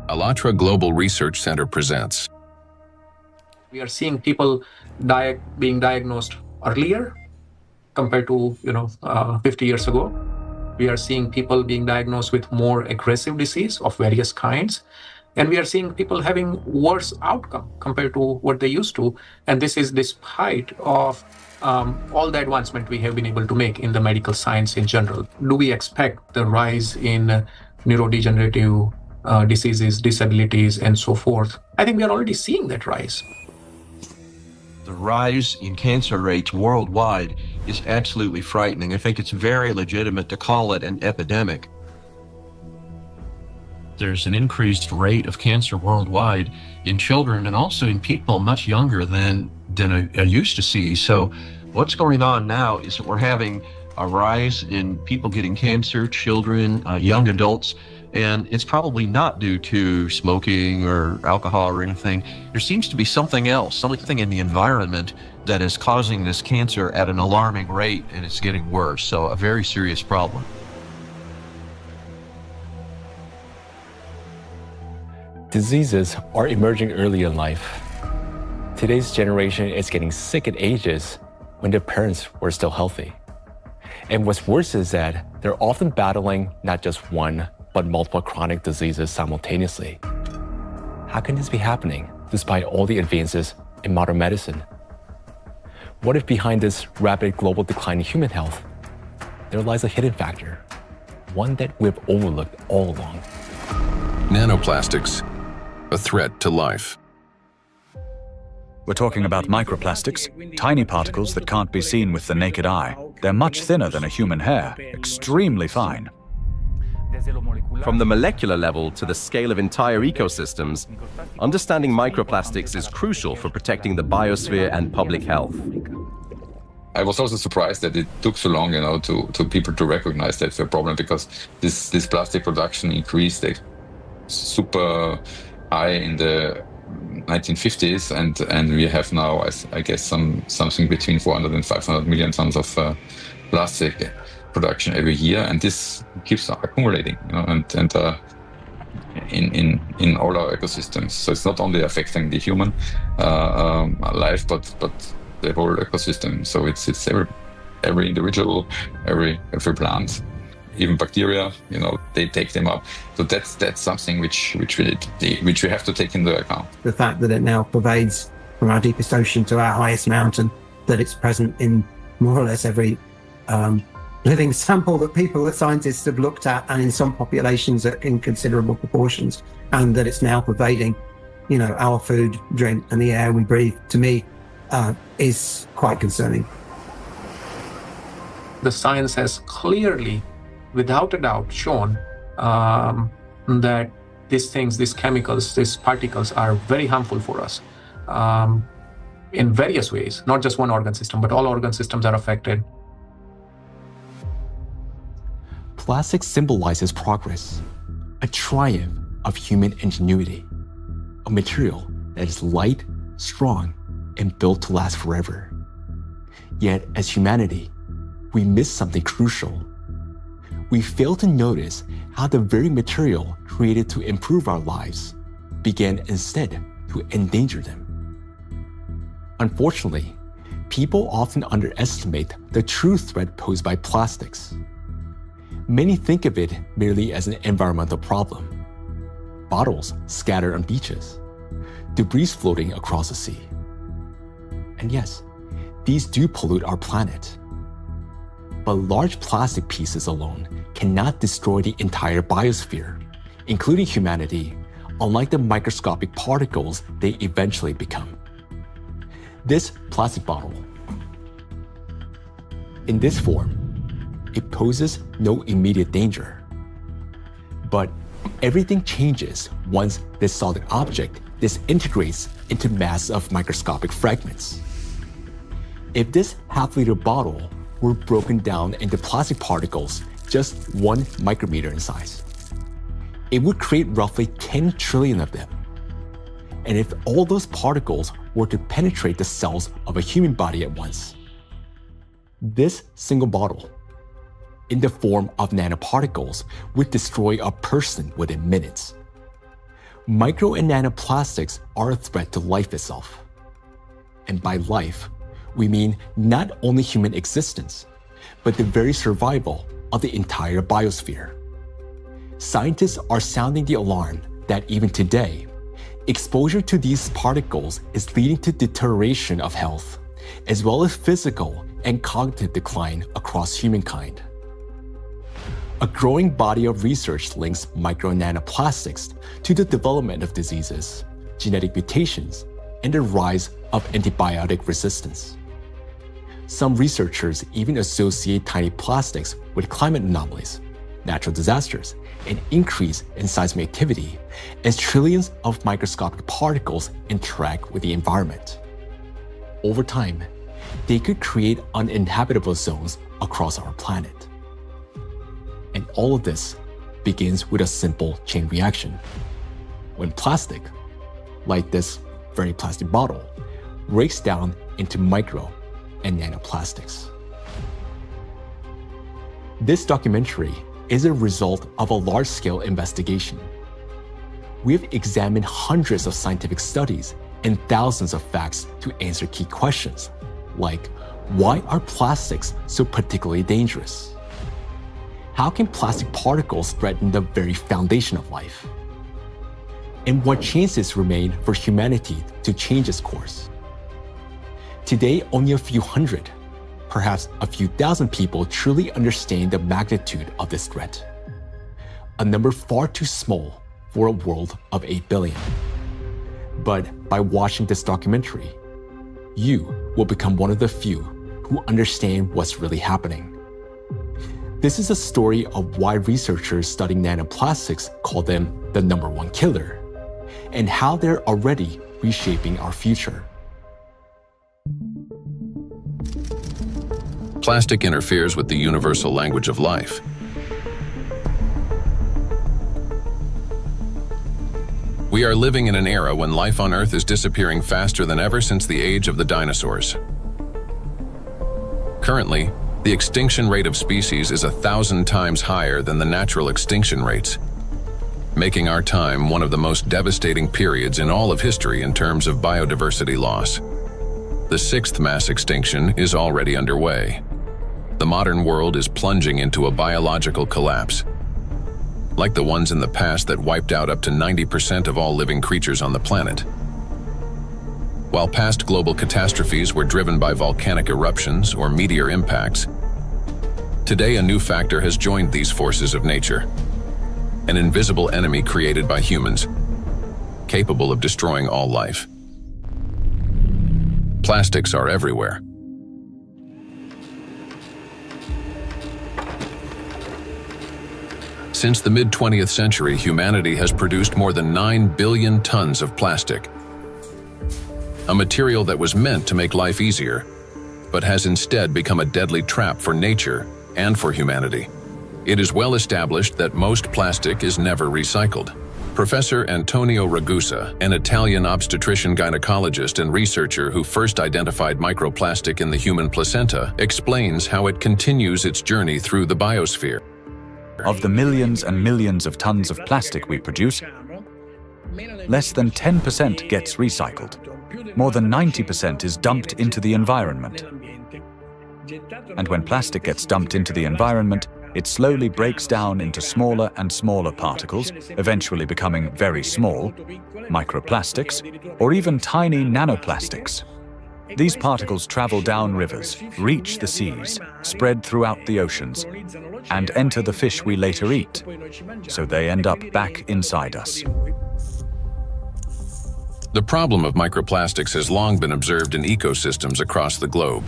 ALLATRA Global Research Center presents. We are seeing people being diagnosed earlier compared to 50 years ago. We are seeing people being diagnosed with more aggressive disease of various kinds. And we are seeing people having worse outcome compared to what they used to. And this is despite of all the advancement we have been able to make in the medical science in general. Do we expect the rise in neurodegenerative diseases, disabilities, and so forth? I think we are already seeing that rise. The rise in cancer rates worldwide is absolutely frightening. I think it's very legitimate to call it an epidemic. There's an increased rate of cancer worldwide in children and also in people much younger than I used to see. So what's going on now is that we're having a rise in people getting cancer, children, young adults, and it's probably not due to smoking or alcohol or anything. There seems to be something else, something in the environment that is causing this cancer at an alarming rate, and it's getting worse. So a very serious problem. Diseases are emerging early in life. Today's generation is getting sick at ages when their parents were still healthy. And what's worse is that they're often battling not just one, but multiple chronic diseases simultaneously. How can this be happening despite all the advances in modern medicine? What if behind this rapid global decline in human health, there lies a hidden factor, one that we've overlooked all along? Nanoplastics, a threat to life. We're talking about microplastics, tiny particles that can't be seen with the naked eye. They're much thinner than a human hair, extremely fine. From the molecular level to the scale of entire ecosystems, understanding microplastics is crucial for protecting the biosphere and public health. I was also surprised that it took so long, to people to recognize that's a problem, because this plastic production increased super high in the 1950s, and we have now, I guess, something between 400 and 500 million tons of plastic production every year, and this keeps accumulating, in all our ecosystems. So it's not only affecting the human life, but the whole ecosystem. So it's every individual, every plant, even bacteria. They take them up. So that's something which we have to take into account. The fact that it now pervades from our deepest ocean to our highest mountain, that it's present in more or less every living sample that scientists have looked at, and in some populations in considerable proportions, and that it's now pervading, our food, drink, and the air we breathe, to me, is quite concerning. The science has clearly, without a doubt, shown that these chemicals, these particles are very harmful for us in various ways, not just one organ system, but all organ systems are affected. Plastic symbolizes progress, a triumph of human ingenuity, a material that is light, strong, and built to last forever. Yet, as humanity, we miss something crucial. We fail to notice how the very material created to improve our lives began instead to endanger them. Unfortunately, people often underestimate the true threat posed by plastics. Many think of it merely as an environmental problem. Bottles scattered on beaches, debris floating across the sea. And yes, these do pollute our planet. But large plastic pieces alone cannot destroy the entire biosphere, including humanity, unlike the microscopic particles they eventually become. This plastic bottle. In this form, it poses no immediate danger. But everything changes once this solid object disintegrates into masses of microscopic fragments. If this half-liter bottle were broken down into plastic particles just 1 micrometer in size, it would create roughly 10 trillion of them. And if all those particles were to penetrate the cells of a human body at once, this single bottle, in the form of nanoparticles, would destroy a person within minutes. Micro and nanoplastics are a threat to life itself. And by life, we mean not only human existence, but the very survival of the entire biosphere. Scientists are sounding the alarm that even today, exposure to these particles is leading to deterioration of health, as well as physical and cognitive decline across humankind. A growing body of research links micro and nanoplastics to the development of diseases, genetic mutations, and the rise of antibiotic resistance. Some researchers even associate tiny plastics with climate anomalies, natural disasters, and increase in seismic activity as trillions of microscopic particles interact with the environment. Over time, they could create uninhabitable zones across our planet. And all of this begins with a simple chain reaction. When plastic, like this very plastic bottle, breaks down into micro and nanoplastics. This documentary is a result of a large-scale investigation. We have examined hundreds of scientific studies and thousands of facts to answer key questions, like why are plastics so particularly dangerous? How can plastic particles threaten the very foundation of life? And what chances remain for humanity to change its course? Today, only a few hundred, perhaps a few thousand people truly understand the magnitude of this threat. A number far too small for a world of 8 billion. But by watching this documentary, you will become one of the few who understand what's really happening. This is a story of why researchers studying nanoplastics call them the number one killer, and how they're already reshaping our future. Plastic interferes with the universal language of life. We are living in an era when life on Earth is disappearing faster than ever since the age of the dinosaurs. Currently, the extinction rate of species is 1,000 times higher than the natural extinction rates, making our time one of the most devastating periods in all of history in terms of biodiversity loss. The 6th mass extinction is already underway. The modern world is plunging into a biological collapse, like the ones in the past that wiped out up to 90% of all living creatures on the planet. While past global catastrophes were driven by volcanic eruptions or meteor impacts, today a new factor has joined these forces of nature. An invisible enemy created by humans, capable of destroying all life. Plastics are everywhere. Since the mid-20th century, humanity has produced more than 9 billion tons of plastic. A material that was meant to make life easier, but has instead become a deadly trap for nature and for humanity. It is well established that most plastic is never recycled. Professor Antonio Ragusa, an Italian obstetrician gynecologist and researcher who first identified microplastic in the human placenta, explains how it continues its journey through the biosphere. Of the millions and millions of tons of plastic we produce, less than 10% gets recycled. More than 90% is dumped into the environment. And when plastic gets dumped into the environment, it slowly breaks down into smaller and smaller particles, eventually becoming very small, microplastics, or even tiny nanoplastics. These particles travel down rivers, reach the seas, spread throughout the oceans, and enter the fish we later eat, so they end up back inside us. The problem of microplastics has long been observed in ecosystems across the globe.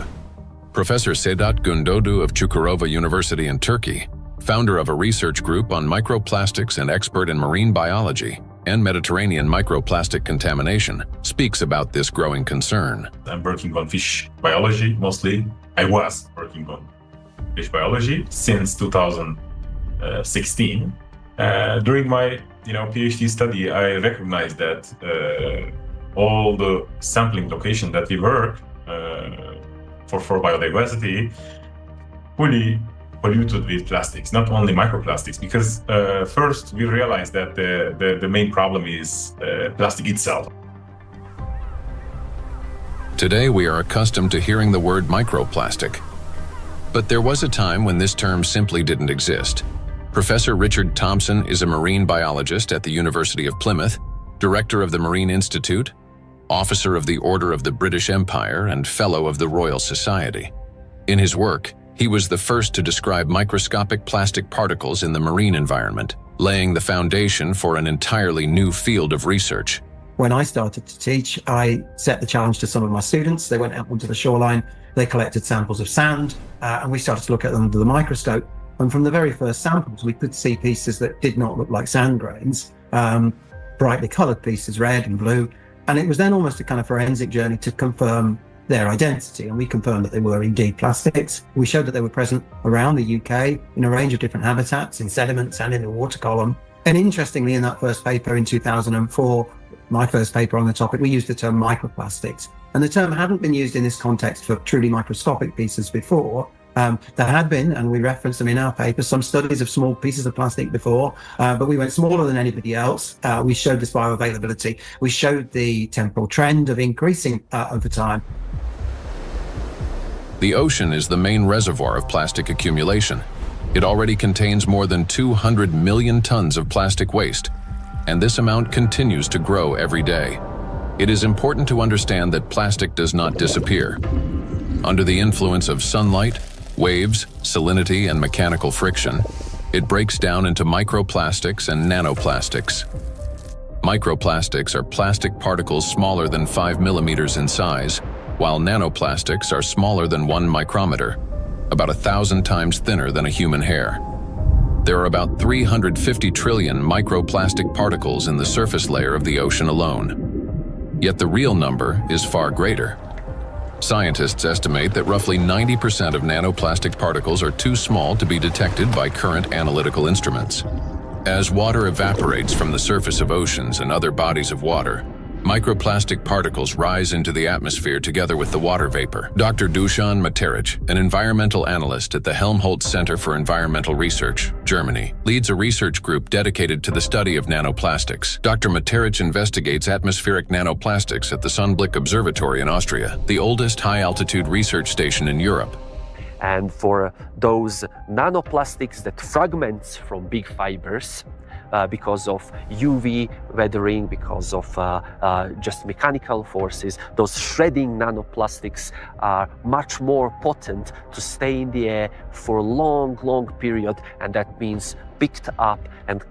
Professor Sedat Gündoğdu of Çukurova University in Turkey, founder of a research group on microplastics and expert in marine biology and Mediterranean microplastic contamination, speaks about this growing concern. I'm working on fish biology mostly. I was working on fish biology since 2016. During my PhD study, I recognized that all the sampling location that we work for biodiversity fully polluted with plastics, not only microplastics, because first we realized that the main problem is plastic itself. Today we are accustomed to hearing the word microplastic. But there was a time when this term simply didn't exist. Professor Richard Thompson is a marine biologist at the University of Plymouth, director of the Marine Institute, officer of the Order of the British Empire, and fellow of the Royal Society. In his work, he was the first to describe microscopic plastic particles in the marine environment, laying the foundation for an entirely new field of research. When I started to teach, I set the challenge to some of my students. They went out onto the shoreline, they collected samples of sand, and we started to look at them under the microscope. And from the very first samples, we could see pieces that did not look like sand grains, brightly coloured pieces, red and blue. And it was then almost a kind of forensic journey to confirm their identity. And we confirmed that they were indeed plastics. We showed that they were present around the UK in a range of different habitats, in sediments and in the water column. And interestingly, in that first paper in 2004, my first paper on the topic, we used the term microplastics. And the term hadn't been used in this context for truly microscopic pieces before. There had been, and we referenced them in our paper, some studies of small pieces of plastic before, but we went smaller than anybody else. We showed this bioavailability. We showed the temporal trend of increasing over time. The ocean is the main reservoir of plastic accumulation. It already contains more than 200 million tons of plastic waste, and this amount continues to grow every day. It is important to understand that plastic does not disappear. Under the influence of sunlight, waves, salinity, and mechanical friction, it breaks down into microplastics and nanoplastics. Microplastics are plastic particles smaller than 5 millimeters in size, while nanoplastics are smaller than 1 micrometer, about 1,000 times thinner than a human hair. There are about 350 trillion microplastic particles in the surface layer of the ocean alone. Yet the real number is far greater. Scientists estimate that roughly 90% of nanoplastic particles are too small to be detected by current analytical instruments. As water evaporates from the surface of oceans and other bodies of water, microplastic particles rise into the atmosphere together with the water vapor. Dr. Dusan Materic, an environmental analyst at the Helmholtz Center for Environmental Research, Germany, leads a research group dedicated to the study of nanoplastics. Dr. Materic investigates atmospheric nanoplastics at the Sonnenblick Observatory in Austria, the oldest high-altitude research station in Europe. And for those nanoplastics that fragments from big fibers, because of UV weathering, because of just mechanical forces, those shredding nanoplastics are much more potent to stay in the air for a long, long period, and that means picked up and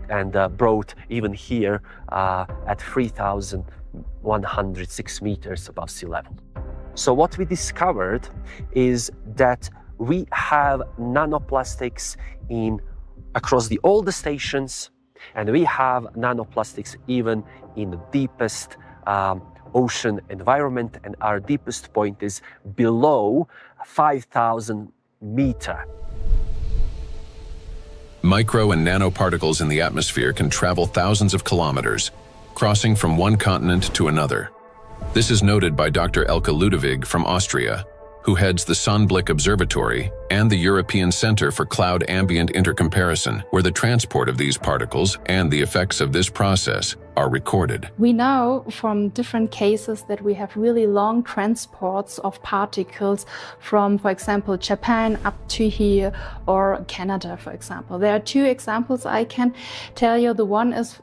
brought even here at 3,106 meters above sea level. So what we discovered is that we have nanoplastics across all the stations, and we have nanoplastics even in the deepest ocean environment, and our deepest point is below 5,000 meters. Micro and nanoparticles in the atmosphere can travel thousands of kilometers, crossing from one continent to another. This is noted by Dr. Elke Ludewig from Austria, who heads the Sonnenblick Observatory and the European Center for Cloud Ambient Intercomparison, where the transport of these particles and the effects of this process are recorded. We know from different cases that we have really long transports of particles from, for example, Japan up to here, or Canada, for example. There are two examples I can tell you. The one is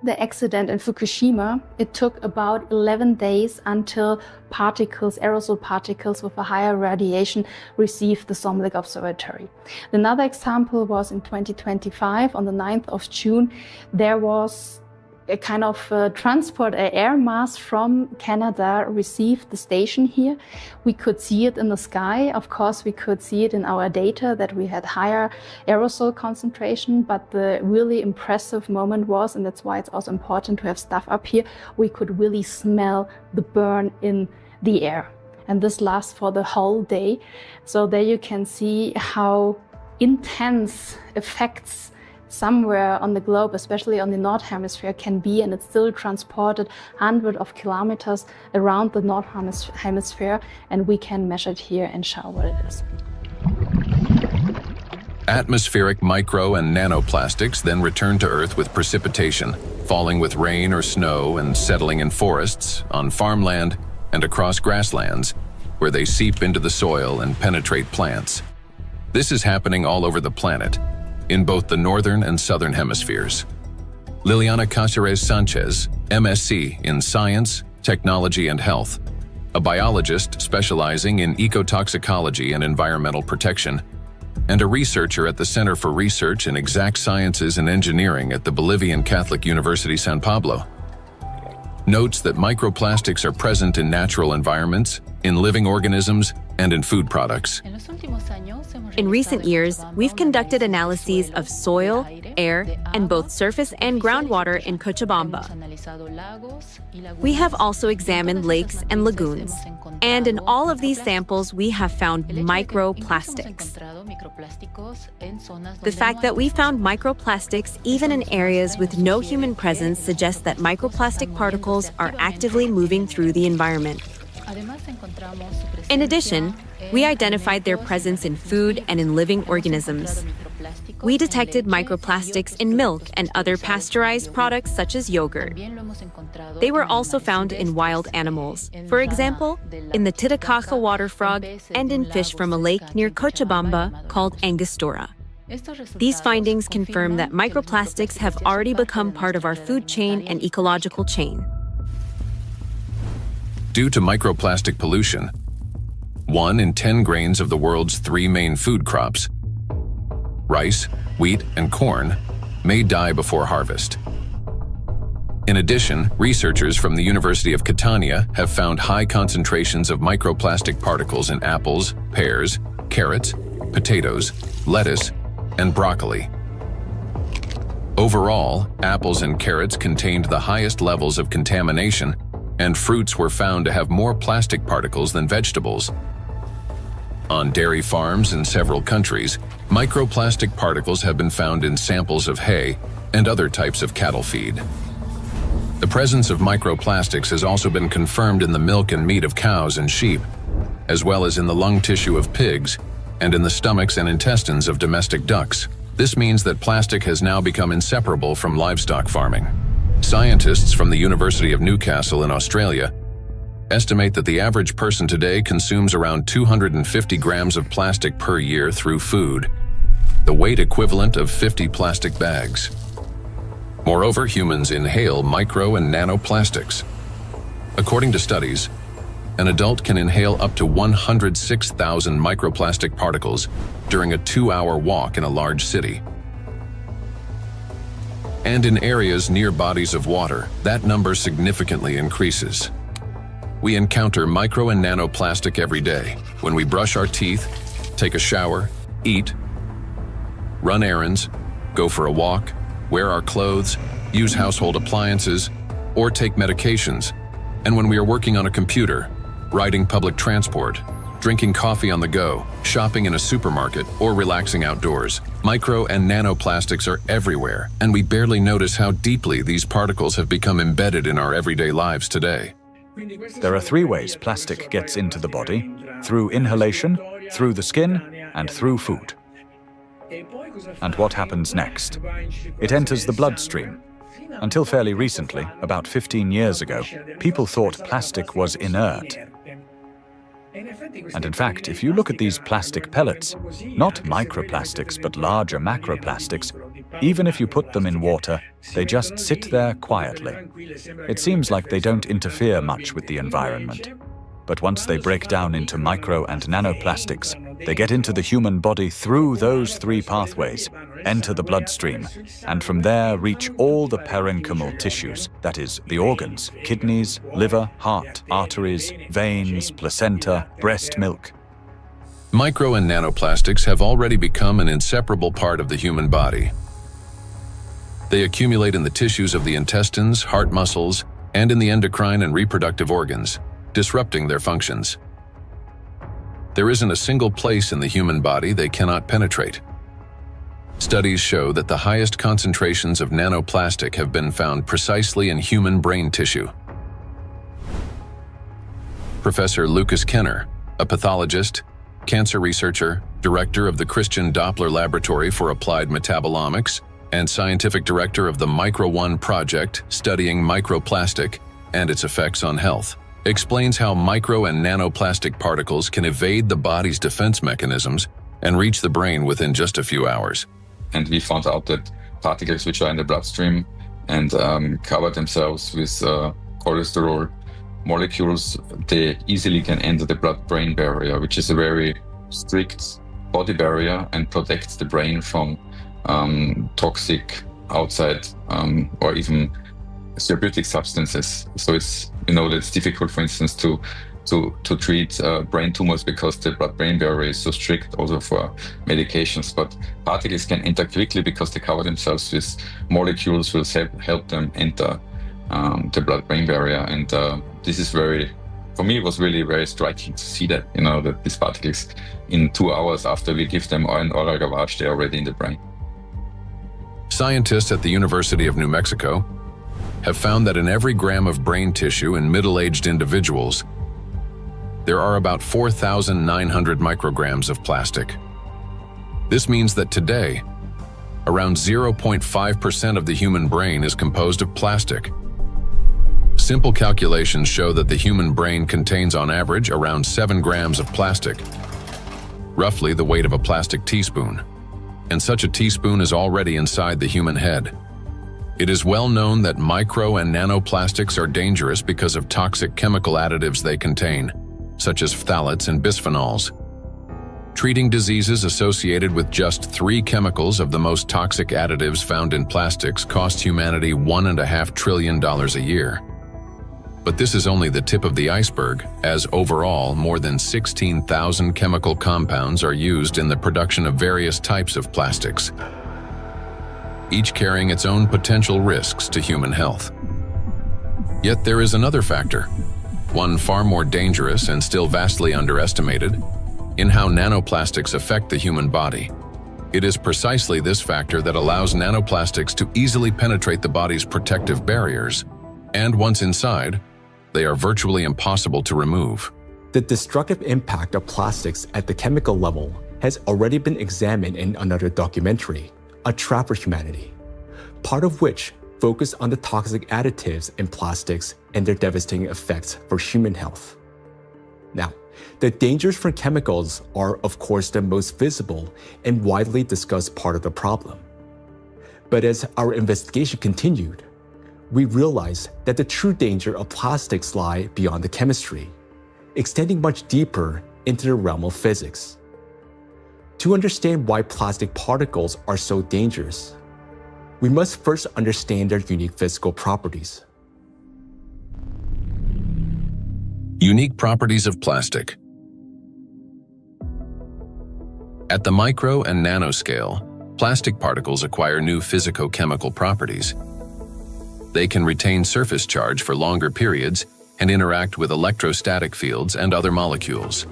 the accident in Fukushima. It took about 11 days until aerosol particles with a higher radiation received the Sonnenblick Observatory. Another example was in 2025, on the 9th of June, there was a kind of transport, an air mass from Canada received the station here. We could see it in the sky. Of course, we could see it in our data that we had higher aerosol concentration, but the really impressive moment was, and that's why it's also important to have stuff up here, we could really smell the burn in the air. And this lasts for the whole day. So there you can see how intense effects somewhere on the globe, especially on the North Hemisphere, can be, and it's still transported hundreds of kilometers around the North Hemisphere, and we can measure it here and show what it is. Atmospheric micro and nanoplastics then return to Earth with precipitation, falling with rain or snow and settling in forests, on farmland, and across grasslands, where they seep into the soil and penetrate plants. This is happening all over the planet, in both the northern and southern hemispheres. Liliana Cáceres Sanchez, MSc in Science, Technology and Health, a biologist specializing in ecotoxicology and environmental protection, and a researcher at the Center for Research in Exact Sciences and Engineering at the Bolivian Catholic University San Pablo, notes that microplastics are present in natural environments, in living organisms, and in food products. In recent years, we've conducted analyses of soil, air, and both surface and groundwater in Cochabamba. We have also examined lakes and lagoons, and in all of these samples, we have found microplastics. The fact that we found microplastics even in areas with no human presence suggests that microplastic particles are actively moving through the environment. In addition, we identified their presence in food and in living organisms. We detected microplastics in milk and other pasteurized products such as yogurt. They were also found in wild animals, for example, in the Titicaca water frog and in fish from a lake near Cochabamba called Angostura. These findings confirm that microplastics have already become part of our food chain and ecological chain. Due to microplastic pollution, 1 in 10 grains of the world's 3 main food crops, rice, wheat, and corn, may die before harvest. In addition, researchers from the University of Catania have found high concentrations of microplastic particles in apples, pears, carrots, potatoes, lettuce, and broccoli. Overall, apples and carrots contained the highest levels of contamination, and fruits were found to have more plastic particles than vegetables. On dairy farms in several countries, microplastic particles have been found in samples of hay and other types of cattle feed. The presence of microplastics has also been confirmed in the milk and meat of cows and sheep, as well as in the lung tissue of pigs and in the stomachs and intestines of domestic ducks. This means that plastic has now become inseparable from livestock farming. Scientists from the University of Newcastle in Australia estimate that the average person today consumes around 250 grams of plastic per year through food, the weight equivalent of 50 plastic bags. Moreover, humans inhale micro and nanoplastics. According to studies, an adult can inhale up to 106,000 microplastic particles during a 2-hour walk in a large city. And in areas near bodies of water, that number significantly increases. We encounter micro and nanoplastic every day when we brush our teeth, take a shower, eat, run errands, go for a walk, wear our clothes, use household appliances, or take medications, and when we are working on a computer, riding public transport, drinking coffee on the go, shopping in a supermarket, or relaxing outdoors. Micro and nanoplastics are everywhere, and we barely notice how deeply these particles have become embedded in our everyday lives today. There are 3 ways plastic gets into the body: through inhalation, through the skin, and through food. And what happens next? It enters the bloodstream. Until fairly recently, about 15 years ago, people thought plastic was inert. And in fact, if you look at these plastic pellets, not microplastics but larger macroplastics, even if you put them in water, they just sit there quietly. It seems like they don't interfere much with the environment. But once they break down into micro and nanoplastics, they get into the human body through those 3 pathways, enter the bloodstream, and from there reach all the parenchymal tissues, that is, the organs, kidneys, liver, heart, arteries, veins, placenta, breast milk. Micro and nanoplastics have already become an inseparable part of the human body. They accumulate in the tissues of the intestines, heart muscles, and in the endocrine and reproductive organs, disrupting their functions. There isn't a single place in the human body they cannot penetrate. Studies show that the highest concentrations of nanoplastic have been found precisely in human brain tissue. Professor Lucas Kenner, a pathologist, cancer researcher, director of the Christian Doppler Laboratory for Applied Metabolomics, and scientific director of the Micro-1 project studying microplastic and its effects on health, explains how micro and nanoplastic particles can evade the body's defense mechanisms and reach the brain within just a few hours. And we found out that particles which are in the bloodstream and cover themselves with cholesterol molecules, they easily can enter the blood-brain barrier, which is a very strict body barrier and protects the brain from toxic outside or even therapeutic substances. So it's, it's difficult, for instance, to treat brain tumors because the blood-brain barrier is so strict also for medications. But particles can enter quickly because they cover themselves with molecules will help them enter the blood-brain barrier. And this is for me, it was really very striking to see that, that these particles in 2 hours after we give them an oral gavage, they're already in the brain. Scientists at the University of New Mexico have found that in every gram of brain tissue in middle-aged individuals, there are about 4,900 micrograms of plastic. This means that today, around 0.5% of the human brain is composed of plastic. Simple calculations show that the human brain contains on average around 7 grams of plastic, roughly the weight of a plastic teaspoon. And such a teaspoon is already inside the human head. It is well known that micro and nanoplastics are dangerous because of toxic chemical additives they contain, such as phthalates and bisphenols. Treating diseases associated with just 3 chemicals of the most toxic additives found in plastics costs humanity $1.5 trillion a year. But this is only the tip of the iceberg, as overall more than 16,000 chemical compounds are used in the production of various types of plastics, each carrying its own potential risks to human health. Yet there is another factor, one far more dangerous and still vastly underestimated, in how nanoplastics affect the human body. It is precisely this factor that allows nanoplastics to easily penetrate the body's protective barriers, and once inside, they are virtually impossible to remove. The destructive impact of plastics at the chemical level has already been examined in another documentary, A Trap for Humanity, part of which focused on the toxic additives in plastics and their devastating effects for human health. Now, the dangers from chemicals are, of course, the most visible and widely discussed part of the problem. But as our investigation continued, we realized that the true danger of plastics lie beyond the chemistry, extending much deeper into the realm of physics. To understand why plastic particles are so dangerous, we must first understand their unique physical properties. Unique properties of plastic. At the micro and nanoscale, plastic particles acquire new physicochemical properties. They can retain surface charge for longer periods and interact with electrostatic fields and other molecules.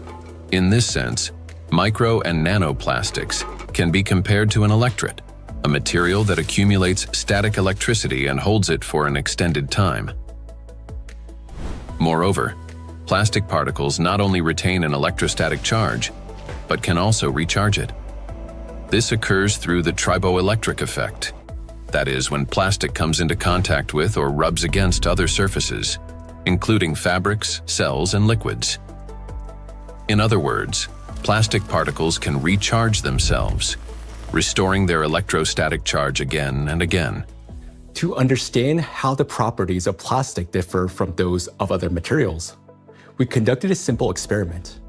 In this sense, micro and nanoplastics can be compared to an electret, a material that accumulates static electricity and holds it for an extended time. Moreover, plastic particles not only retain an electrostatic charge, but can also recharge it. This occurs through the triboelectric effect. That is, when plastic comes into contact with or rubs against other surfaces, including fabrics, cells, and liquids. In other words, plastic particles can recharge themselves, restoring their electrostatic charge again and again. To understand how the properties of plastic differ from those of other materials, we conducted a simple experiment.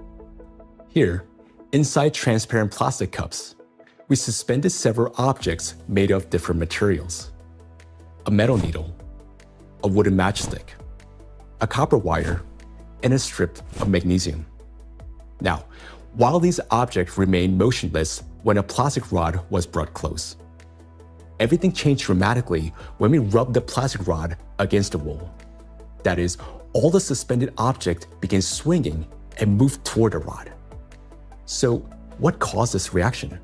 Here, inside transparent plastic cups, we suspended several objects made of different materials: a metal needle, a wooden matchstick, a copper wire, and a strip of magnesium. Now, while these objects remained motionless when a plastic rod was brought close, everything changed dramatically when we rubbed the plastic rod against the wall. That is, all the suspended objects began swinging and moved toward the rod. So, what caused this reaction?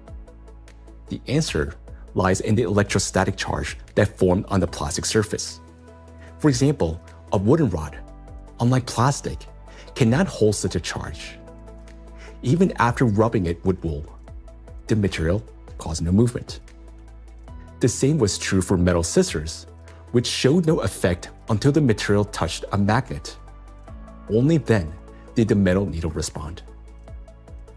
The answer lies in the electrostatic charge that formed on the plastic surface. For example, a wooden rod, unlike plastic, cannot hold such a charge. Even after rubbing it with wool, the material caused no movement. The same was true for metal scissors, which showed no effect until the material touched a magnet. Only then did the metal needle respond.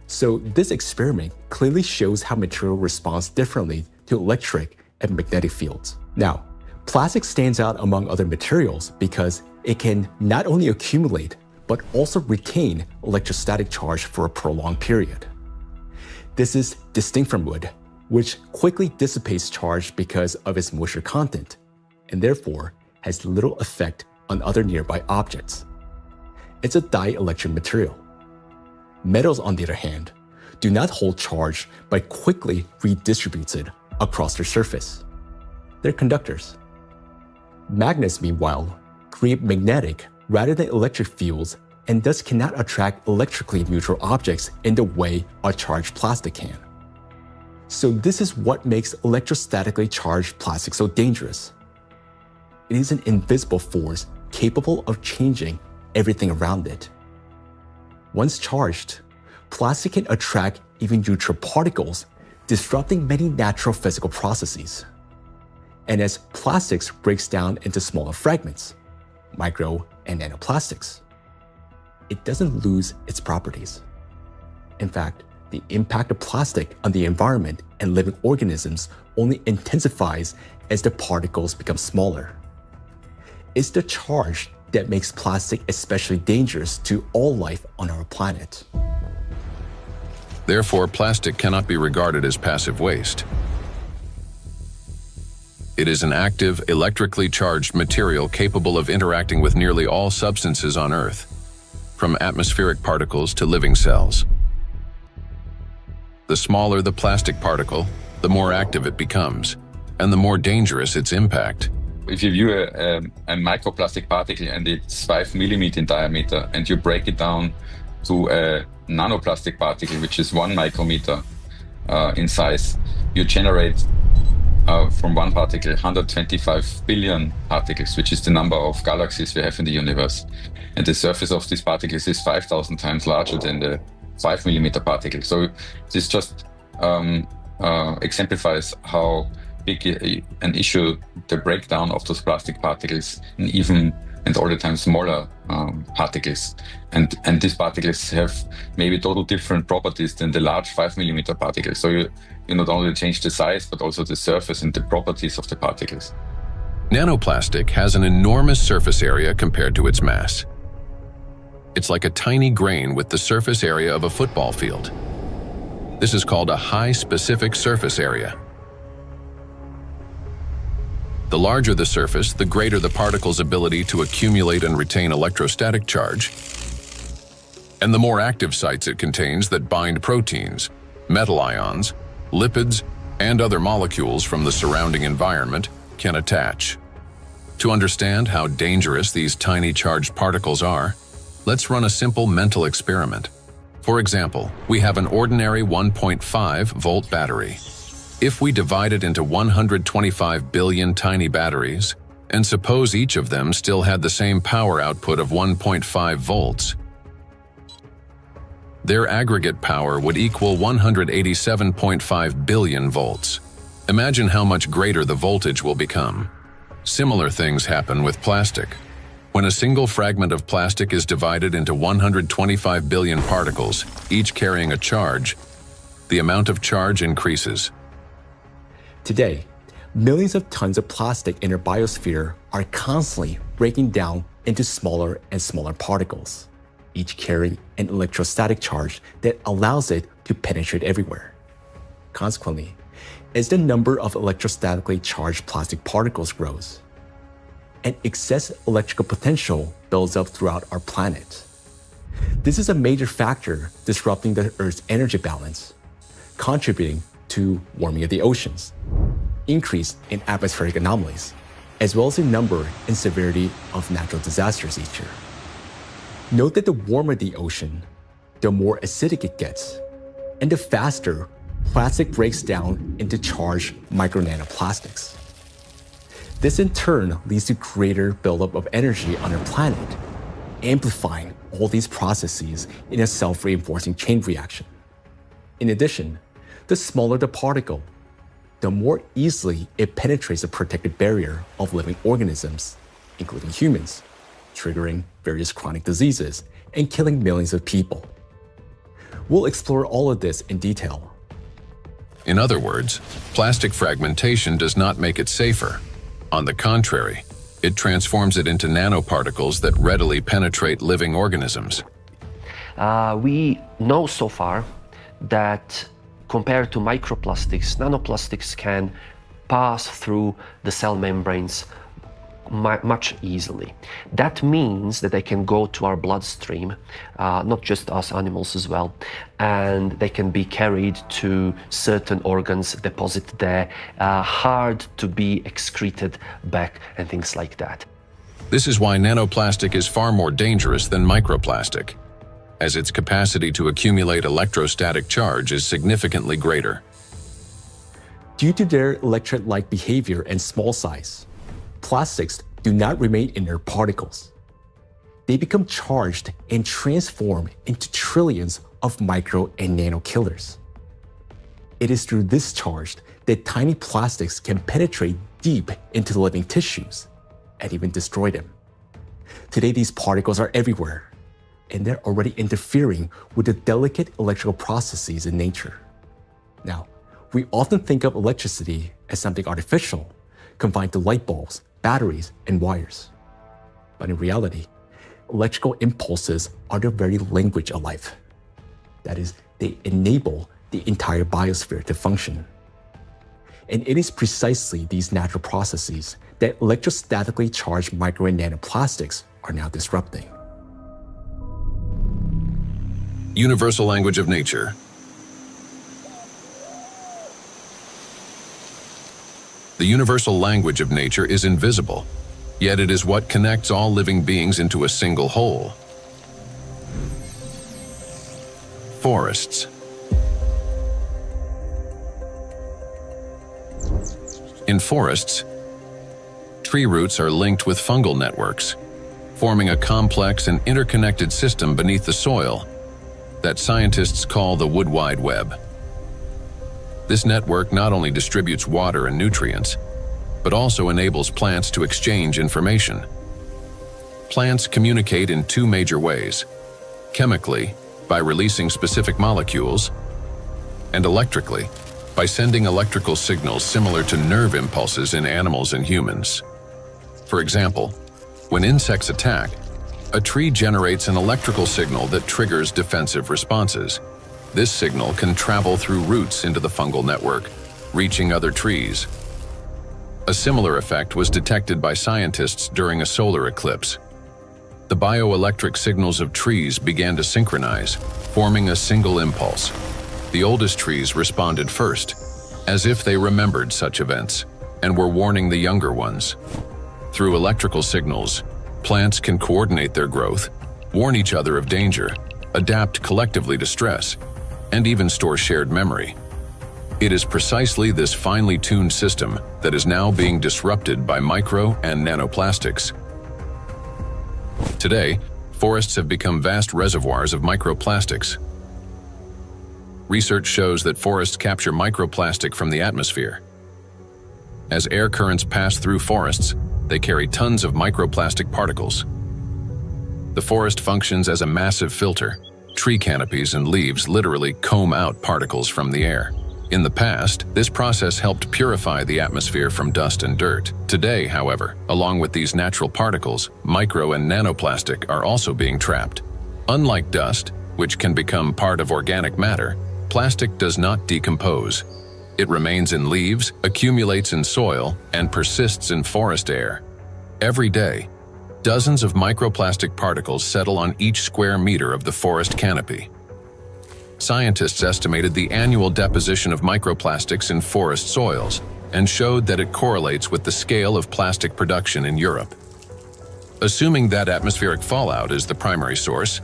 So this experiment clearly shows how material responds differently to electric and magnetic fields. Now, plastic stands out among other materials because it can not only accumulate, but also retain electrostatic charge for a prolonged period. This is distinct from wood, which quickly dissipates charge because of its moisture content, and therefore has little effect on other nearby objects. It's a dielectric material. Metals, on the other hand, do not hold charge but quickly redistributes it across their surface. They're conductors. Magnets, meanwhile, create magnetic rather than electric fields and thus cannot attract electrically neutral objects in the way a charged plastic can. So this is what makes electrostatically charged plastic so dangerous. It is an invisible force capable of changing everything around it. Once charged, plastic can attract even neutral particles, disrupting many natural physical processes. And as plastics breaks down into smaller fragments, micro and nanoplastics, it doesn't lose its properties. In fact, the impact of plastic on the environment and living organisms only intensifies as the particles become smaller. It's the charge that makes plastic especially dangerous to all life on our planet. Therefore, plastic cannot be regarded as passive waste. It is an active, electrically charged material capable of interacting with nearly all substances on Earth, from atmospheric particles to living cells. The smaller the plastic particle, the more active it becomes, and the more dangerous its impact. If you view a microplastic particle and it's 5 millimeters in diameter, and you break it down to a nanoplastic particle, which is 1 micrometer in size, you generate from one particle 125 billion particles, which is the number of galaxies we have in the universe. And the surface of these particles is 5,000 times larger than the 5 millimeter particle. So this just exemplifies how big an issue the breakdown of those plastic particles in even and all the time smaller particles. And these particles have maybe total different properties than the large 5 millimeter particles. So you not only change the size, but also the surface and the properties of the particles. Nanoplastic has an enormous surface area compared to its mass. It's like a tiny grain with the surface area of a football field. This is called a high specific surface area. The larger the surface, the greater the particle's ability to accumulate and retain electrostatic charge, and the more active sites it contains that bind proteins, metal ions, lipids, and other molecules from the surrounding environment can attach. To understand how dangerous these tiny charged particles are, let's run a simple mental experiment. For example, we have an ordinary 1.5 volt battery. If we divide it into 125 billion tiny batteries, and suppose each of them still had the same power output of 1.5 volts, their aggregate power would equal 187.5 billion volts. Imagine how much greater the voltage will become. Similar things happen with plastic. When a single fragment of plastic is divided into 125 billion particles, each carrying a charge, the amount of charge increases. Today, millions of tons of plastic in our biosphere are constantly breaking down into smaller and smaller particles, each carrying an electrostatic charge that allows it to penetrate everywhere. Consequently, as the number of electrostatically charged plastic particles grows, an excess electrical potential builds up throughout our planet. This is a major factor disrupting the Earth's energy balance, contributing to warming of the oceans, increase in atmospheric anomalies, as well as the number and severity of natural disasters each year. Note that the warmer the ocean, the more acidic it gets, and the faster plastic breaks down into charged micro-nanoplastics. This in turn leads to greater buildup of energy on our planet, amplifying all these processes in a self-reinforcing chain reaction. In addition, The smaller the particle, the more easily it penetrates the protective barrier of living organisms, including humans, triggering various chronic diseases and killing millions of people. We'll explore all of this in detail. In other words, plastic fragmentation does not make it safer. On the contrary, it transforms it into nanoparticles that readily penetrate living organisms. We know so far that compared to microplastics, nanoplastics can pass through the cell membranes much easily. That means that they can go to our bloodstream, not just us animals as well, and they can be carried to certain organs, deposited there, hard to be excreted back and things like that. This is why nanoplastic is far more dangerous than microplastic, as its capacity to accumulate electrostatic charge is significantly greater. Due to their electrolyte behavior and small size, plastics do not remain inert particles. They become charged and transform into trillions of micro and nano killers. It is through this charge that tiny plastics can penetrate deep into living tissues and even destroy them. Today, these particles are everywhere, and they're already interfering with the delicate electrical processes in nature. Now, we often think of electricity as something artificial, confined to light bulbs, batteries, and wires. But in reality, electrical impulses are the very language of life. That is, they enable the entire biosphere to function. And it is precisely these natural processes that electrostatically charged micro and nanoplastics are now disrupting. Universal language of nature. The universal language of nature is invisible, yet it is what connects all living beings into a single whole. Forests. In forests, tree roots are linked with fungal networks, forming a complex and interconnected system beneath the soil that scientists call the wood wide web. This network not only distributes water and nutrients, but also enables plants to exchange information. Plants communicate in two major ways: chemically, by releasing specific molecules, and electrically, by sending electrical signals similar to nerve impulses in animals and humans. For example, when insects attack, a tree generates an electrical signal that triggers defensive responses. This signal can travel through roots into the fungal network, reaching other trees. A similar effect was detected by scientists during a solar eclipse. The bioelectric signals of trees began to synchronize, forming a single impulse. The oldest trees responded first, as if they remembered such events and were warning the younger ones. Through electrical signals, plants can coordinate their growth, warn each other of danger, adapt collectively to stress, and even store shared memory. It is precisely this finely tuned system that is now being disrupted by micro and nanoplastics. Today, forests have become vast reservoirs of microplastics. Research shows that forests capture microplastic from the atmosphere. As air currents pass through forests, they carry tons of microplastic particles. The forest functions as a massive filter. Tree canopies and leaves literally comb out particles from the air. In the past, this process helped purify the atmosphere from dust and dirt. Today, however, along with these natural particles, micro and nanoplastic are also being trapped. Unlike dust, which can become part of organic matter, plastic does not decompose. It remains in leaves, accumulates in soil, and persists in forest air. Every day, dozens of microplastic particles settle on each square meter of the forest canopy. Scientists estimated the annual deposition of microplastics in forest soils and showed that it correlates with the scale of plastic production in Europe. Assuming that atmospheric fallout is the primary source,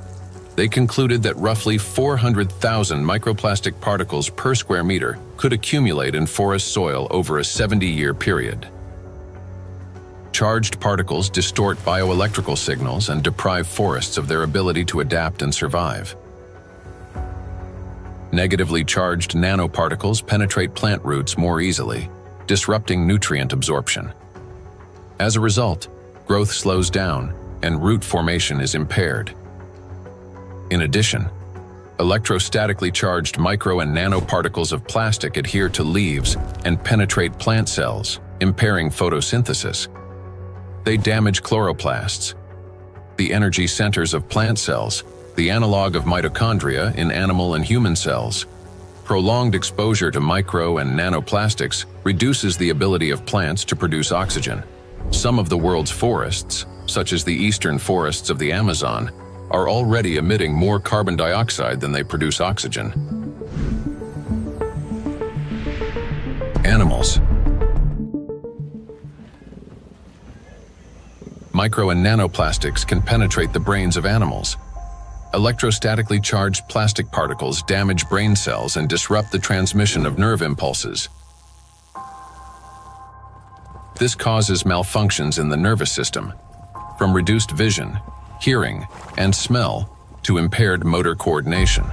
they concluded that roughly 400,000 microplastic particles per square meter could accumulate in forest soil over a 70-year period. Charged particles distort bioelectrical signals and deprive forests of their ability to adapt and survive. Negatively charged nanoparticles penetrate plant roots more easily, disrupting nutrient absorption. As a result, growth slows down and root formation is impaired. In addition, electrostatically charged micro and nanoparticles of plastic adhere to leaves and penetrate plant cells, impairing photosynthesis. They damage chloroplasts, the energy centers of plant cells, the analog of mitochondria in animal and human cells. Prolonged exposure to micro and nanoplastics reduces the ability of plants to produce oxygen. Some of the world's forests, such as the eastern forests of the Amazon, are already emitting more carbon dioxide than they produce oxygen. Animals. Micro and nanoplastics can penetrate the brains of animals. Electrostatically charged plastic particles damage brain cells and disrupt the transmission of nerve impulses. This causes malfunctions in the nervous system, from reduced vision, hearing, and smell to impaired motor coordination.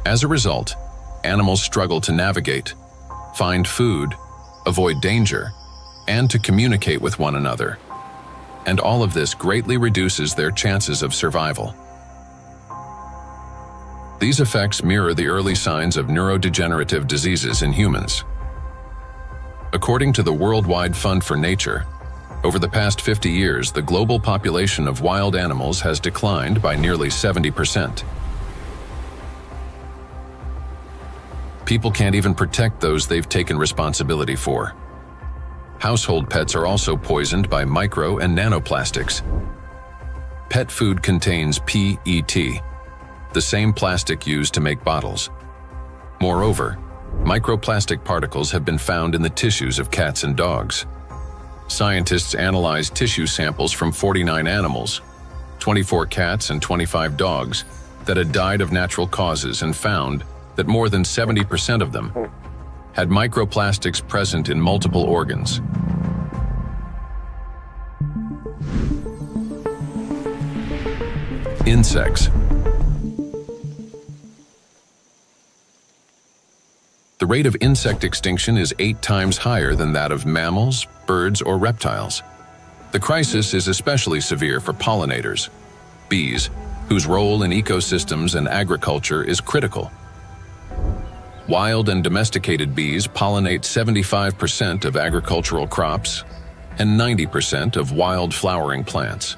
As a result, animals struggle to navigate, find food, avoid danger, and to communicate with one another. And all of this greatly reduces their chances of survival. These effects mirror the early signs of neurodegenerative diseases in humans. According to the Worldwide Fund for Nature, over the past 50 years, the global population of wild animals has declined by nearly 70%. People can't even protect those they've taken responsibility for. Household pets are also poisoned by micro and nanoplastics. Pet food contains PET, the same plastic used to make bottles. Moreover, microplastic particles have been found in the tissues of cats and dogs. Scientists analyzed tissue samples from 49 animals, 24 cats and 25 dogs, that had died of natural causes and found that more than 70% of them had microplastics present in multiple organs. Insects. The rate of insect extinction is 8 times higher than that of mammals, birds, or reptiles. The crisis is especially severe for pollinators, bees, whose role in ecosystems and agriculture is critical. Wild and domesticated bees pollinate 75% of agricultural crops and 90% of wild flowering plants.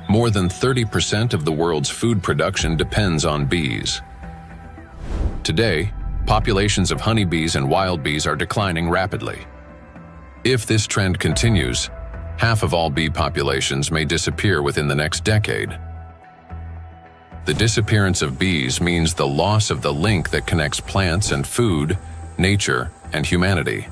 More than 30% of the world's food production depends on bees. Today, populations of honeybees and wild bees are declining rapidly. If this trend continues, half of all bee populations may disappear within the next decade. The disappearance of bees means the loss of the link that connects plants and food, nature, and humanity.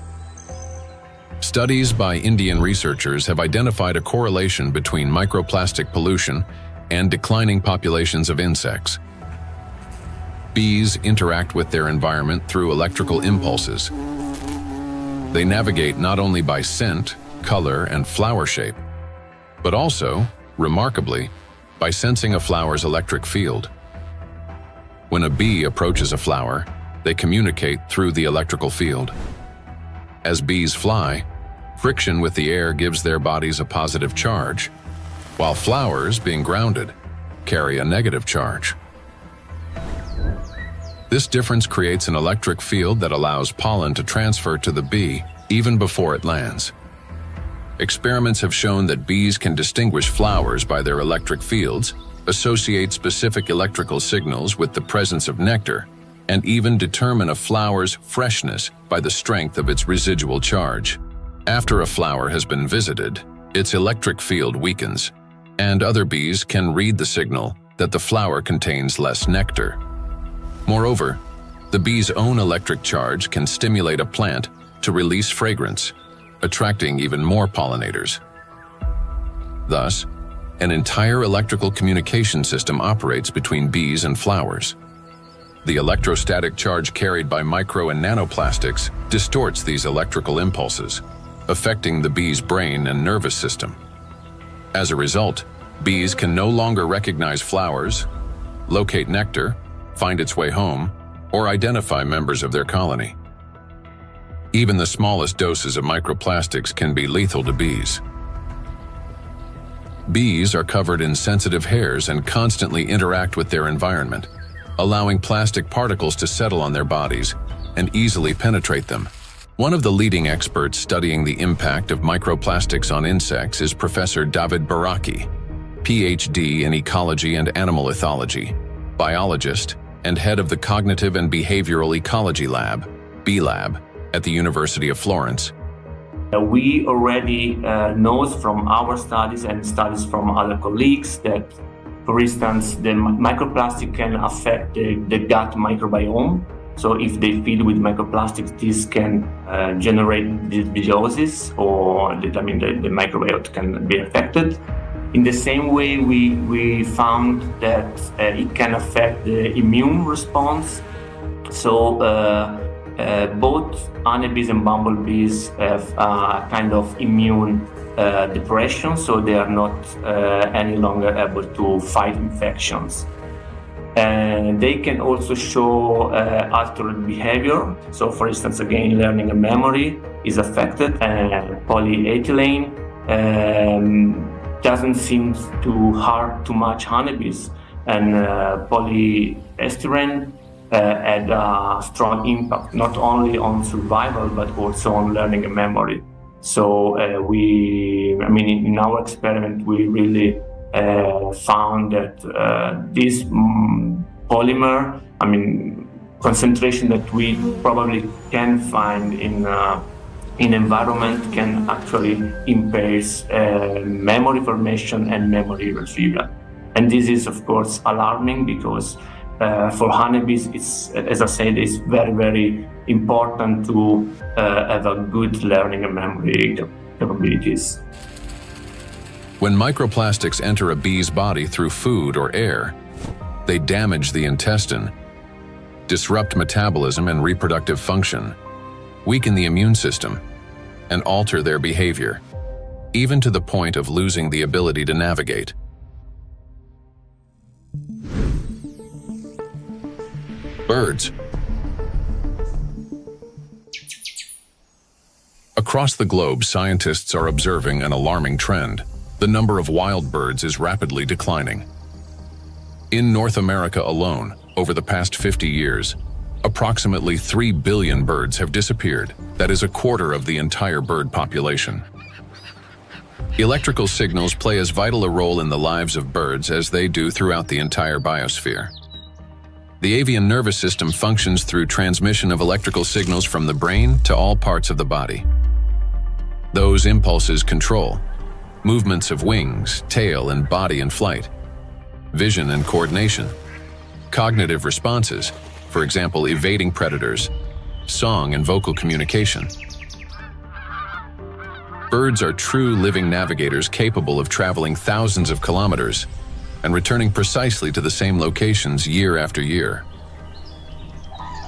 Studies by Indian researchers have identified a correlation between microplastic pollution and declining populations of insects. Bees interact with their environment through electrical impulses. They navigate not only by scent, color, and flower shape, but also, remarkably, by sensing a flower's electric field. When a bee approaches a flower, they communicate through the electrical field. As bees fly, friction with the air gives their bodies a positive charge, while flowers, being grounded, carry a negative charge. This difference creates an electric field that allows pollen to transfer to the bee even before it lands. Experiments have shown that bees can distinguish flowers by their electric fields, associate specific electrical signals with the presence of nectar, and even determine a flower's freshness by the strength of its residual charge. After a flower has been visited, its electric field weakens, and other bees can read the signal that the flower contains less nectar. Moreover, the bee's own electric charge can stimulate a plant to release fragrance, attracting even more pollinators. Thus, an entire electrical communication system operates between bees and flowers. The electrostatic charge carried by micro and nanoplastics distorts these electrical impulses, affecting the bee's brain and nervous system. As a result, bees can no longer recognize flowers, locate nectar, find its way home, or identify members of their colony. Even the smallest doses of microplastics can be lethal to bees. Bees are covered in sensitive hairs and constantly interact with their environment, allowing plastic particles to settle on their bodies and easily penetrate them. One of the leading experts studying the impact of microplastics on insects is Professor David Baraki, PhD in ecology and animal ethology, biologist, and head of the Cognitive and Behavioral Ecology Lab, B-Lab, at the University of Florence. We already know from our studies and studies from other colleagues that, for instance, the microplastic can affect the gut microbiome. So if they feed with microplastics, this can generate dysbiosis, or the microbiota can be affected. In the same way, we found that it can affect the immune response. So both honeybees and bumblebees have a kind of immune depression, so they are not any longer able to fight infections. And they can also show altered behavior. So, for instance, again, learning and memory is affected. Polyethylene doesn't seem to harm too much honeybees, and polyestyrene had a strong impact not only on survival but also on learning and memory. So in our experiment, we really found that this polymer, concentration that we probably can find in environment, can actually impair memory formation and memory retrieval. And this is, of course, alarming because for honeybees, it's, as I said, it's very, very important to have a good learning and memory capabilities. When microplastics enter a bee's body through food or air, they damage the intestine, disrupt metabolism and reproductive function, weaken the immune system, and alter their behavior, even to the point of losing the ability to navigate. Birds. Across the globe, scientists are observing an alarming trend. The number of wild birds is rapidly declining. In North America alone, over the past 50 years, approximately 3 billion birds have disappeared. That is a quarter of the entire bird population. Electrical signals play as vital a role in the lives of birds as they do throughout the entire biosphere. The avian nervous system functions through transmission of electrical signals from the brain to all parts of the body. Those impulses control movements of wings, tail, and body in flight, vision and coordination, cognitive responses, for example, evading predators, song and vocal communication. Birds are true living navigators capable of traveling thousands of kilometers and returning precisely to the same locations year after year.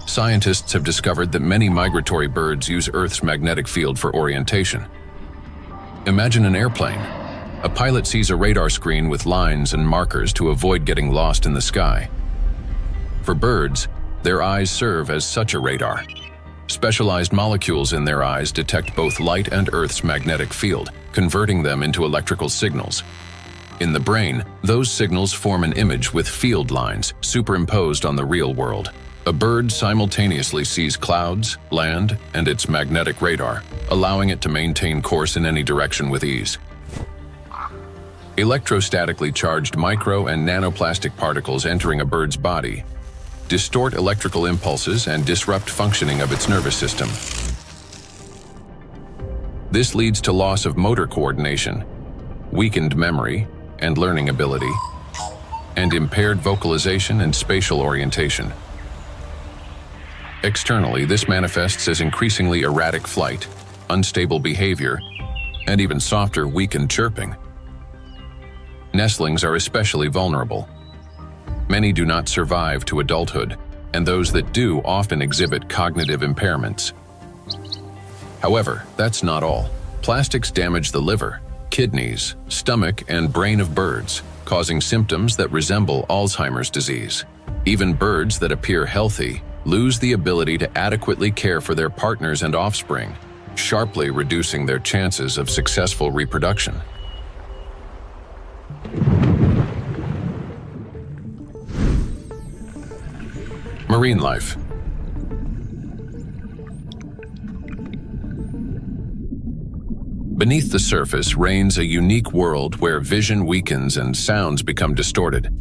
Scientists have discovered that many migratory birds use Earth's magnetic field for orientation. Imagine an airplane. A pilot sees a radar screen with lines and markers to avoid getting lost in the sky. For birds, their eyes serve as such a radar. Specialized molecules in their eyes detect both light and Earth's magnetic field, converting them into electrical signals. In the brain, those signals form an image with field lines superimposed on the real world. A bird simultaneously sees clouds, land, and its magnetic radar, allowing it to maintain course in any direction with ease. Electrostatically charged micro and nanoplastic particles entering a bird's body distort electrical impulses and disrupt functioning of its nervous system. This leads to loss of motor coordination, weakened memory and learning ability, and impaired vocalization and spatial orientation. Externally, this manifests as increasingly erratic flight, unstable behavior, and even softer, weakened chirping. Nestlings are especially vulnerable. Many do not survive to adulthood, and those that do often exhibit cognitive impairments. However, that's not all. Plastics damage the liver, kidneys, stomach, and brain of birds, causing symptoms that resemble Alzheimer's disease. Even birds that appear healthy lose the ability to adequately care for their partners and offspring, sharply reducing their chances of successful reproduction. Marine life. Beneath the surface reigns a unique world where vision weakens and sounds become distorted.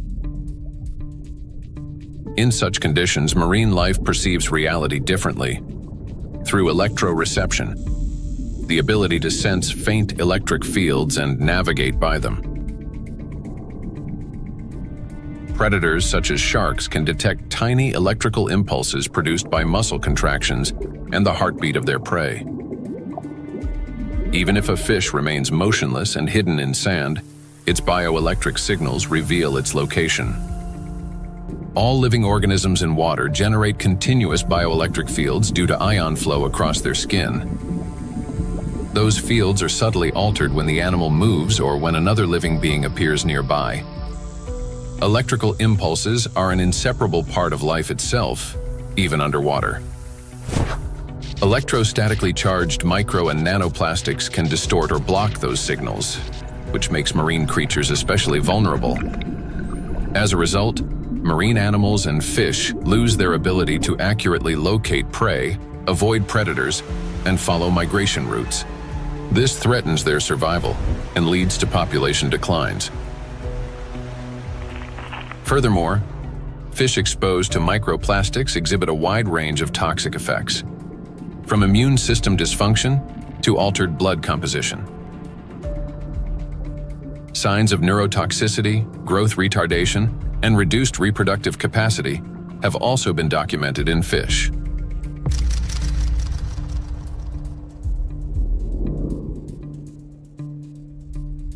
In such conditions, marine life perceives reality differently. Through electroreception, the ability to sense faint electric fields and navigate by them. Predators such as sharks can detect tiny electrical impulses produced by muscle contractions and the heartbeat of their prey. Even if a fish remains motionless and hidden in sand, its bioelectric signals reveal its location. All living organisms in water generate continuous bioelectric fields due to ion flow across their skin. Those fields are subtly altered when the animal moves or when another living being appears nearby. Electrical impulses are an inseparable part of life itself, even underwater. Electrostatically charged micro and nanoplastics can distort or block those signals, which makes marine creatures especially vulnerable. As a result, marine animals and fish lose their ability to accurately locate prey, avoid predators, and follow migration routes. This threatens their survival and leads to population declines. Furthermore, fish exposed to microplastics exhibit a wide range of toxic effects, from immune system dysfunction to altered blood composition. Signs of neurotoxicity, growth retardation, and reduced reproductive capacity have also been documented in fish.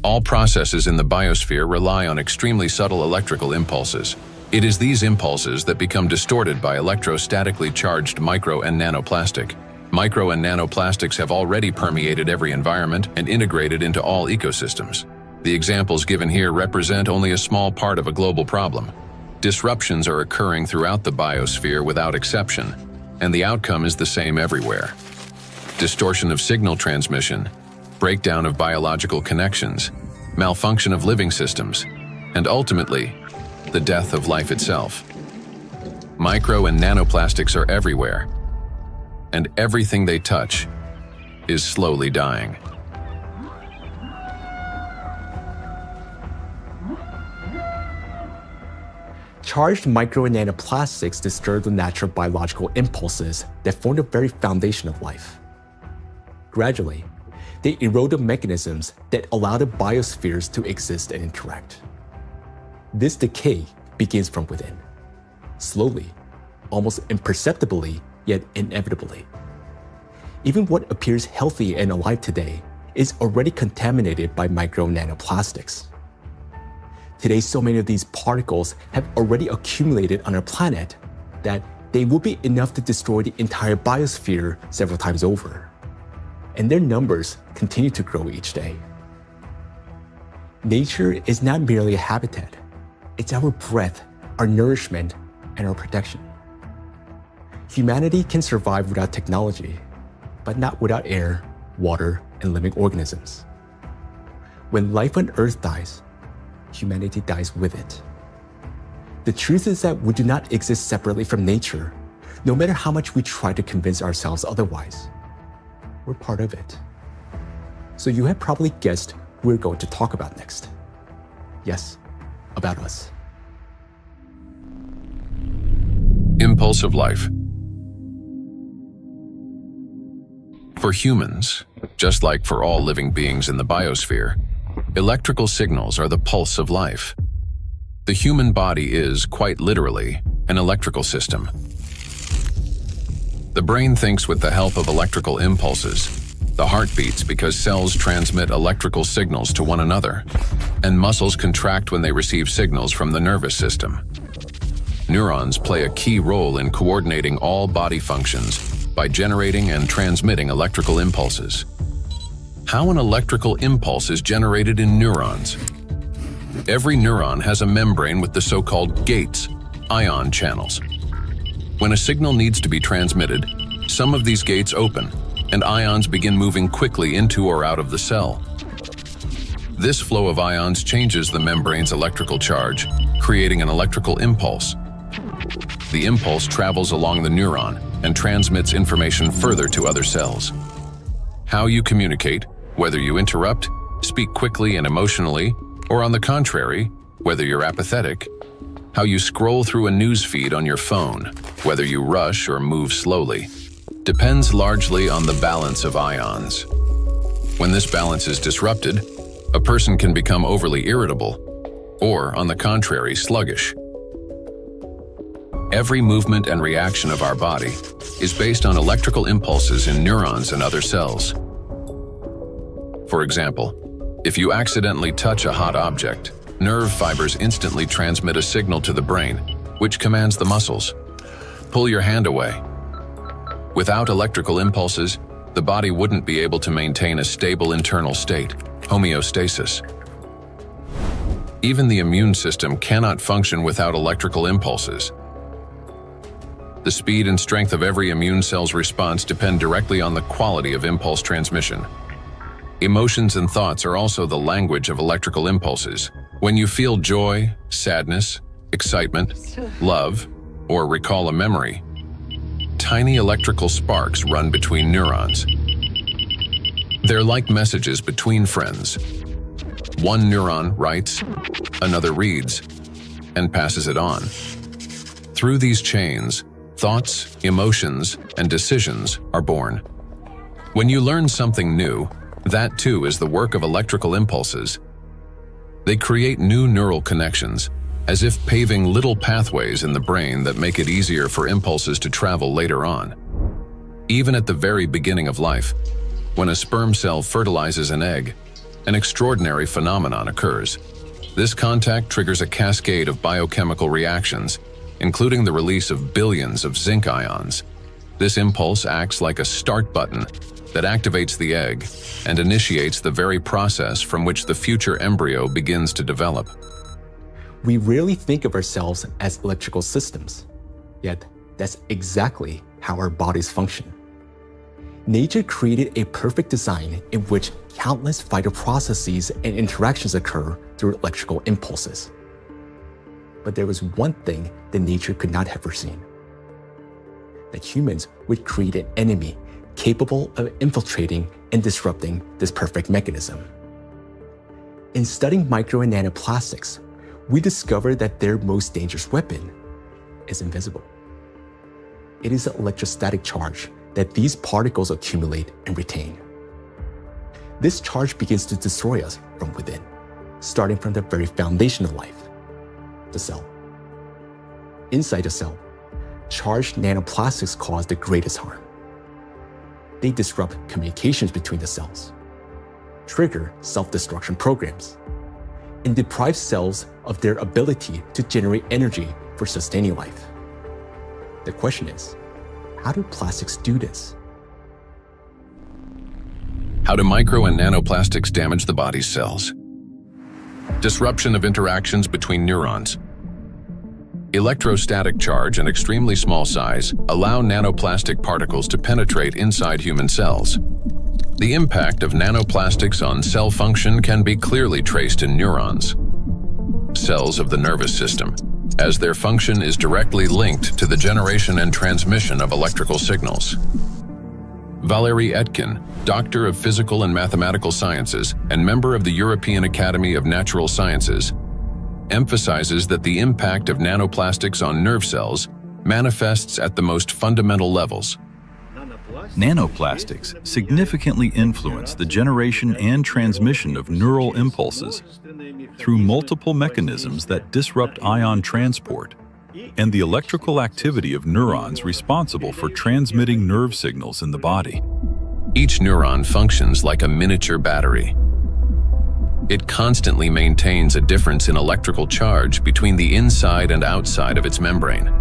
All processes in the biosphere rely on extremely subtle electrical impulses. It is these impulses that become distorted by electrostatically charged micro and nanoplastic. Micro and nanoplastics have already permeated every environment and integrated into all ecosystems. The examples given here represent only a small part of a global problem. Disruptions are occurring throughout the biosphere without exception, and the outcome is the same everywhere. Distortion of signal transmission, breakdown of biological connections, malfunction of living systems, and ultimately, the death of life itself. Micro and nanoplastics are everywhere, and everything they touch is slowly dying. Charged micro and nanoplastics disturb the natural biological impulses that form the very foundation of life. Gradually, they erode the mechanisms that allow the biospheres to exist and interact. This decay begins from within, slowly, almost imperceptibly, yet inevitably. Even what appears healthy and alive today is already contaminated by micro and nanoplastics. Today, so many of these particles have already accumulated on our planet that they will be enough to destroy the entire biosphere several times over. And their numbers continue to grow each day. Nature is not merely a habitat. It's our breath, our nourishment, and our protection. Humanity can survive without technology, but not without air, water, and living organisms. When life on Earth dies, humanity dies with it. The truth is that we do not exist separately from nature, no matter how much we try to convince ourselves otherwise. We're part of it. So you have probably guessed who we're going to talk about next. Yes, about us. Impulse of life. For humans, just like for all living beings in the biosphere, electrical signals are the pulse of life. The human body is, quite literally, an electrical system. The brain thinks with the help of electrical impulses. The heart beats because cells transmit electrical signals to one another, and muscles contract when they receive signals from the nervous system. Neurons play a key role in coordinating all body functions by generating and transmitting electrical impulses. How an electrical impulse is generated in neurons? Every neuron has a membrane with the so-called gates, ion channels. When a signal needs to be transmitted, some of these gates open, and ions begin moving quickly into or out of the cell. This flow of ions changes the membrane's electrical charge, creating an electrical impulse. The impulse travels along the neuron and transmits information further to other cells. How you communicate, whether you interrupt, speak quickly and emotionally, or on the contrary, whether you're apathetic, how you scroll through a news feed on your phone, whether you rush or move slowly, depends largely on the balance of ions. When this balance is disrupted, a person can become overly irritable, or, on the contrary, sluggish. Every movement and reaction of our body is based on electrical impulses in neurons and other cells. For example, if you accidentally touch a hot object, nerve fibers instantly transmit a signal to the brain, which commands the muscles. Pull your hand away. Without electrical impulses, the body wouldn't be able to maintain a stable internal state, homeostasis. Even the immune system cannot function without electrical impulses. The speed and strength of every immune cell's response depend directly on the quality of impulse transmission. Emotions and thoughts are also the language of electrical impulses. When you feel joy, sadness, excitement, love, or recall a memory, tiny electrical sparks run between neurons. They're like messages between friends. One neuron writes, another reads, and passes it on. Through these chains, thoughts, emotions, and decisions are born. When you learn something new, that too is the work of electrical impulses. They create new neural connections, as if paving little pathways in the brain that make it easier for impulses to travel later on. Even at the very beginning of life, when a sperm cell fertilizes an egg, an extraordinary phenomenon occurs. This contact triggers a cascade of biochemical reactions, including the release of billions of zinc ions. This impulse acts like a start button that activates the egg and initiates the very process from which the future embryo begins to develop. We rarely think of ourselves as electrical systems, yet that's exactly how our bodies function. Nature created a perfect design in which countless vital processes and interactions occur through electrical impulses. But there was one thing that nature could not have foreseen: that humans would create an enemy capable of infiltrating and disrupting this perfect mechanism. In studying micro and nanoplastics, we discovered that their most dangerous weapon is invisible. It is the electrostatic charge that these particles accumulate and retain. This charge begins to destroy us from within, starting from the very foundation of life, the cell. Inside the cell, charged nanoplastics cause the greatest harm. They disrupt communications between the cells, trigger self-destruction programs, and deprive cells of their ability to generate energy for sustaining life. The question is, how do plastics do this? How do micro and nanoplastics damage the body's cells? Disruption of interactions between neurons. Electrostatic charge and extremely small size allow nanoplastic particles to penetrate inside human cells. The impact of nanoplastics on cell function can be clearly traced in neurons, cells of the nervous system, as their function is directly linked to the generation and transmission of electrical signals. Valérie Etkin, Doctor of Physical and Mathematical Sciences and member of the European Academy of Natural Sciences, emphasizes that the impact of nanoplastics on nerve cells manifests at the most fundamental levels. Nanoplastics significantly influence the generation and transmission of neural impulses through multiple mechanisms that disrupt ion transport and the electrical activity of neurons responsible for transmitting nerve signals in the body. Each neuron functions like a miniature battery. It constantly maintains a difference in electrical charge between the inside and outside of its membrane.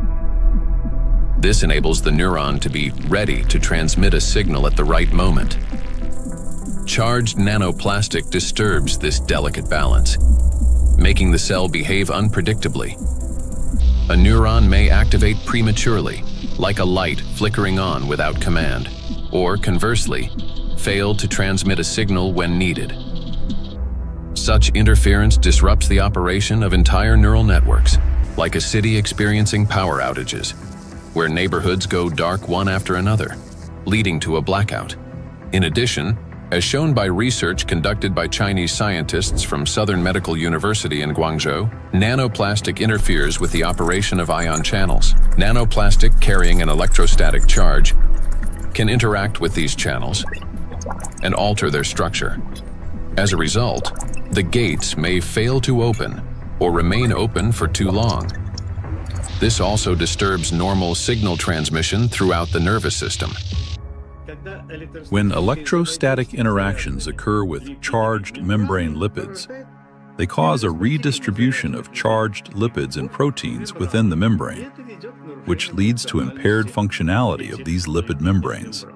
This enables the neuron to be ready to transmit a signal at the right moment. Charged nanoplastic disturbs this delicate balance, making the cell behave unpredictably. a neuron may activate prematurely, like a light flickering on without command, or conversely, fail to transmit a signal when needed. Such interference disrupts the operation of entire neural networks, like a city experiencing power outages, where neighborhoods go dark one after another, leading to a blackout. In addition, as shown by research conducted by Chinese scientists from Southern Medical University in Guangzhou, nanoplastic interferes with the operation of ion channels. Nanoplastic carrying an electrostatic charge can interact with these channels and alter their structure. As a result, the gates may fail to open or remain open for too long. This also disturbs normal signal transmission throughout the nervous system. When electrostatic interactions occur with charged membrane lipids, they cause a redistribution of charged lipids and proteins within the membrane, which leads to impaired functionality of these lipid membranes.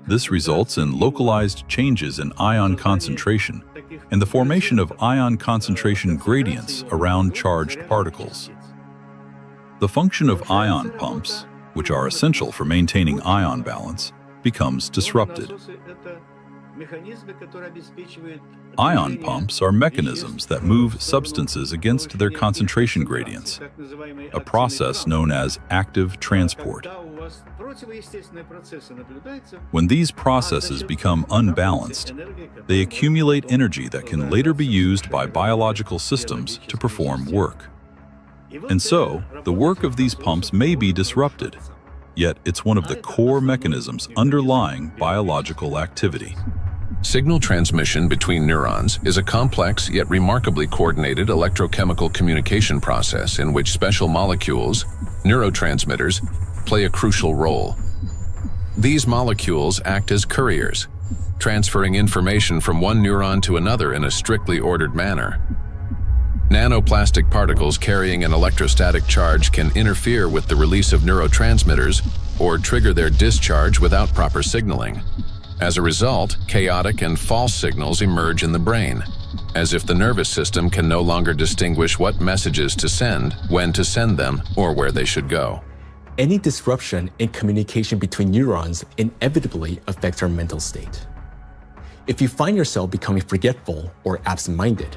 This results in localized changes in ion concentration and the formation of ion concentration gradients around charged particles. The function of ion pumps, which are essential for maintaining ion balance, becomes disrupted. Ion pumps are mechanisms that move substances against their concentration gradients, a process known as active transport. When these processes become unbalanced, they accumulate energy that can later be used by biological systems to perform work. And so, the work of these pumps may be disrupted, yet it's one of the core mechanisms underlying biological activity. Signal transmission between neurons is a complex yet remarkably coordinated electrochemical communication process in which special molecules, neurotransmitters, play a crucial role. These molecules act as couriers, transferring information from one neuron to another in a strictly ordered manner. Nanoplastic particles carrying an electrostatic charge can interfere with the release of neurotransmitters or trigger their discharge without proper signaling. As a result, chaotic and false signals emerge in the brain, as if the nervous system can no longer distinguish what messages to send, when to send them, or where they should go. Any disruption in communication between neurons inevitably affects our mental state. If you find yourself becoming forgetful or absent-minded,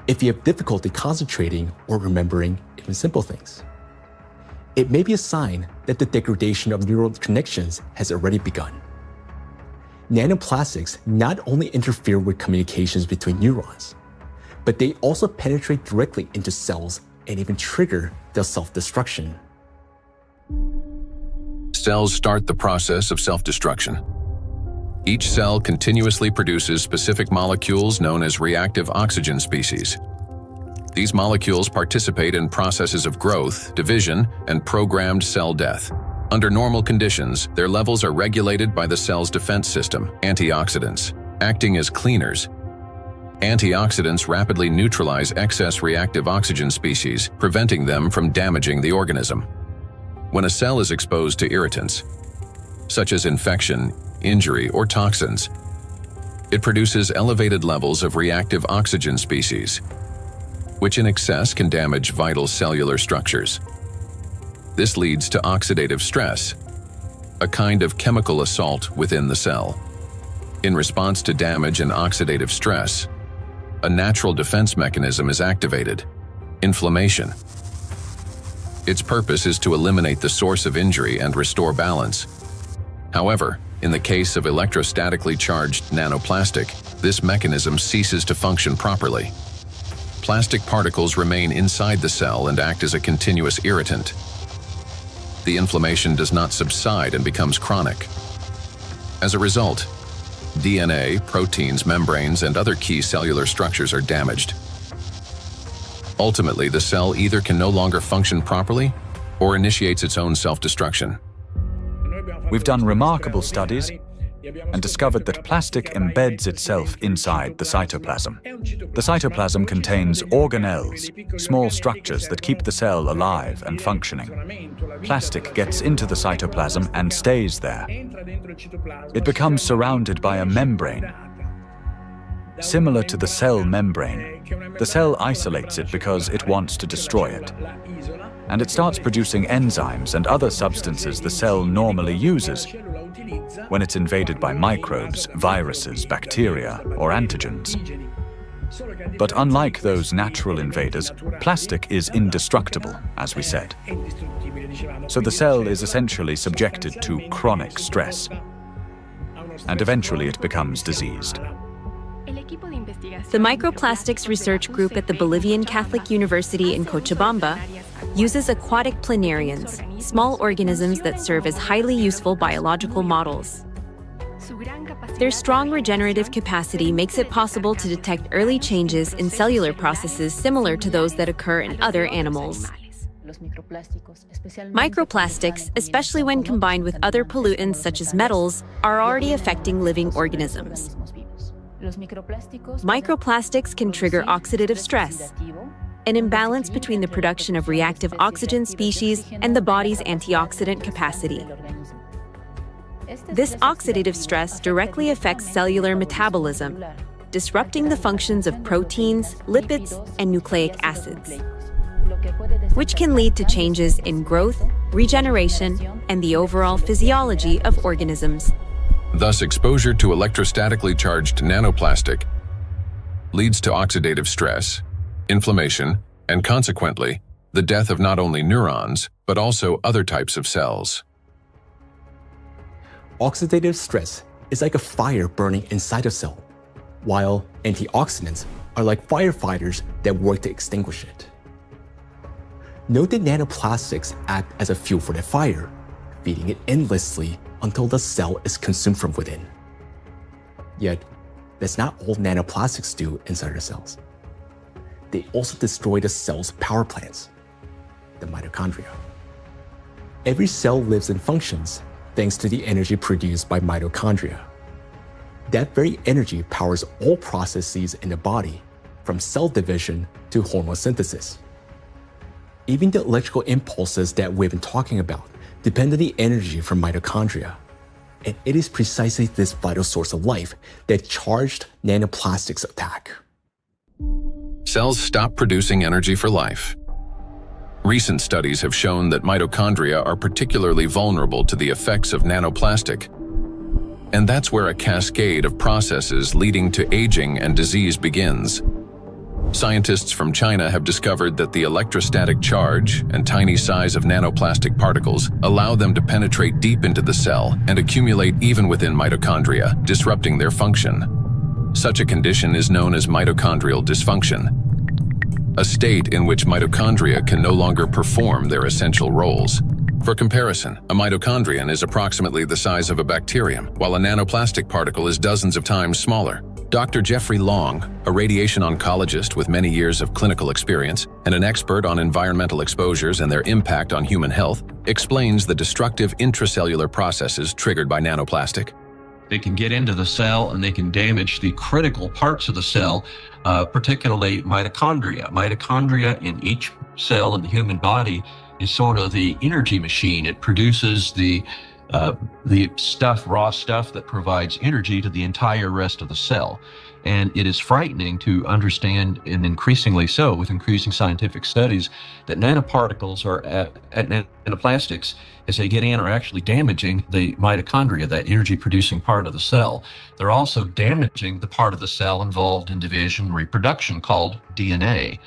if you have difficulty concentrating or remembering even simple things, it may be a sign that the degradation of neural connections has already begun. Nanoplastics not only interfere with communications between neurons, but they also penetrate directly into cells and even trigger their self-destruction. Cells start the process of self-destruction. Each cell continuously produces specific molecules known as reactive oxygen species. These molecules participate in processes of growth, division, and programmed cell death. Under normal conditions, their levels are regulated by the cell's defense system, antioxidants, acting as cleaners. Antioxidants rapidly neutralize excess reactive oxygen species, preventing them from damaging the organism. When a cell is exposed to irritants, such as infection, injury, or toxins, it produces elevated levels of reactive oxygen species, which in excess can damage vital cellular structures. This leads to oxidative stress, a kind of chemical assault within the cell. In response to damage and oxidative stress, a natural defense mechanism is activated: inflammation. Its purpose is to eliminate the source of injury and restore balance. However, in the case of electrostatically charged nanoplastic, this mechanism ceases to function properly. Plastic particles remain inside the cell and act as a continuous irritant. The inflammation does not subside and becomes chronic. As a result, DNA, proteins, membranes, and other key cellular structures are damaged. Ultimately, the cell either can no longer function properly or initiates its own self-destruction. We've done remarkable studies and discovered that plastic embeds itself inside the cytoplasm. The cytoplasm contains organelles, small structures that keep the cell alive and functioning. Plastic gets into the cytoplasm and stays there. It becomes surrounded by a membrane. Similar to the cell membrane, the cell isolates it because it wants to destroy it. And it starts producing enzymes and other substances the cell normally uses when it's invaded by microbes, viruses, bacteria, or antigens. But unlike those natural invaders, plastic is indestructible, as we said. So the cell is essentially subjected to chronic stress, and eventually it becomes diseased. The Microplastics Research Group at the Bolivian Catholic University in Cochabamba uses aquatic planarians, small organisms that serve as highly useful biological models. Their strong regenerative capacity makes it possible to detect early changes in cellular processes similar to those that occur in other animals. Microplastics, especially when combined with other pollutants such as metals, are already affecting living organisms. Microplastics can trigger oxidative stress, an imbalance between the production of reactive oxygen species and the body's antioxidant capacity. This oxidative stress directly affects cellular metabolism, disrupting the functions of proteins, lipids, and nucleic acids, which can lead to changes in growth, regeneration, and the overall physiology of organisms. Thus, exposure to electrostatically charged nanoplastic leads to oxidative stress, inflammation, and consequently, the death of not only neurons, but also other types of cells. Oxidative stress is like a fire burning inside a cell, while antioxidants are like firefighters that work to extinguish it. Note that nanoplastics act as a fuel for the fire, feeding it endlessly until the cell is consumed from within. Yet, that's not all nanoplastics do inside our cells. They also destroy the cell's power plants, the mitochondria. Every cell lives and functions thanks to the energy produced by mitochondria. That very energy powers all processes in the body, from cell division to hormone synthesis. Even the electrical impulses that we've been talking about depend on the energy from mitochondria. And it is precisely this vital source of life that charged nanoplastics attack. Cells stop producing energy for life. Recent studies have shown that mitochondria are particularly vulnerable to the effects of nanoplastic. And that's where a cascade of processes leading to aging and disease begins. Scientists from China have discovered that the electrostatic charge and tiny size of nanoplastic particles allow them to penetrate deep into the cell and accumulate even within mitochondria, disrupting their function. Such a condition is known as mitochondrial dysfunction, a state in which mitochondria can no longer perform their essential roles. For comparison, a mitochondrion is approximately the size of a bacterium, while a nanoplastic particle is dozens of times smaller. Dr. Jeffrey Long, a radiation oncologist with many years of clinical experience and an expert on environmental exposures and their impact on human health, explains the destructive intracellular processes triggered by nanoplastic. They can get into the cell and they can damage the critical parts of the cell, particularly mitochondria. Mitochondria in each cell in the human body is sort of the energy machine. It produces the raw stuff that provides energy to the entire rest of the cell. And it is frightening to understand, and increasingly so with increasing scientific studies, that nanoparticles nanoplastics, as they get in, are actually damaging the mitochondria, that energy-producing part of the cell. They're also damaging the part of the cell involved in division and reproduction called DNA.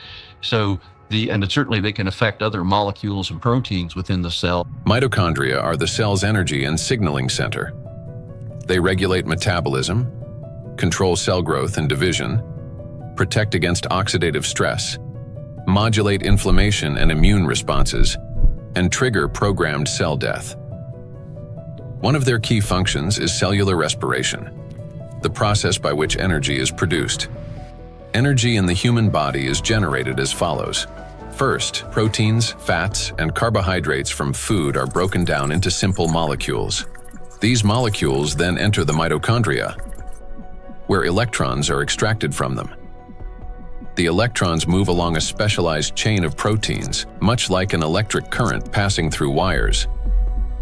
And certainly they can affect other molecules and proteins within the cell. Mitochondria are the cell's energy and signaling center. They regulate metabolism, control cell growth and division, protect against oxidative stress, modulate inflammation and immune responses, and trigger programmed cell death. One of their key functions is cellular respiration, the process by which energy is produced. Energy in the human body is generated as follows. First, proteins, fats, and carbohydrates from food are broken down into simple molecules. These molecules then enter the mitochondria, where electrons are extracted from them. The electrons move along a specialized chain of proteins, much like an electric current passing through wires.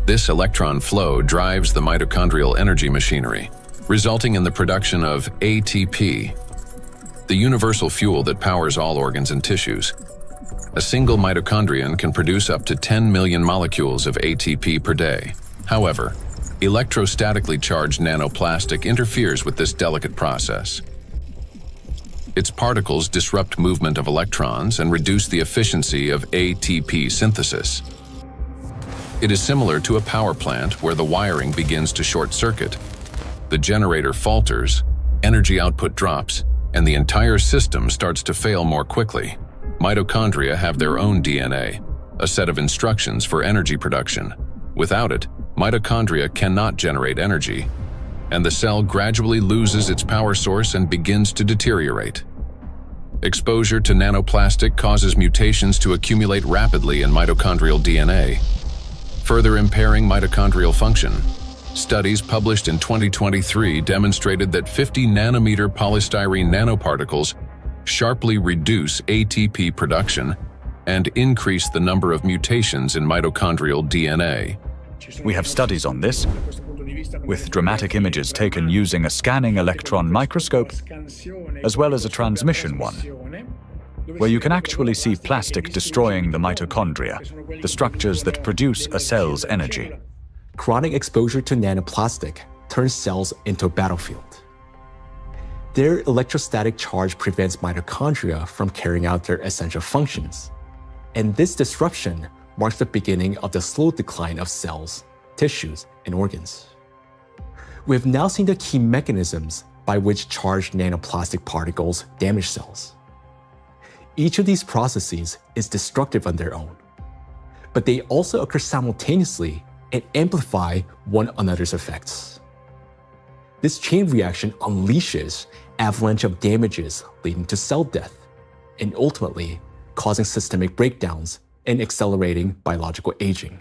This electron flow drives the mitochondrial energy machinery, resulting in the production of ATP, the universal fuel that powers all organs and tissues. A single mitochondrion can produce up to 10 million molecules of ATP per day. However, electrostatically charged nanoplastic interferes with this delicate process. Its particles disrupt movement of electrons and reduce the efficiency of ATP synthesis. It is similar to a power plant where the wiring begins to short circuit. The generator falters, energy output drops, and the entire system starts to fail more quickly. Mitochondria have their own DNA, a set of instructions for energy production. Without it, mitochondria cannot generate energy, and the cell gradually loses its power source and begins to deteriorate. Exposure to nanoplastic causes mutations to accumulate rapidly in mitochondrial DNA, further impairing mitochondrial function. Studies published in 2023 demonstrated that 50 nanometer polystyrene nanoparticles sharply reduce ATP production and increase the number of mutations in mitochondrial DNA. We have studies on this, with dramatic images taken using a scanning electron microscope, as well as a transmission one, where you can actually see plastic destroying the mitochondria, the structures that produce a cell's energy. Chronic exposure to nanoplastic turns cells into a battlefield. Their electrostatic charge prevents mitochondria from carrying out their essential functions, and this disruption marks the beginning of the slow decline of cells, tissues, and organs. We have now seen the key mechanisms by which charged nanoplastic particles damage cells. Each of these processes is destructive on their own, but they also occur simultaneously and amplify one another's effects. This chain reaction unleashes avalanche of damages leading to cell death, and ultimately causing systemic breakdowns and accelerating biological aging.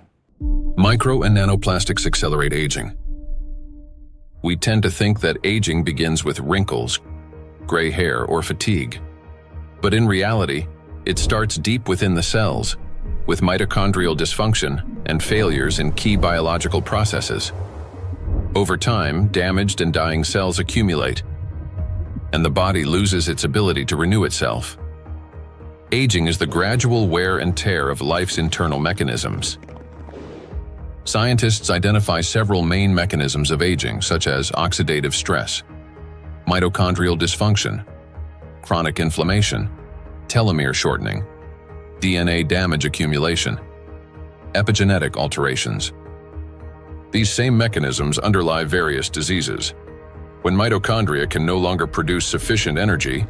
Micro and nanoplastics accelerate aging. We tend to think that aging begins with wrinkles, gray hair, or fatigue. But in reality, it starts deep within the cells, with mitochondrial dysfunction and failures in key biological processes. Over time, damaged and dying cells accumulate, and the body loses its ability to renew itself. Aging is the gradual wear and tear of life's internal mechanisms. Scientists identify several main mechanisms of aging, such as oxidative stress, mitochondrial dysfunction, chronic inflammation, telomere shortening, DNA damage accumulation, epigenetic alterations. These same mechanisms underlie various diseases. When mitochondria can no longer produce sufficient energy,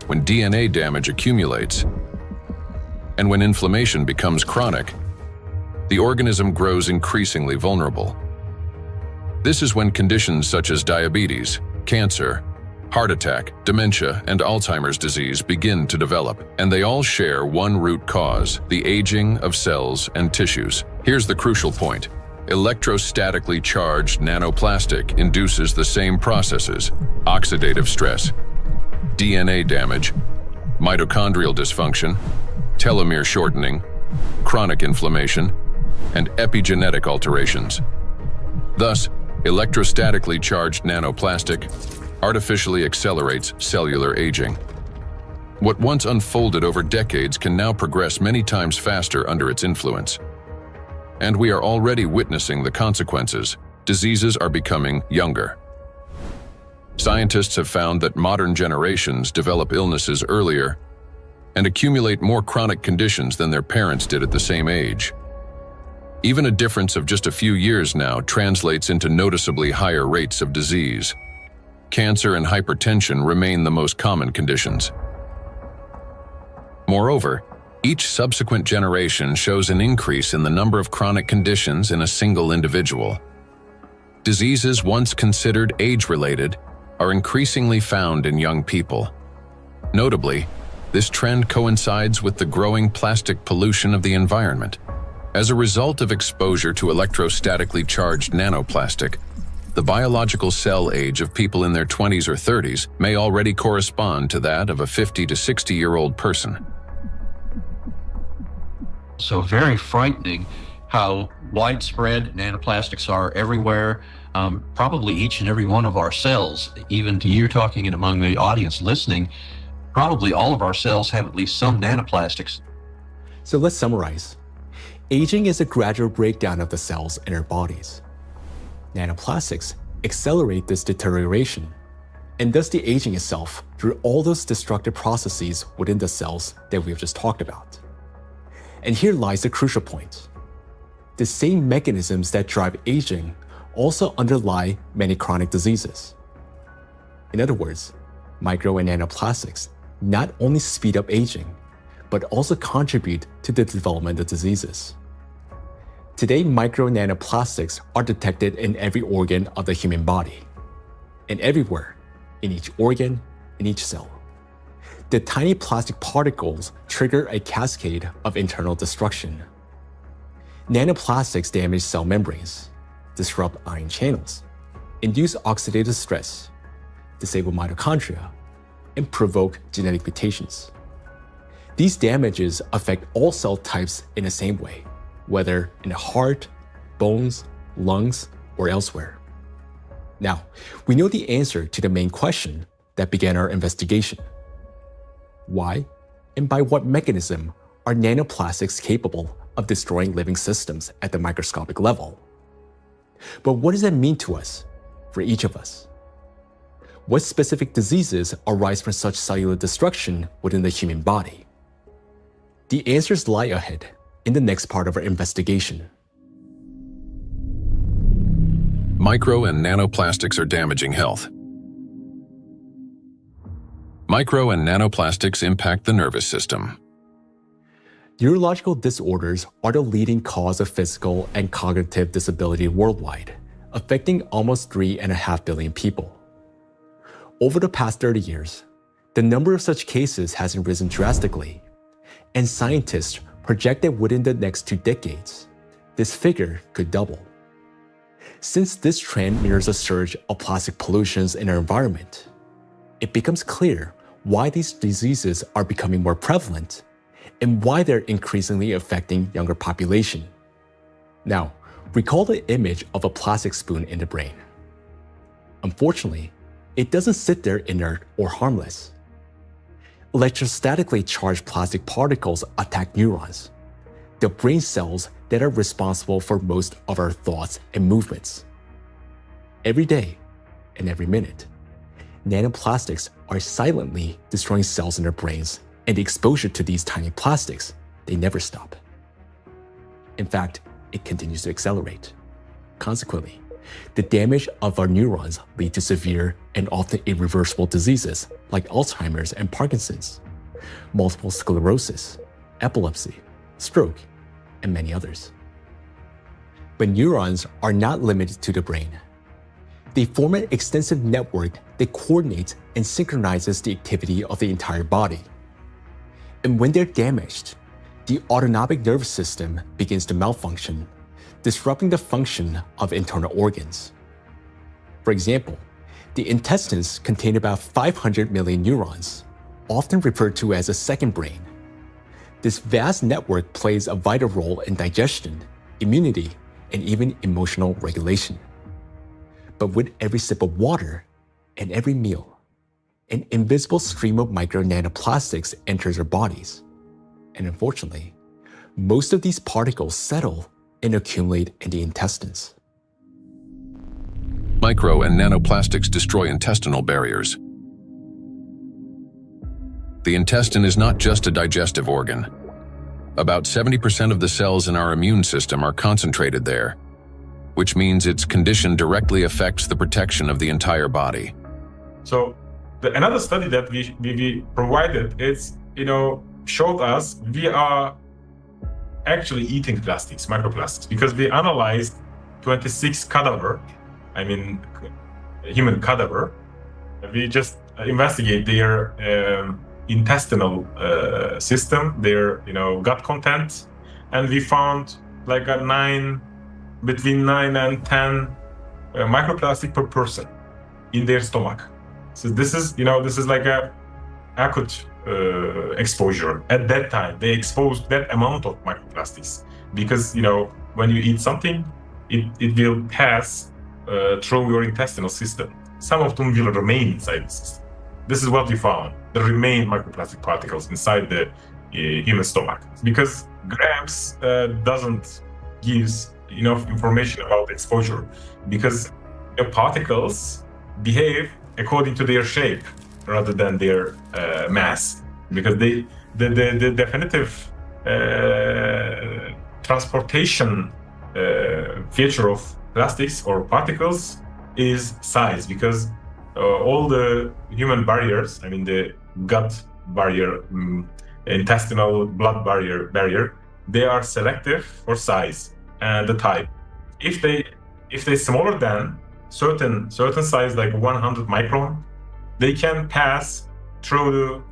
when DNA damage accumulates, and when inflammation becomes chronic, the organism grows increasingly vulnerable. This is when conditions such as diabetes, cancer, heart attack, dementia, and Alzheimer's disease begin to develop, and they all share one root cause: the aging of cells and tissues. Here's the crucial point. Electrostatically charged nanoplastic induces the same processes: oxidative stress, DNA damage, mitochondrial dysfunction, telomere shortening, chronic inflammation, and epigenetic alterations. Thus, electrostatically charged nanoplastic artificially accelerates cellular aging. What once unfolded over decades can now progress many times faster under its influence. And we are already witnessing the consequences. Diseases are becoming younger. Scientists have found that modern generations develop illnesses earlier and accumulate more chronic conditions than their parents did at the same age. Even a difference of just a few years now translates into noticeably higher rates of disease. Cancer and hypertension remain the most common conditions. Moreover, each subsequent generation shows an increase in the number of chronic conditions in a single individual. Diseases once considered age-related are increasingly found in young people. Notably, this trend coincides with the growing plastic pollution of the environment. As a result of exposure to electrostatically charged nanoplastic, the biological cell age of people in their 20s or 30s may already correspond to that of a 50 to 60-year-old person. So very frightening how widespread nanoplastics are everywhere, probably each and every one of our cells. Even to you talking and among the audience listening, Probably all of our cells have at least some nanoplastics. So let's summarize. Aging is a gradual breakdown of the cells in our bodies. Nanoplastics accelerate this deterioration, and thus the aging itself through all those destructive processes within the cells that we've just talked about. And here lies the crucial point. The same mechanisms that drive aging also underlie many chronic diseases. In other words, micro and nanoplastics not only speed up aging, but also contribute to the development of diseases. Today, micro and nanoplastics are detected in every organ of the human body, and everywhere, in each organ, in each cell. The tiny plastic particles trigger a cascade of internal destruction. Nanoplastics damage cell membranes, disrupt ion channels, induce oxidative stress, disable mitochondria, and provoke genetic mutations. These damages affect all cell types in the same way, whether in the heart, bones, lungs, or elsewhere. Now, we know the answer to the main question that began our investigation. Why and by what mechanism are nanoplastics capable of destroying living systems at the microscopic level? But what does that mean to us, for each of us? What specific diseases arise from such cellular destruction within the human body? The answers lie ahead in the next part of our investigation. Micro and nanoplastics are damaging health. Micro and nanoplastics impact the nervous system. Neurological disorders are the leading cause of physical and cognitive disability worldwide, affecting almost 3.5 billion people. Over the past 30 years, the number of such cases has risen drastically, and scientists project that within the next 2 decades, this figure could double. Since this trend mirrors a surge of plastic pollutions in our environment, it becomes clear why these diseases are becoming more prevalent and why they're increasingly affecting younger population. Now, recall the image of a plastic spoon in the brain. Unfortunately, it doesn't sit there inert or harmless. Electrostatically charged plastic particles attack neurons, the brain cells that are responsible for most of our thoughts and movements. Every day and every minute, nanoplastics are silently destroying cells in our brains, and the exposure to these tiny plastics, they never stop. In fact, it continues to accelerate. Consequently, the damage of our neurons lead to severe and often irreversible diseases like Alzheimer's and Parkinson's, multiple sclerosis, epilepsy, stroke, and many others. But neurons are not limited to the brain. They form an extensive network that coordinates and synchronizes the activity of the entire body. And when they're damaged, the autonomic nervous system begins to malfunction, disrupting the function of internal organs. For example, the intestines contain about 500 million neurons, often referred to as a second brain. This vast network plays a vital role in digestion, immunity, and even emotional regulation. But with every sip of water and every meal, an invisible stream of micro nanoplastics enters our bodies. And unfortunately, most of these particles settle and accumulate in the intestines. Micro and nanoplastics destroy intestinal barriers. The intestine is not just a digestive organ. About 70% of the cells in our immune system are concentrated there, which means its condition directly affects the protection of the entire body. So another study that we provided, showed us we are actually eating plastics, microplastics, because we analyzed 26 human cadaver. We just investigate their intestinal system, their gut content, and we found like between 9 and 10 microplastic per person in their stomach. So this is like a acute exposure. At that time, they exposed that amount of microplastics because when you eat something, it will pass through your intestinal system. Some of them will remain inside the system. this is what we found. There remain microplastic particles inside the human stomach, because grams doesn't give enough information about exposure, because the particles behave according to their shape rather than their mass, because the definitive transportation feature of plastics or particles is size, because all the human barriers, I mean the gut barrier, intestinal blood barrier, they are selective for size and the type. If they smaller than certain size, like 100 micron, they can pass through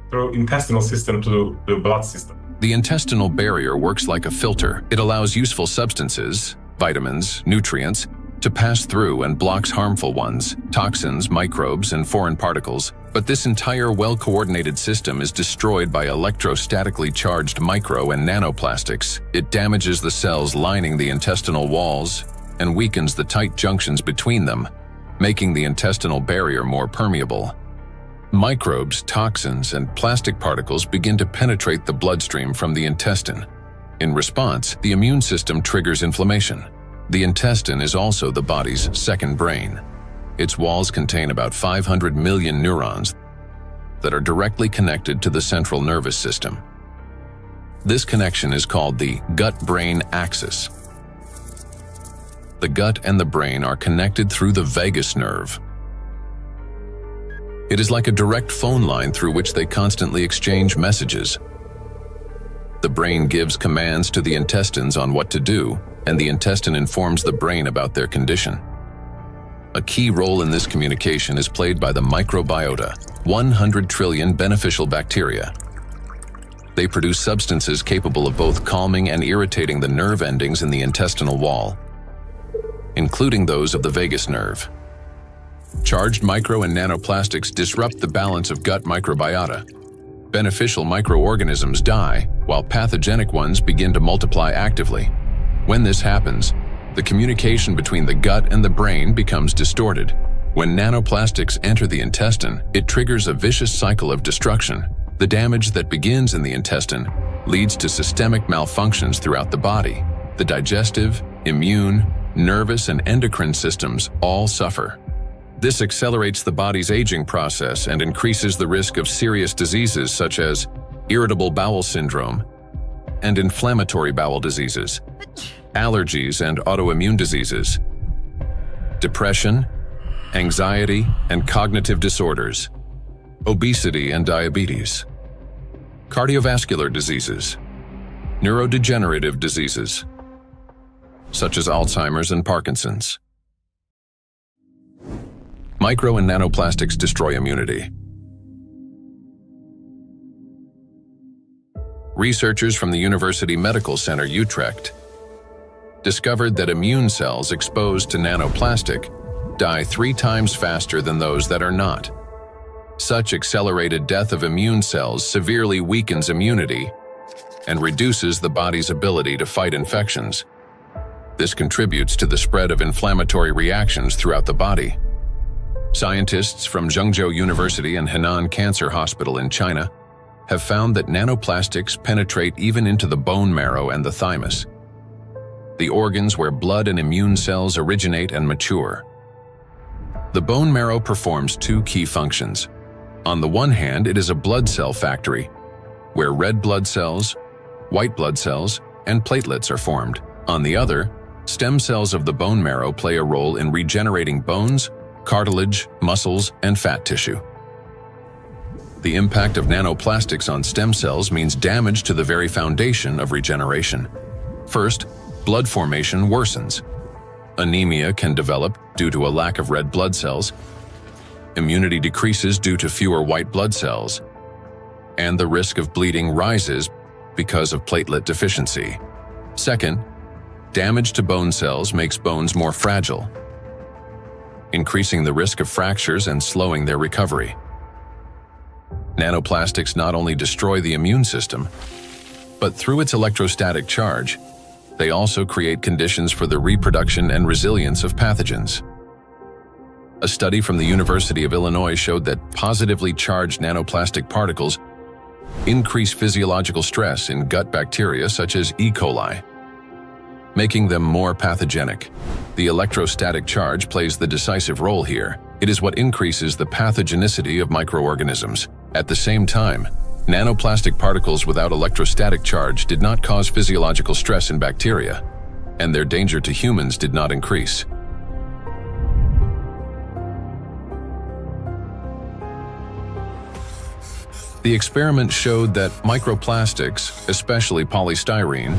through intestinal system to the blood system. The intestinal barrier works like a filter. It allows useful substances, vitamins, nutrients, to pass through and blocks harmful ones, toxins, microbes, and foreign particles. But this entire well-coordinated system is destroyed by electrostatically charged micro and nanoplastics. It damages the cells lining the intestinal walls and weakens the tight junctions between them, making the intestinal barrier more permeable. Microbes, toxins, and plastic particles begin to penetrate the bloodstream from the intestine. In response, the immune system triggers inflammation. The intestine is also the body's second brain. Its walls contain about 500 million neurons that are directly connected to the central nervous system. This connection is called the gut-brain axis. The gut and the brain are connected through the vagus nerve. It is like a direct phone line through which they constantly exchange messages. The brain gives commands to the intestines on what to do, and the intestine informs the brain about their condition. A key role in this communication is played by the microbiota, 100 trillion beneficial bacteria. They produce substances capable of both calming and irritating the nerve endings in the intestinal wall, including those of the vagus nerve. Charged micro and nanoplastics disrupt the balance of gut microbiota. Beneficial microorganisms die, while pathogenic ones begin to multiply actively. When this happens, the communication between the gut and the brain becomes distorted. When nanoplastics enter the intestine, it triggers a vicious cycle of destruction. The damage that begins in the intestine leads to systemic malfunctions throughout the body. The digestive, immune, nervous, and endocrine systems all suffer. This accelerates the body's aging process and increases the risk of serious diseases such as irritable bowel syndrome and inflammatory bowel diseases, allergies and autoimmune diseases, depression, anxiety and cognitive disorders, obesity and diabetes, cardiovascular diseases, neurodegenerative diseases, such as Alzheimer's and Parkinson's. Micro and nanoplastics destroy immunity. Researchers from the University Medical Center Utrecht discovered that immune cells exposed to nanoplastic die 3 times faster than those that are not. Such accelerated death of immune cells severely weakens immunity and reduces the body's ability to fight infections. This contributes to the spread of inflammatory reactions throughout the body. Scientists from Zhengzhou University and Henan Cancer Hospital in China have found that nanoplastics penetrate even into the bone marrow and the thymus, the organs where blood and immune cells originate and mature. The bone marrow performs 2 key functions. On the one hand, it is a blood cell factory, where red blood cells, white blood cells, and platelets are formed. On the other, stem cells of the bone marrow play a role in regenerating bones, cartilage, muscles, and fat tissue. The impact of nanoplastics on stem cells means damage to the very foundation of regeneration. First, blood formation worsens. Anemia can develop due to a lack of red blood cells. Immunity decreases due to fewer white blood cells. And the risk of bleeding rises because of platelet deficiency. Second, damage to bone cells makes bones more fragile, increasing the risk of fractures and slowing their recovery. Nanoplastics not only destroy the immune system, but through its electrostatic charge, they also create conditions for the reproduction and resilience of pathogens. A study from the University of Illinois showed that positively charged nanoplastic particles increase physiological stress in gut bacteria such as E. coli, making them more pathogenic. The electrostatic charge plays the decisive role here. It is what increases the pathogenicity of microorganisms. At the same time, nanoplastic particles without electrostatic charge did not cause physiological stress in bacteria, and their danger to humans did not increase. The experiment showed that microplastics, especially polystyrene,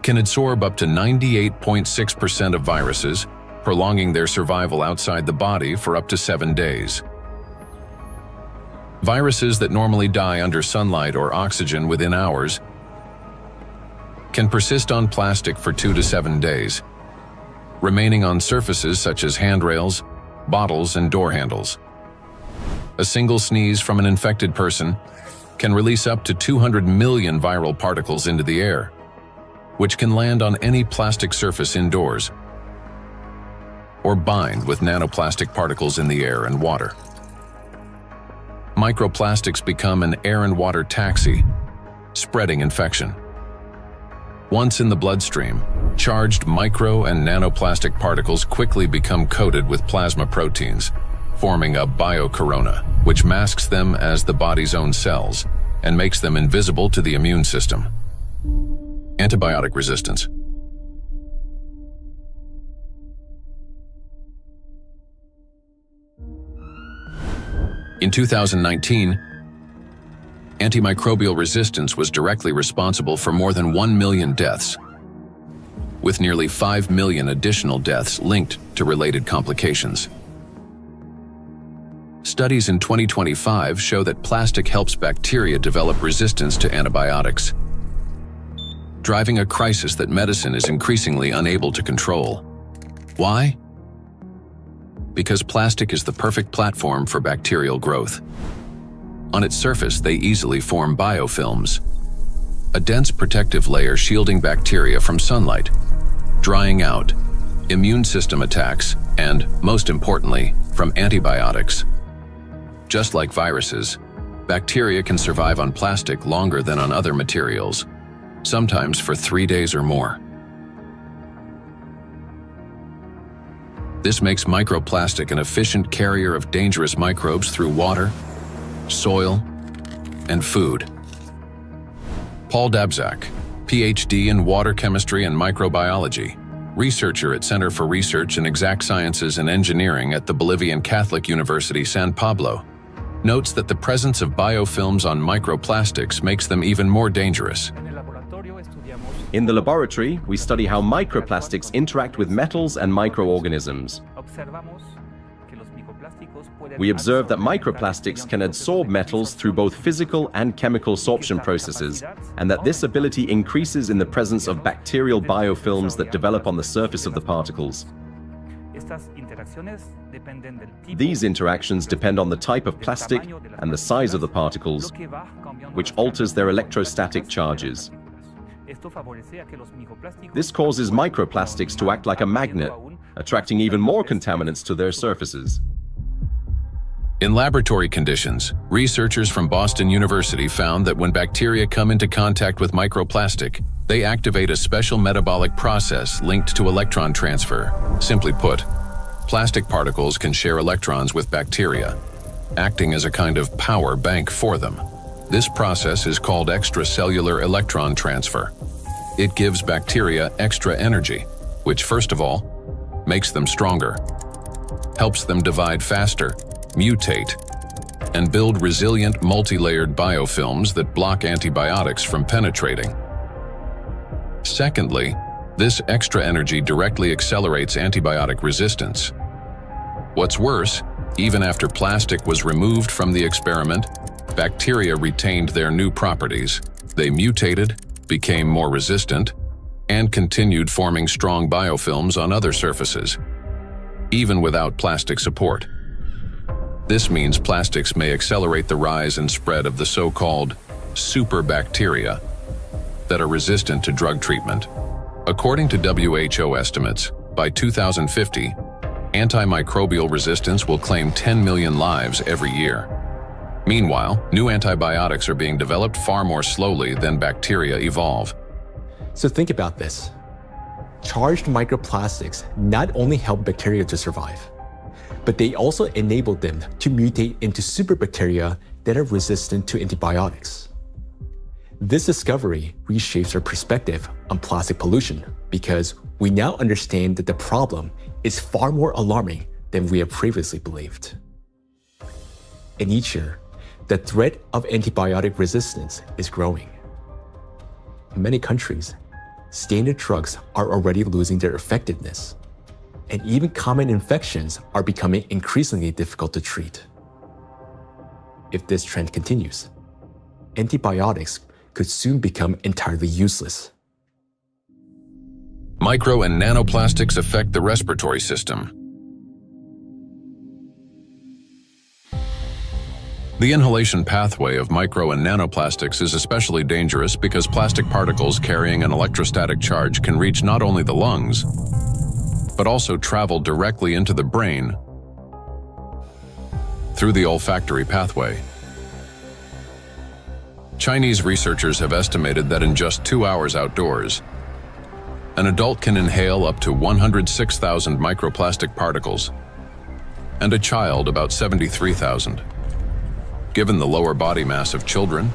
can absorb up to 98.6% of viruses, prolonging their survival outside the body for up to 7 days. Viruses that normally die under sunlight or oxygen within hours can persist on plastic for 2 to 7 days, remaining on surfaces such as handrails, bottles, and door handles. A single sneeze from an infected person can release up to 200 million viral particles into the air, which can land on any plastic surface indoors or bind with nanoplastic particles in the air and water. Microplastics become an air and water taxi, spreading infection. Once in the bloodstream, charged micro and nanoplastic particles quickly become coated with plasma proteins, forming a biocorona, which masks them as the body's own cells and makes them invisible to the immune system. Antibiotic resistance. In 2019, antimicrobial resistance was directly responsible for more than 1 million deaths, with nearly 5 million additional deaths linked to related complications. Studies in 2025 show that plastic helps bacteria develop resistance to antibiotics, driving a crisis that medicine is increasingly unable to control. Why? Because plastic is the perfect platform for bacterial growth. On its surface, they easily form biofilms, a dense protective layer shielding bacteria from sunlight, drying out, immune system attacks, and, most importantly, from antibiotics. Just like viruses, bacteria can survive on plastic longer than on other materials, sometimes for 3 days or more. This makes microplastic an efficient carrier of dangerous microbes through water, soil, and food. Paul Dabzak, PhD in water chemistry and microbiology, researcher at Center for Research in Exact Sciences and Engineering at the Bolivian Catholic University San Pablo, notes that the presence of biofilms on microplastics makes them even more dangerous. In the laboratory, we study how microplastics interact with metals and microorganisms. We observe that microplastics can adsorb metals through both physical and chemical sorption processes, and that this ability increases in the presence of bacterial biofilms that develop on the surface of the particles. These interactions depend on the type of plastic and the size of the particles, which alters their electrostatic charges. This causes microplastics to act like a magnet, attracting even more contaminants to their surfaces. In laboratory conditions, researchers from Boston University found that when bacteria come into contact with microplastic, they activate a special metabolic process linked to electron transfer. Simply put, plastic particles can share electrons with bacteria, acting as a kind of power bank for them. This process is called extracellular electron transfer. It gives bacteria extra energy, which first of all, makes them stronger, helps them divide faster, mutate, and build resilient multi-layered biofilms that block antibiotics from penetrating. Secondly, this extra energy directly accelerates antibiotic resistance. What's worse, even after plastic was removed from the experiment, bacteria retained their new properties. They mutated, became more resistant, and continued forming strong biofilms on other surfaces, even without plastic support. This means plastics may accelerate the rise and spread of the so-called superbacteria that are resistant to drug treatment. According to WHO estimates, by 2050, antimicrobial resistance will claim 10 million lives every year. Meanwhile, new antibiotics are being developed far more slowly than bacteria evolve. So think about this. Charged microplastics not only help bacteria to survive, but they also enable them to mutate into superbacteria that are resistant to antibiotics. This discovery reshapes our perspective on plastic pollution because we now understand that the problem is far more alarming than we have previously believed. And each year, the threat of antibiotic resistance is growing. In many countries, standard drugs are already losing their effectiveness, and even common infections are becoming increasingly difficult to treat. If this trend continues, antibiotics could soon become entirely useless. Micro and nanoplastics affect the respiratory system. The inhalation pathway of micro and nanoplastics is especially dangerous because plastic particles carrying an electrostatic charge can reach not only the lungs, but also travel directly into the brain through the olfactory pathway. Chinese researchers have estimated that in just 2 hours outdoors, an adult can inhale up to 106,000 microplastic particles, and a child about 73,000. Given the lower body mass of children,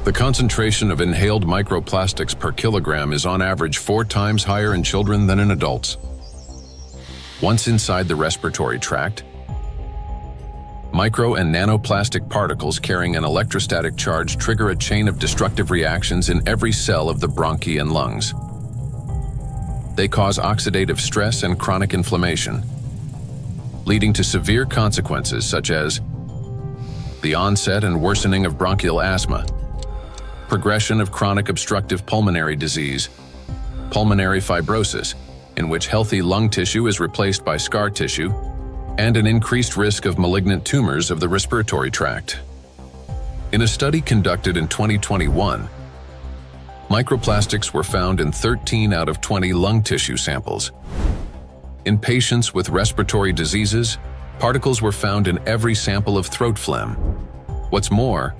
the concentration of inhaled microplastics per kilogram is on average 4 times higher in children than in adults. Once inside the respiratory tract, micro and nanoplastic particles carrying an electrostatic charge trigger a chain of destructive reactions in every cell of the bronchi and lungs. They cause oxidative stress and chronic inflammation, leading to severe consequences such as the onset and worsening of bronchial asthma, progression of chronic obstructive pulmonary disease, pulmonary fibrosis, in which healthy lung tissue is replaced by scar tissue, and an increased risk of malignant tumors of the respiratory tract. In a study conducted in 2021, microplastics were found in 13 out of 20 lung tissue samples. In patients with respiratory diseases, particles were found in every sample of throat phlegm. What's more,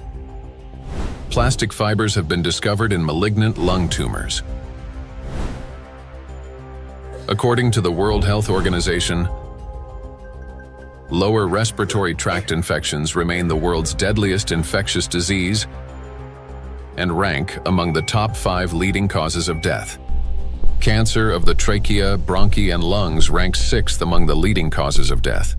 plastic fibers have been discovered in malignant lung tumors. According to the World Health Organization, lower respiratory tract infections remain the world's deadliest infectious disease and rank among the top 5 leading causes of death. Cancer of the trachea, bronchi, and lungs ranks 6th among the leading causes of death.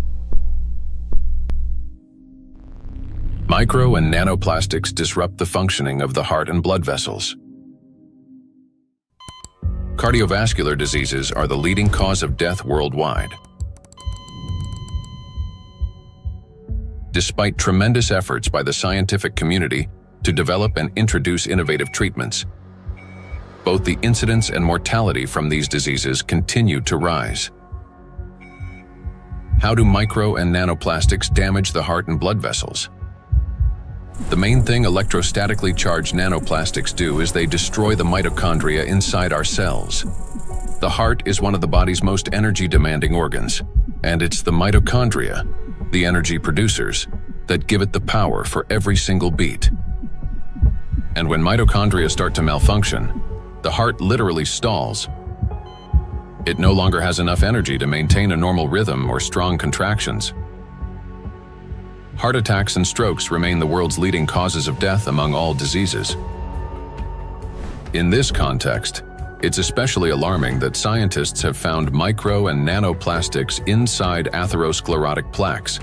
Micro and nanoplastics disrupt the functioning of the heart and blood vessels. Cardiovascular diseases are the leading cause of death worldwide. Despite tremendous efforts by the scientific community to develop and introduce innovative treatments, both the incidence and mortality from these diseases continue to rise. How do micro and nanoplastics damage the heart and blood vessels? The main thing electrostatically charged nanoplastics do is they destroy the mitochondria inside our cells. The heart is one of the body's most energy-demanding organs, and it's the mitochondria, the energy producers, that give it the power for every single beat. And when mitochondria start to malfunction, the heart literally stalls. It no longer has enough energy to maintain a normal rhythm or strong contractions. Heart attacks and strokes remain the world's leading causes of death among all diseases. In this context, it's especially alarming that scientists have found micro and nanoplastics inside atherosclerotic plaques,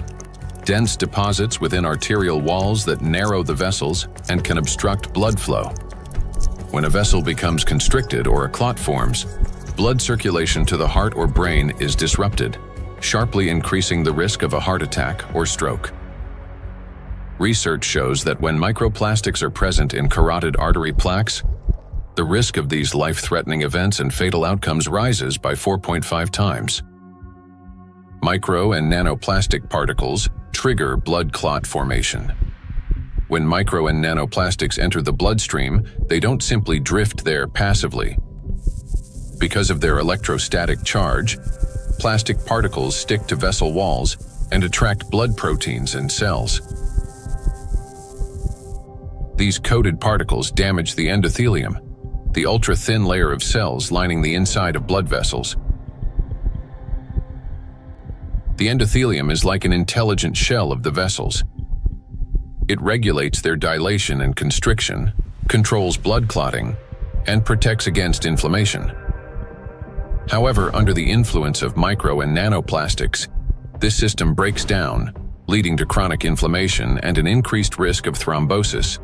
dense deposits within arterial walls that narrow the vessels and can obstruct blood flow. When a vessel becomes constricted or a clot forms, blood circulation to the heart or brain is disrupted, sharply increasing the risk of a heart attack or stroke. Research shows that when microplastics are present in carotid artery plaques, the risk of these life-threatening events and fatal outcomes rises by 4.5 times. Micro and nanoplastic particles trigger blood clot formation. When micro and nanoplastics enter the bloodstream, they don't simply drift there passively. Because of their electrostatic charge, plastic particles stick to vessel walls and attract blood proteins and cells. These coated particles damage the endothelium, the ultra-thin layer of cells lining the inside of blood vessels. The endothelium is like an intelligent shell of the vessels. It regulates their dilation and constriction, controls blood clotting, and protects against inflammation. However, under the influence of micro and nanoplastics, this system breaks down, leading to chronic inflammation and an increased risk of thrombosis.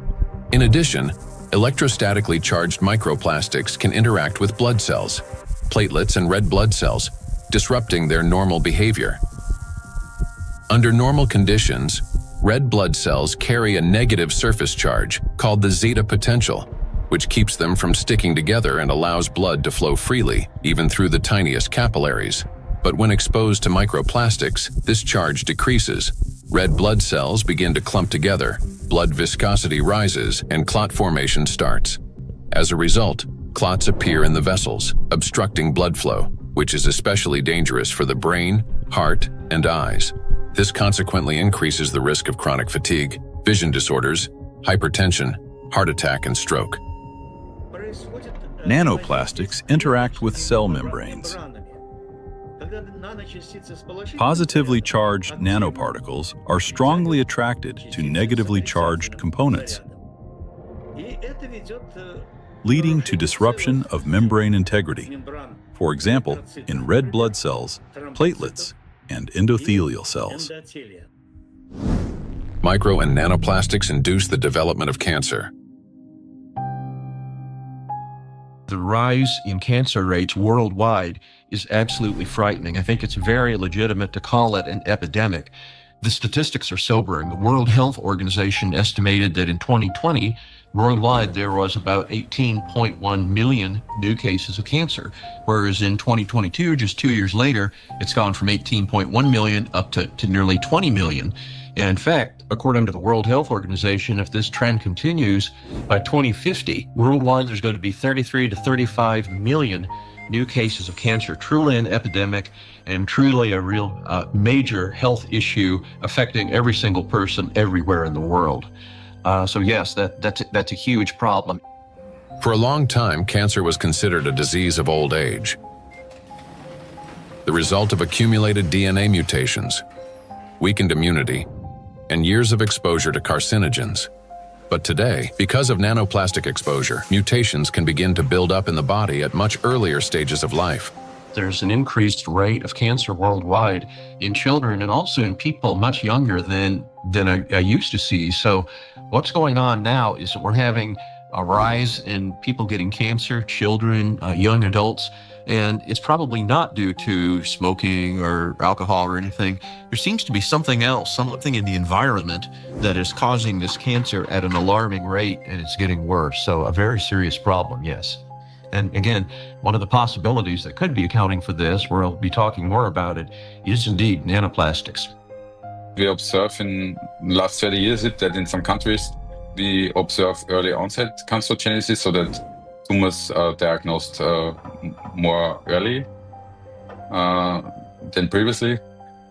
In addition, electrostatically charged microplastics can interact with blood cells, platelets and red blood cells, disrupting their normal behavior. Under normal conditions, red blood cells carry a negative surface charge called the zeta potential, which keeps them from sticking together and allows blood to flow freely, even through the tiniest capillaries. But when exposed to microplastics, this charge decreases. Red blood cells begin to clump together, blood viscosity rises, and clot formation starts. As a result, clots appear in the vessels, obstructing blood flow, which is especially dangerous for the brain, heart, and eyes. This consequently increases the risk of chronic fatigue, vision disorders, hypertension, heart attack, and stroke. Nanoplastics interact with cell membranes. Positively charged nanoparticles are strongly attracted to negatively charged components, leading to disruption of membrane integrity, for example, in red blood cells, platelets, and endothelial cells. Micro and nanoplastics induce the development of cancer. The rise in cancer rates worldwide is absolutely frightening. I think it's very legitimate to call it an epidemic. The statistics are sobering. The World Health Organization estimated that in 2020, worldwide there was about 18.1 million new cases of cancer, whereas in 2022, just 2 years later, it's gone from 18.1 million up to nearly 20 million. And in fact, according to the World Health Organization, if this trend continues, by 2050, worldwide there's going to be 33 to 35 million new cases of cancer, truly an epidemic and truly a real major health issue affecting every single person everywhere in the world. So yes, that's a huge problem. For a long time, cancer was considered a disease of old age, the result of accumulated DNA mutations, weakened immunity, and years of exposure to carcinogens. But today, because of nanoplastic exposure, mutations can begin to build up in the body at much earlier stages of life. There's an increased rate of cancer worldwide in children and also in people much younger than I used to see. So what's going on now is that we're having a rise in people getting cancer, children, young adults, and it's probably not due to smoking or alcohol or anything. There seems to be something else, something in the environment that is causing this cancer at an alarming rate, and it's getting worse. So a very serious problem, yes. And again, one of the possibilities that could be accounting for this, we'll be talking more about it, is indeed nanoplastics. We observe in the last 30 years that in some countries, we observe early onset cancerogenesis, so that tumors are diagnosed more early than previously.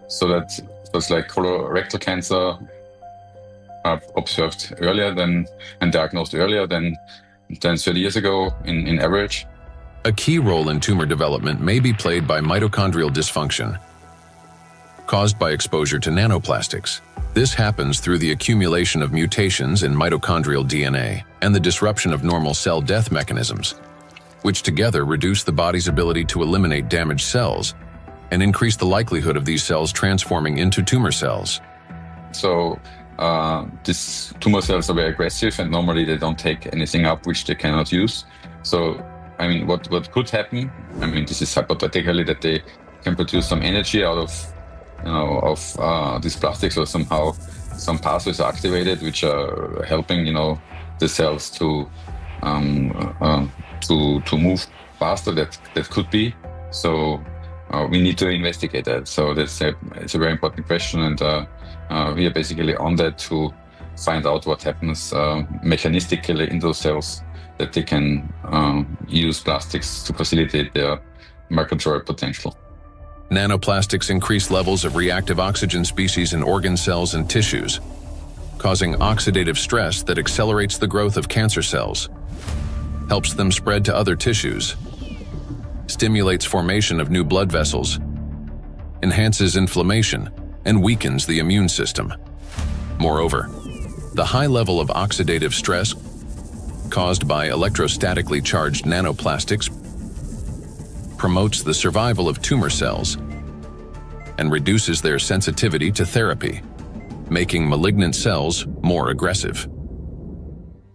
So that was like colorectal cancer observed earlier and diagnosed earlier than 30 years ago in average. A key role in tumor development may be played by mitochondrial dysfunction, caused by exposure to nanoplastics. This happens through the accumulation of mutations in mitochondrial DNA and the disruption of normal cell death mechanisms, which together reduce the body's ability to eliminate damaged cells and increase the likelihood of these cells transforming into tumor cells. So these tumor cells are very aggressive, and normally they don't take anything up which they cannot use. So, I mean, what could happen, I mean, this is hypothetically that they can produce some energy out of these plastics, or somehow some pathways are activated which are helping, the cells to move faster. That could be. So we need to investigate that. So it's a very important question, and we are basically on that to find out what happens mechanistically in those cells, that they can use plastics to facilitate their microbial potential. Nanoplastics increase levels of reactive oxygen species in organ cells and tissues, causing oxidative stress that accelerates the growth of cancer cells, helps them spread to other tissues, stimulates formation of new blood vessels, enhances inflammation, and weakens the immune system. Moreover, the high level of oxidative stress caused by electrostatically charged nanoplastics promotes the survival of tumor cells and reduces their sensitivity to therapy, making malignant cells more aggressive.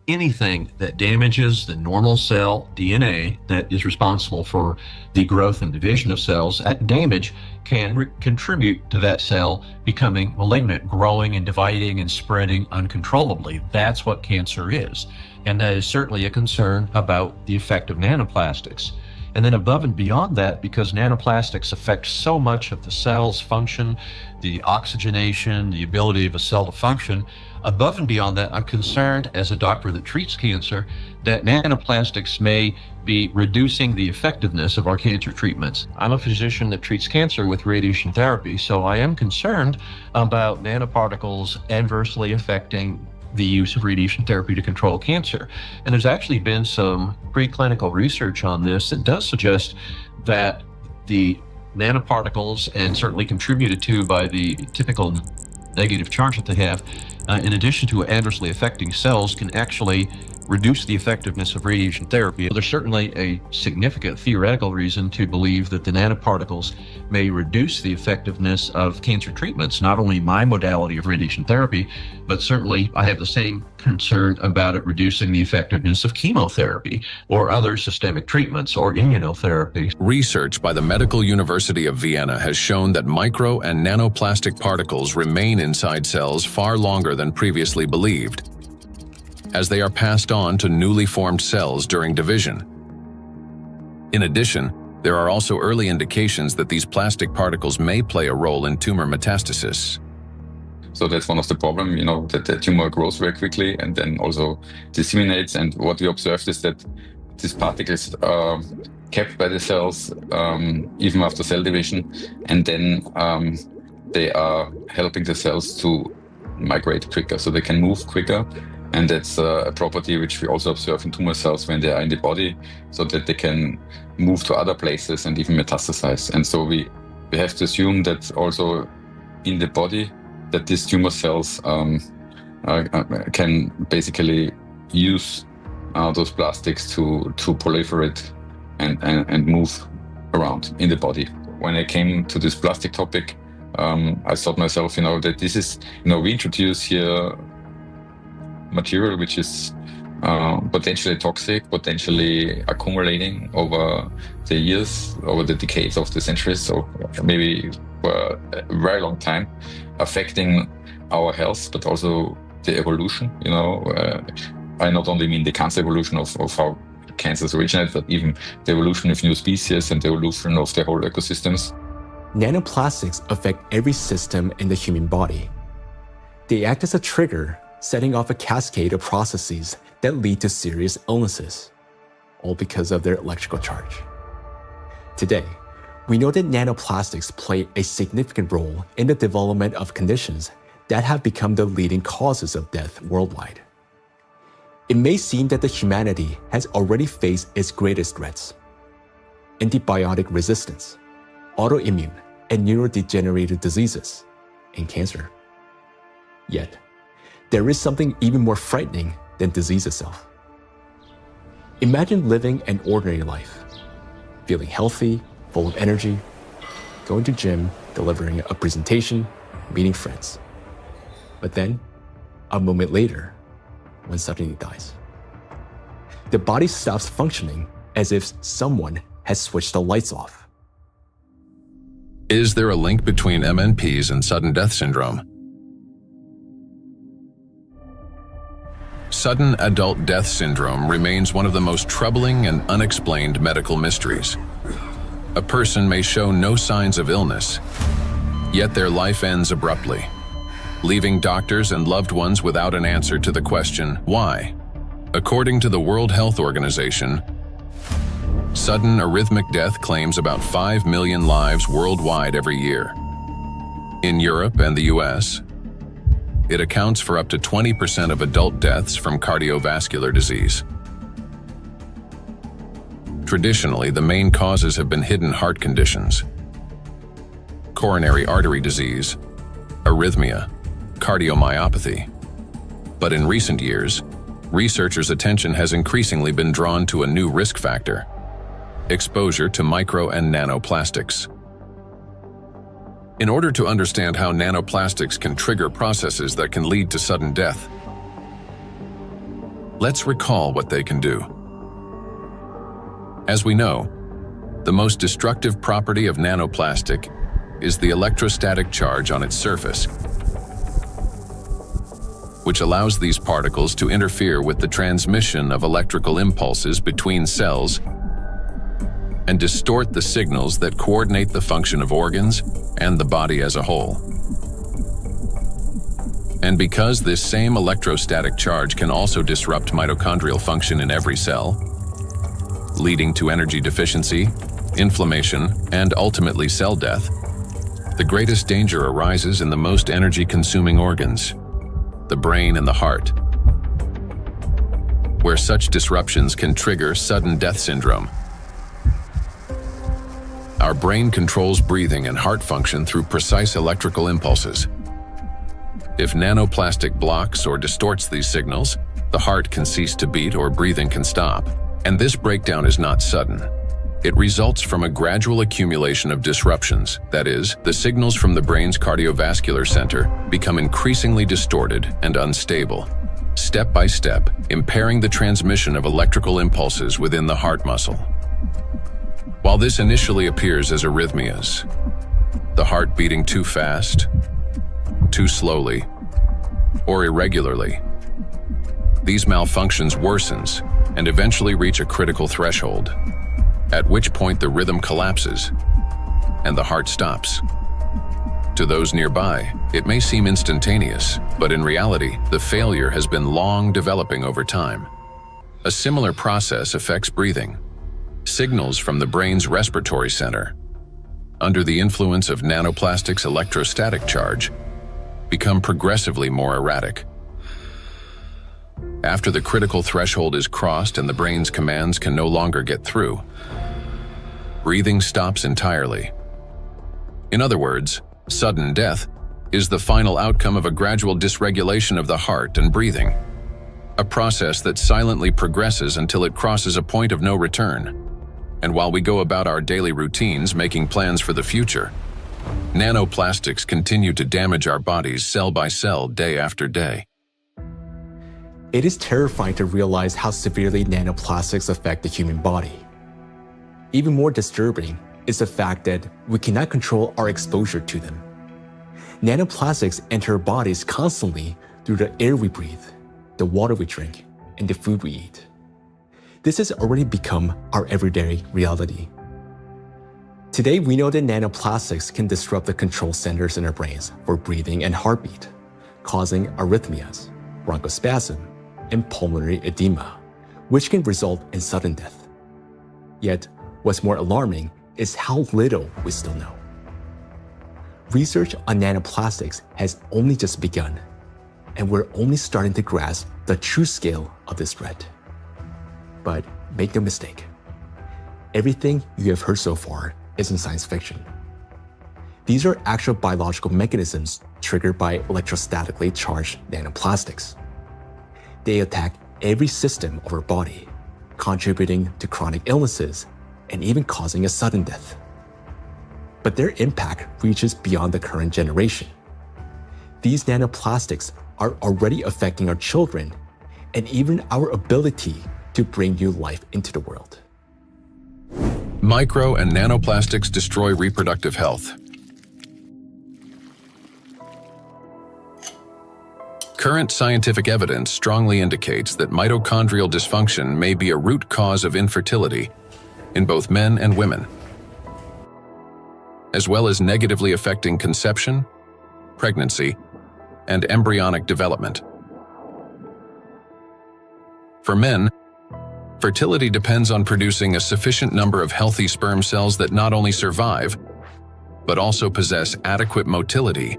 Anything that damages the normal cell DNA that is responsible for the growth and division of cells, that damage can contribute to that cell becoming malignant, growing and dividing and spreading uncontrollably. That's what cancer is. And that is certainly a concern about the effect of nanoplastics. And then above and beyond that, because nanoplastics affect so much of the cell's function, the oxygenation, the ability of a cell to function, above and beyond that, I'm concerned as a doctor that treats cancer that nanoplastics may be reducing the effectiveness of our cancer treatments. I'm a physician that treats cancer with radiation therapy, so I am concerned about nanoparticles adversely affecting the use of radiation therapy to control cancer. And there's actually been some preclinical research on this that does suggest that the nanoparticles, and certainly contributed to by the typical negative charge that they have, in addition to adversely affecting cells, can actually reduce the effectiveness of radiation therapy. There's certainly a significant theoretical reason to believe that the nanoparticles may reduce the effectiveness of cancer treatments, not only my modality of radiation therapy, but certainly I have the same concern about it reducing the effectiveness of chemotherapy or other systemic treatments or immunotherapy. Research by the Medical University of Vienna has shown that micro and nanoplastic particles remain inside cells far longer than previously believed, as they are passed on to newly formed cells during division. In addition, there are also early indications that these plastic particles may play a role in tumor metastasis. So that's one of the problems, that the tumor grows very quickly and then also disseminates. And what we observed is that these particles are kept by the cells even after cell division, and then they are helping the cells to migrate quicker, so they can move quicker. And that's a property which we also observe in tumor cells when they are in the body, so that they can move to other places and even metastasize. And so we have to assume that also in the body, that these tumor cells can basically use those plastics to proliferate and move around in the body. When I came to this plastic topic, I thought myself, that this is, we introduce here material which is potentially toxic, potentially accumulating over the years, over the decades of the centuries, so maybe for a very long time, affecting our health, but also the evolution. I not only mean the cancer evolution of how cancers originate, but even the evolution of new species and the evolution of the whole ecosystems. Nanoplastics affect every system in the human body. They act as a trigger, setting off a cascade of processes that lead to serious illnesses, all because of their electrical charge. Today, we know that nanoplastics play a significant role in the development of conditions that have become the leading causes of death worldwide. It may seem that the humanity has already faced its greatest threats: antibiotic resistance, autoimmune and neurodegenerative diseases, and cancer. Yet, there is something even more frightening than disease itself. Imagine living an ordinary life, feeling healthy, full of energy, going to gym, delivering a presentation, meeting friends. But then, a moment later, one suddenly dies. The body stops functioning as if someone has switched the lights off. Is there a link between MNPs and sudden death syndrome? Sudden adult death syndrome remains one of the most troubling and unexplained medical mysteries. A person may show no signs of illness, yet their life ends abruptly, leaving doctors and loved ones without an answer to the question, why? According to the World Health Organization, Sudden arrhythmic death claims about 5 million lives worldwide every year. In Europe and the US, it accounts for up to 20% of adult deaths from cardiovascular disease. Traditionally, the main causes have been hidden heart conditions: coronary artery disease, arrhythmia, cardiomyopathy. But in recent years, researchers' attention has increasingly been drawn to a new risk factor: exposure to micro and nanoplastics. In order to understand how nanoplastics can trigger processes that can lead to sudden death, let's recall what they can do. As we know, the most destructive property of nanoplastic is the electrostatic charge on its surface, which allows these particles to interfere with the transmission of electrical impulses between cells and distort the signals that coordinate the function of organs and the body as a whole. And because this same electrostatic charge can also disrupt mitochondrial function in every cell, leading to energy deficiency, inflammation, and ultimately cell death, the greatest danger arises in the most energy-consuming organs, the brain and the heart, where such disruptions can trigger sudden death syndrome. Our brain controls breathing and heart function through precise electrical impulses. If nanoplastic blocks or distorts these signals, the heart can cease to beat or breathing can stop. And this breakdown is not sudden. It results from a gradual accumulation of disruptions. That is, the signals from the brain's cardiovascular center become increasingly distorted and unstable, step by step, impairing the transmission of electrical impulses within the heart muscle. While this initially appears as arrhythmias, the heart beating too fast, too slowly, or irregularly, these malfunctions worsens and eventually reach a critical threshold, at which point the rhythm collapses and the heart stops. To those nearby, it may seem instantaneous, but in reality, the failure has been long developing over time. A similar process affects breathing. Signals from the brain's respiratory center, under the influence of nanoplastics' electrostatic charge, become progressively more erratic. After the critical threshold is crossed and the brain's commands can no longer get through, breathing stops entirely. In other words, sudden death is the final outcome of a gradual dysregulation of the heart and breathing, a process that silently progresses until it crosses a point of no return. And while we go about our daily routines making plans for the future, nanoplastics continue to damage our bodies cell by cell, day after day. It is terrifying to realize how severely nanoplastics affect the human body. Even more disturbing is the fact that we cannot control our exposure to them. Nanoplastics enter our bodies constantly through the air we breathe, the water we drink, and the food we eat. This has already become our everyday reality. Today, we know that nanoplastics can disrupt the control centers in our brains for breathing and heartbeat, causing arrhythmias, bronchospasm, and pulmonary edema, which can result in sudden death. Yet, what's more alarming is how little we still know. Research on nanoplastics has only just begun, and we're only starting to grasp the true scale of this threat. But make no mistake, everything you have heard so far isn't science fiction. These are actual biological mechanisms triggered by electrostatically charged nanoplastics. They attack every system of our body, contributing to chronic illnesses and even causing a sudden death. But their impact reaches beyond the current generation. These nanoplastics are already affecting our children and even our ability to bring new life into the world. Micro and nanoplastics destroy reproductive health. Current scientific evidence strongly indicates that mitochondrial dysfunction may be a root cause of infertility in both men and women, as well as negatively affecting conception, pregnancy, and embryonic development. For men, Fertility depends on producing a sufficient number of healthy sperm cells that not only survive, but also possess adequate motility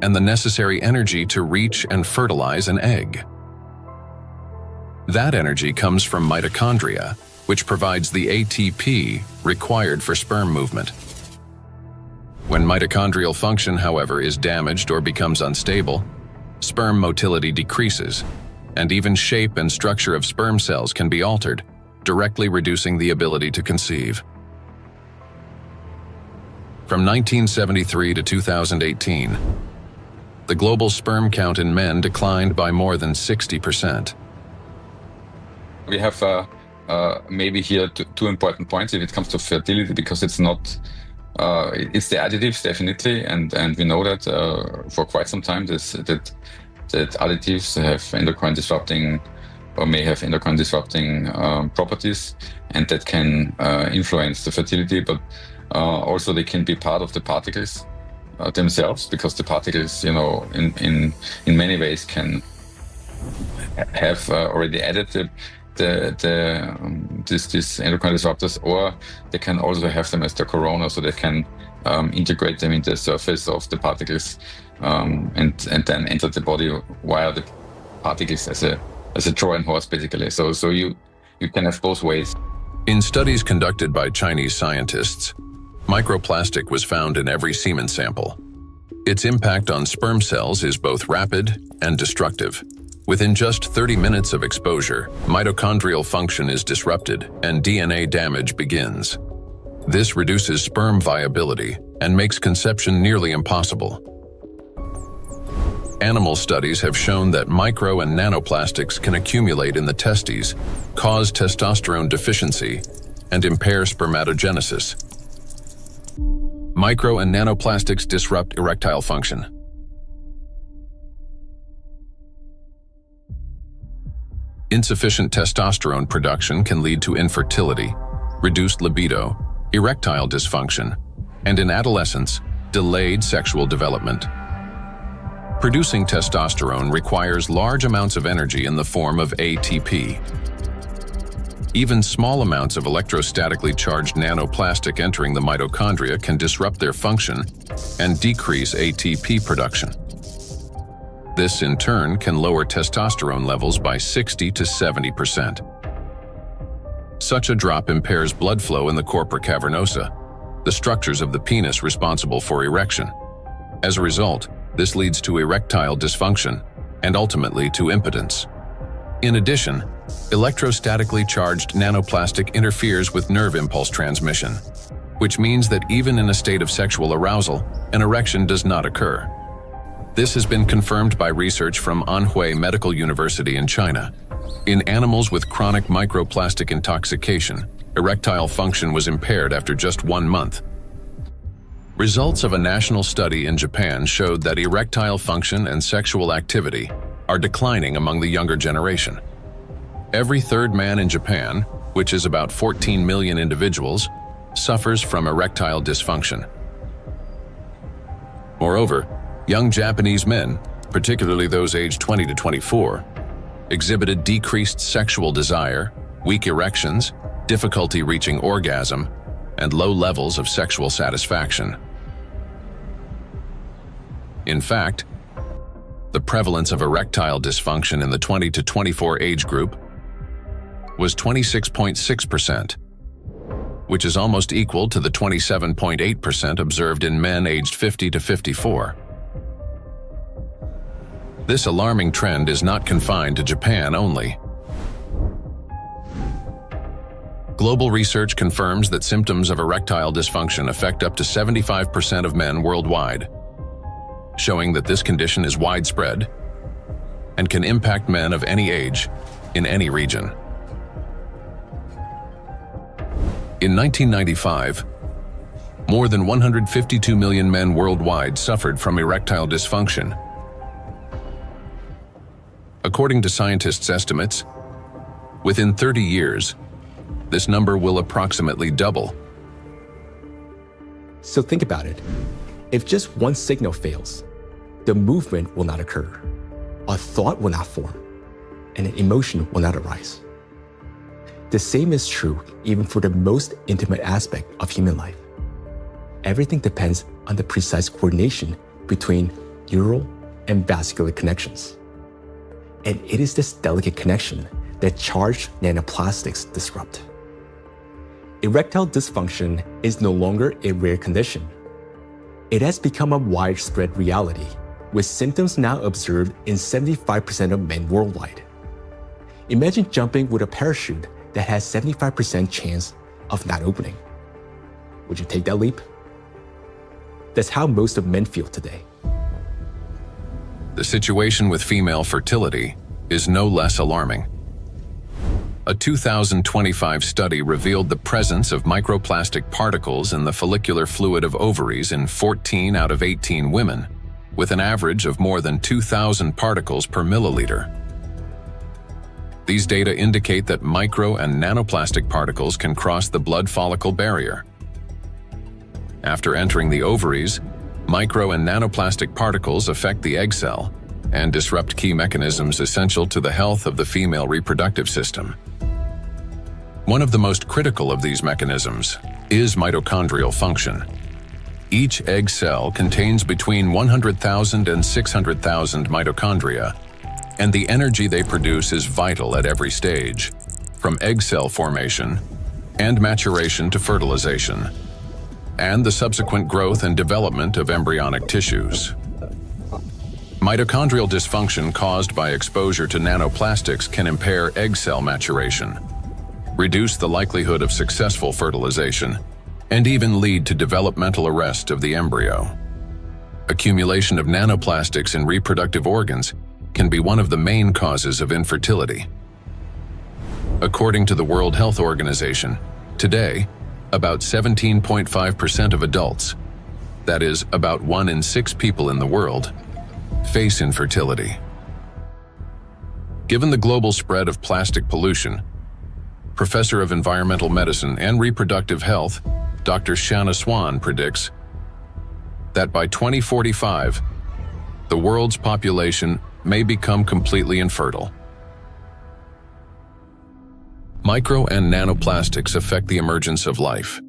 and the necessary energy to reach and fertilize an egg. That energy comes from mitochondria, which provides the ATP required for sperm movement. When mitochondrial function, however, is damaged or becomes unstable, sperm motility decreases, and even shape and structure of sperm cells can be altered, directly reducing the ability to conceive. From 1973 to 2018, the global sperm count in men declined by more than 60%. We have maybe here two important points if it comes to fertility, because it's not, it's the additives definitely, and we know that for quite some time that additives have endocrine disrupting or may have endocrine disrupting properties, and that can influence the fertility, but also they can be part of the particles themselves, because the particles, you know, in many ways can have already added these endocrine disruptors, or they can also have them as the corona, so they can integrate them into the surface of the particles and then enter the body via the particles as a Trojan horse, basically. So you can have both ways. In studies conducted by Chinese scientists, microplastic was found in every semen sample. Its impact on sperm cells is both rapid and destructive. Within just 30 minutes of exposure, mitochondrial function is disrupted and DNA damage begins. This reduces sperm viability and makes conception nearly impossible. Animal studies have shown that micro and nanoplastics can accumulate in the testes, cause testosterone deficiency, and impair spermatogenesis. Micro and nanoplastics disrupt erectile function. Insufficient testosterone production can lead to infertility, reduced libido, erectile dysfunction, and in adolescence, delayed sexual development. Producing testosterone requires large amounts of energy in the form of ATP. Even small amounts of electrostatically charged nanoplastic entering the mitochondria can disrupt their function and decrease ATP production. This, in turn, can lower testosterone levels by 60 to 70%. Such a drop impairs blood flow in the corpora cavernosa, the structures of the penis responsible for erection. As a result, this leads to erectile dysfunction and ultimately to impotence. In addition, electrostatically charged nanoplastic interferes with nerve impulse transmission, which means that even in a state of sexual arousal, an erection does not occur. This has been confirmed by research from Anhui Medical University in China. In animals with chronic microplastic intoxication, erectile function was impaired after just 1 month. Results of a national study in Japan showed that erectile function and sexual activity are declining among the younger generation. Every third man in Japan, which is about 14 million individuals, suffers from erectile dysfunction. Moreover, young Japanese men, particularly those aged 20 to 24, exhibited decreased sexual desire, weak erections, difficulty reaching orgasm, and low levels of sexual satisfaction. In fact, the prevalence of erectile dysfunction in the 20 to 24 age group was 26.6%, which is almost equal to the 27.8% observed in men aged 50 to 54. This alarming trend is not confined to Japan only. Global research confirms that symptoms of erectile dysfunction affect up to 75% of men worldwide, showing that this condition is widespread and can impact men of any age in any region. In 1995, more than 152 million men worldwide suffered from erectile dysfunction. According to scientists' estimates, within 30 years, this number will approximately double. So think about it. If just one signal fails, the movement will not occur, a thought will not form, and an emotion will not arise. The same is true even for the most intimate aspect of human life. Everything depends on the precise coordination between neural and vascular connections. And it is this delicate connection that charged nanoplastics disrupt. Erectile dysfunction is no longer a rare condition. It has become a widespread reality, with symptoms now observed in 75% of men worldwide. Imagine jumping with a parachute that has 75% chance of not opening. Would you take that leap? That's how most of men feel today. The situation with female fertility is no less alarming. A 2025 study revealed the presence of microplastic particles in the follicular fluid of ovaries in 14 out of 18 women, with an average of more than 2,000 particles per milliliter. These data indicate that micro and nanoplastic particles can cross the blood follicle barrier. After entering the ovaries, micro and nanoplastic particles affect the egg cell and disrupt key mechanisms essential to the health of the female reproductive system. One of the most critical of these mechanisms is mitochondrial function. Each egg cell contains between 100,000 and 600,000 mitochondria, and the energy they produce is vital at every stage, from egg cell formation and maturation to fertilization, and the subsequent growth and development of embryonic tissues. Mitochondrial dysfunction caused by exposure to nanoplastics can impair egg cell maturation, reduce the likelihood of successful fertilization, and even lead to developmental arrest of the embryo. Accumulation of nanoplastics in reproductive organs can be one of the main causes of infertility. According to the World Health Organization, today, about 17.5% of adults, that is, about 1 in 6 people in the world, face infertility. Given the global spread of plastic pollution, Professor of Environmental Medicine and Reproductive Health, Dr. Shanna Swan predicts that by 2045, the world's population may become completely infertile. Micro and nanoplastics affect the emergence of life.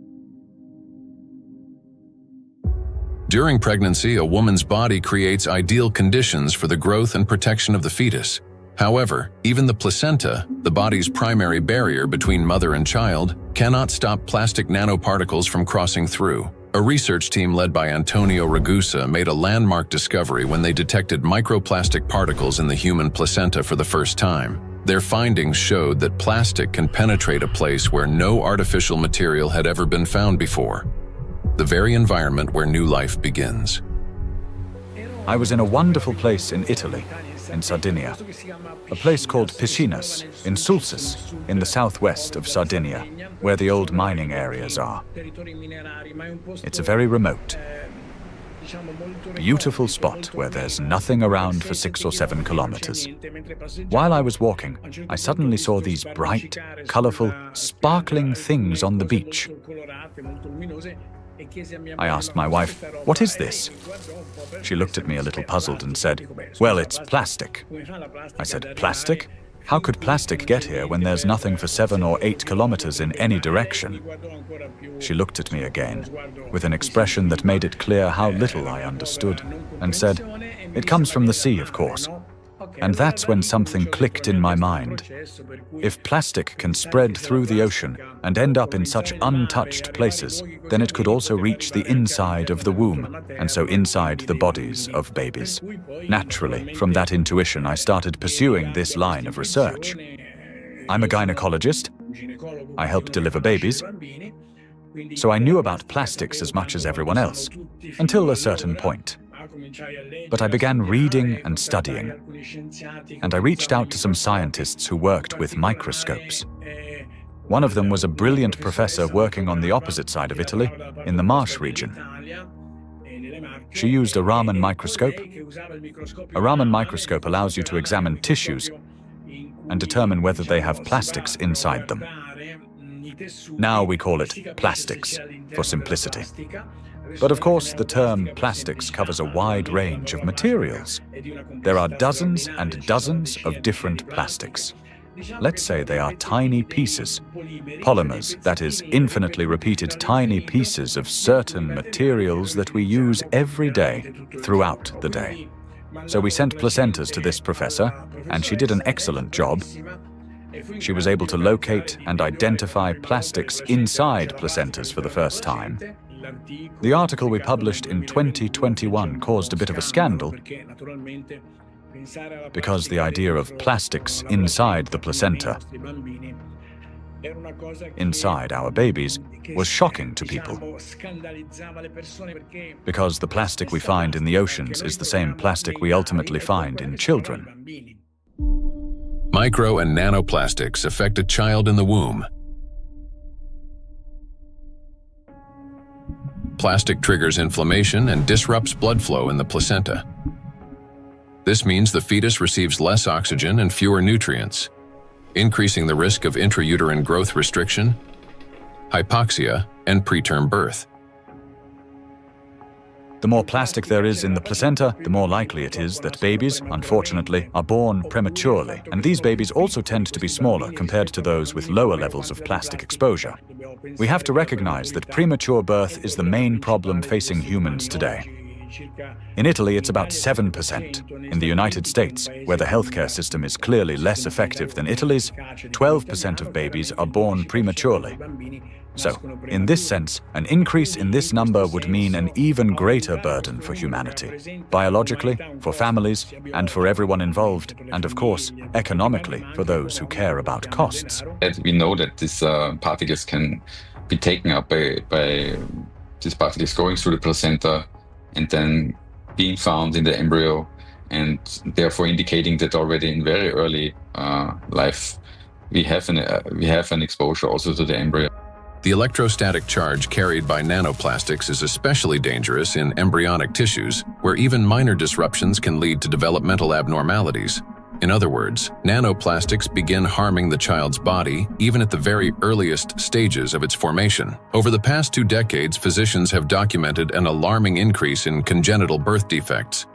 During pregnancy, a woman's body creates ideal conditions for the growth and protection of the fetus. However, even the placenta, the body's primary barrier between mother and child, cannot stop plastic nanoparticles from crossing through. A research team led by Antonio Ragusa made a landmark discovery when they detected microplastic particles in the human placenta for the first time. Their findings showed that plastic can penetrate a place where no artificial material had ever been found before, the very environment where new life begins. I was in a wonderful place in Italy, in Sardinia, a place called Piscinas, in Sulcis, in the southwest of Sardinia, where the old mining areas are. It's a very remote, beautiful spot where there's nothing around for 6 or 7 kilometers. While I was walking, I suddenly saw these bright, colorful, sparkling things on the beach. I asked my wife, "What is this?" She looked at me a little puzzled and said, "Well, it's plastic." I said, "Plastic? How could plastic get here when there's nothing for 7 or 8 kilometers in any direction?" She looked at me again, with an expression that made it clear how little I understood, and said, "It comes from the sea, of course." And that's when something clicked in my mind. If plastic can spread through the ocean and end up in such untouched places, then it could also reach the inside of the womb, and so inside the bodies of babies. Naturally, from that intuition, I started pursuing this line of research. I'm a gynecologist. I help deliver babies. So I knew about plastics as much as everyone else, until a certain point. But I began reading and studying, and I reached out to some scientists who worked with microscopes. One of them was a brilliant professor working on the opposite side of Italy, in the Marsh region. She used a Raman microscope. A Raman microscope allows you to examine tissues and determine whether they have plastics inside them. Now we call it plastics, for simplicity. But of course, the term plastics covers a wide range of materials. There are dozens and dozens of different plastics. Let's say they are tiny pieces, polymers, that is, infinitely repeated tiny pieces of certain materials that we use every day, throughout the day. So we sent placentas to this professor, and she did an excellent job. She was able to locate and identify plastics inside placentas for the first time. The article we published in 2021 caused a bit of a scandal because the idea of plastics inside the placenta, inside our babies, was shocking to people. Because the plastic we find in the oceans is the same plastic we ultimately find in children. Micro and nanoplastics affect a child in the womb. Plastic triggers inflammation and disrupts blood flow in the placenta. This means the fetus receives less oxygen and fewer nutrients, increasing the risk of intrauterine growth restriction, hypoxia, and preterm birth. The more plastic there is in the placenta, the more likely it is that babies, unfortunately, are born prematurely. And these babies also tend to be smaller compared to those with lower levels of plastic exposure. We have to recognize that premature birth is the main problem facing humans today. In Italy, it's about 7%. In the United States, where the healthcare system is clearly less effective than Italy's, 12% of babies are born prematurely. So, in this sense, an increase in this number would mean an even greater burden for humanity, biologically, for families, and for everyone involved, and of course, economically, for those who care about costs. We know that these particles can be taken up by these particles going through the placenta and then being found in the embryo, and therefore indicating that already in very early life we have an exposure also to the embryo. The electrostatic charge carried by nanoplastics is especially dangerous in embryonic tissues, where even minor disruptions can lead to developmental abnormalities. In other words, nanoplastics begin harming the child's body even at the very earliest stages of its formation. Over the past 2 decades, physicians have documented an alarming increase in congenital birth defects.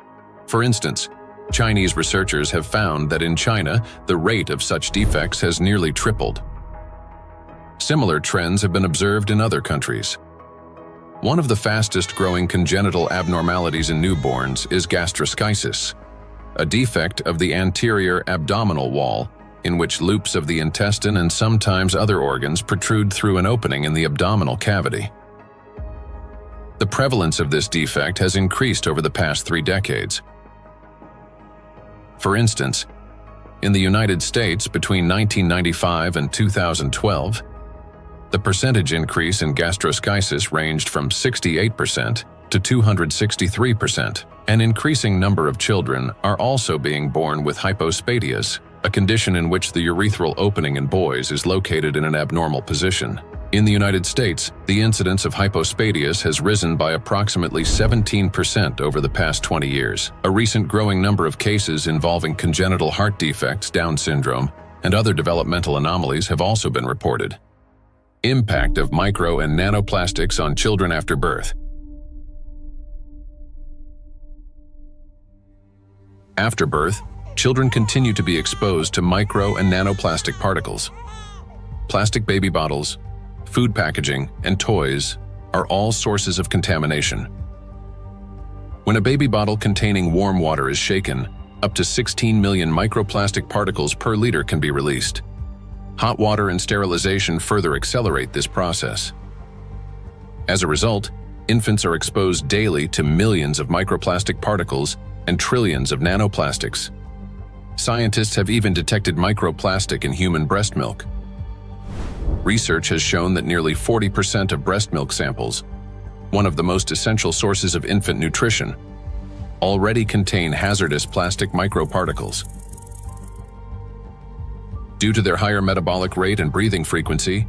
For instance, Chinese researchers have found that in China, the rate of such defects has nearly tripled. Similar trends have been observed in other countries. One of the fastest-growing congenital abnormalities in newborns is gastroschisis, a defect of the anterior abdominal wall in which loops of the intestine and sometimes other organs protrude through an opening in the abdominal cavity. The prevalence of this defect has increased over the past 3 decades. For instance, in the United States between 1995 and 2012, the percentage increase in gastroschisis ranged from 68% to 263%. An increasing number of children are also being born with hypospadias, a condition in which the urethral opening in boys is located in an abnormal position. In the United States, the incidence of hypospadias has risen by approximately 17% over the past 20 years. A recent growing number of cases involving congenital heart defects, Down syndrome, and other developmental anomalies have also been reported. Impact of micro and nanoplastics on children after birth. After birth, children continue to be exposed to micro and nanoplastic particles. Plastic baby bottles, food packaging, and toys are all sources of contamination. When a baby bottle containing warm water is shaken, up to 16 million microplastic particles per liter can be released. Hot water and sterilization further accelerate this process. As a result, infants are exposed daily to millions of microplastic particles and trillions of nanoplastics. Scientists have even detected microplastic in human breast milk. Research has shown that nearly 40% of breast milk samples, one of the most essential sources of infant nutrition, already contain hazardous plastic microparticles. Due to their higher metabolic rate and breathing frequency,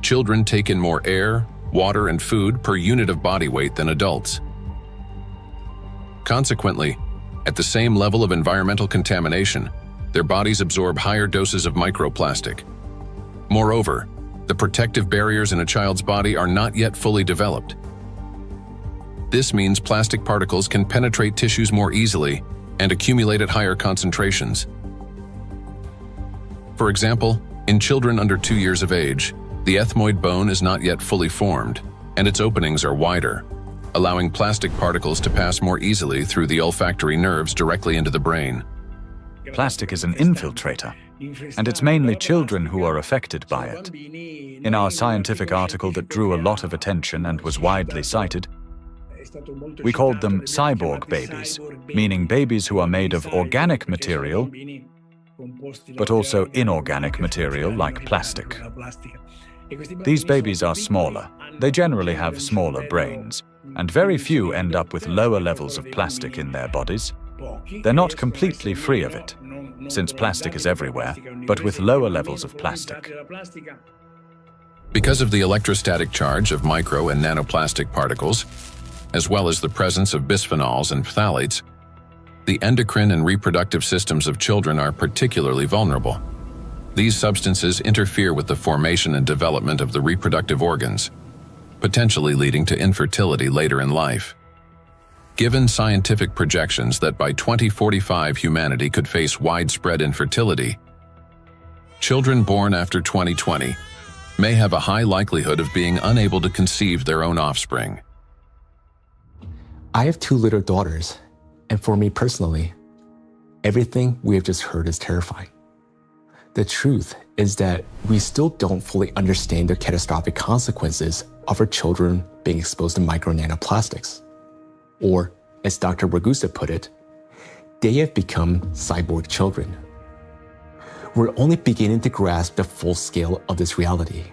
children take in more air, water, and food per unit of body weight than adults. Consequently, at the same level of environmental contamination, their bodies absorb higher doses of microplastic. Moreover, the protective barriers in a child's body are not yet fully developed. This means plastic particles can penetrate tissues more easily and accumulate at higher concentrations. For example, in children under 2 years of age, the ethmoid bone is not yet fully formed, and its openings are wider, allowing plastic particles to pass more easily through the olfactory nerves directly into the brain. Plastic is an infiltrator, and it's mainly children who are affected by it. In our scientific article that drew a lot of attention and was widely cited, we called them cyborg babies, meaning babies who are made of organic material, but also inorganic material like plastic. These babies are smaller. They generally have smaller brains, and very few end up with lower levels of plastic in their bodies. They're not completely free of it, since plastic is everywhere, but with lower levels of plastic. Because of the electrostatic charge of micro and nanoplastic particles, as well as the presence of bisphenols and phthalates, the endocrine and reproductive systems of children are particularly vulnerable. These substances interfere with the formation and development of the reproductive organs, potentially leading to infertility later in life. Given scientific projections that by 2045 humanity could face widespread infertility, children born after 2020 may have a high likelihood of being unable to conceive their own offspring. I have 2 little daughters, and for me personally, everything we have just heard is terrifying. The truth is that we still don't fully understand the catastrophic consequences of our children being exposed to micro nanoplastics. Or, as Dr. Ragusa put it, they have become cyborg children. We're only beginning to grasp the full scale of this reality.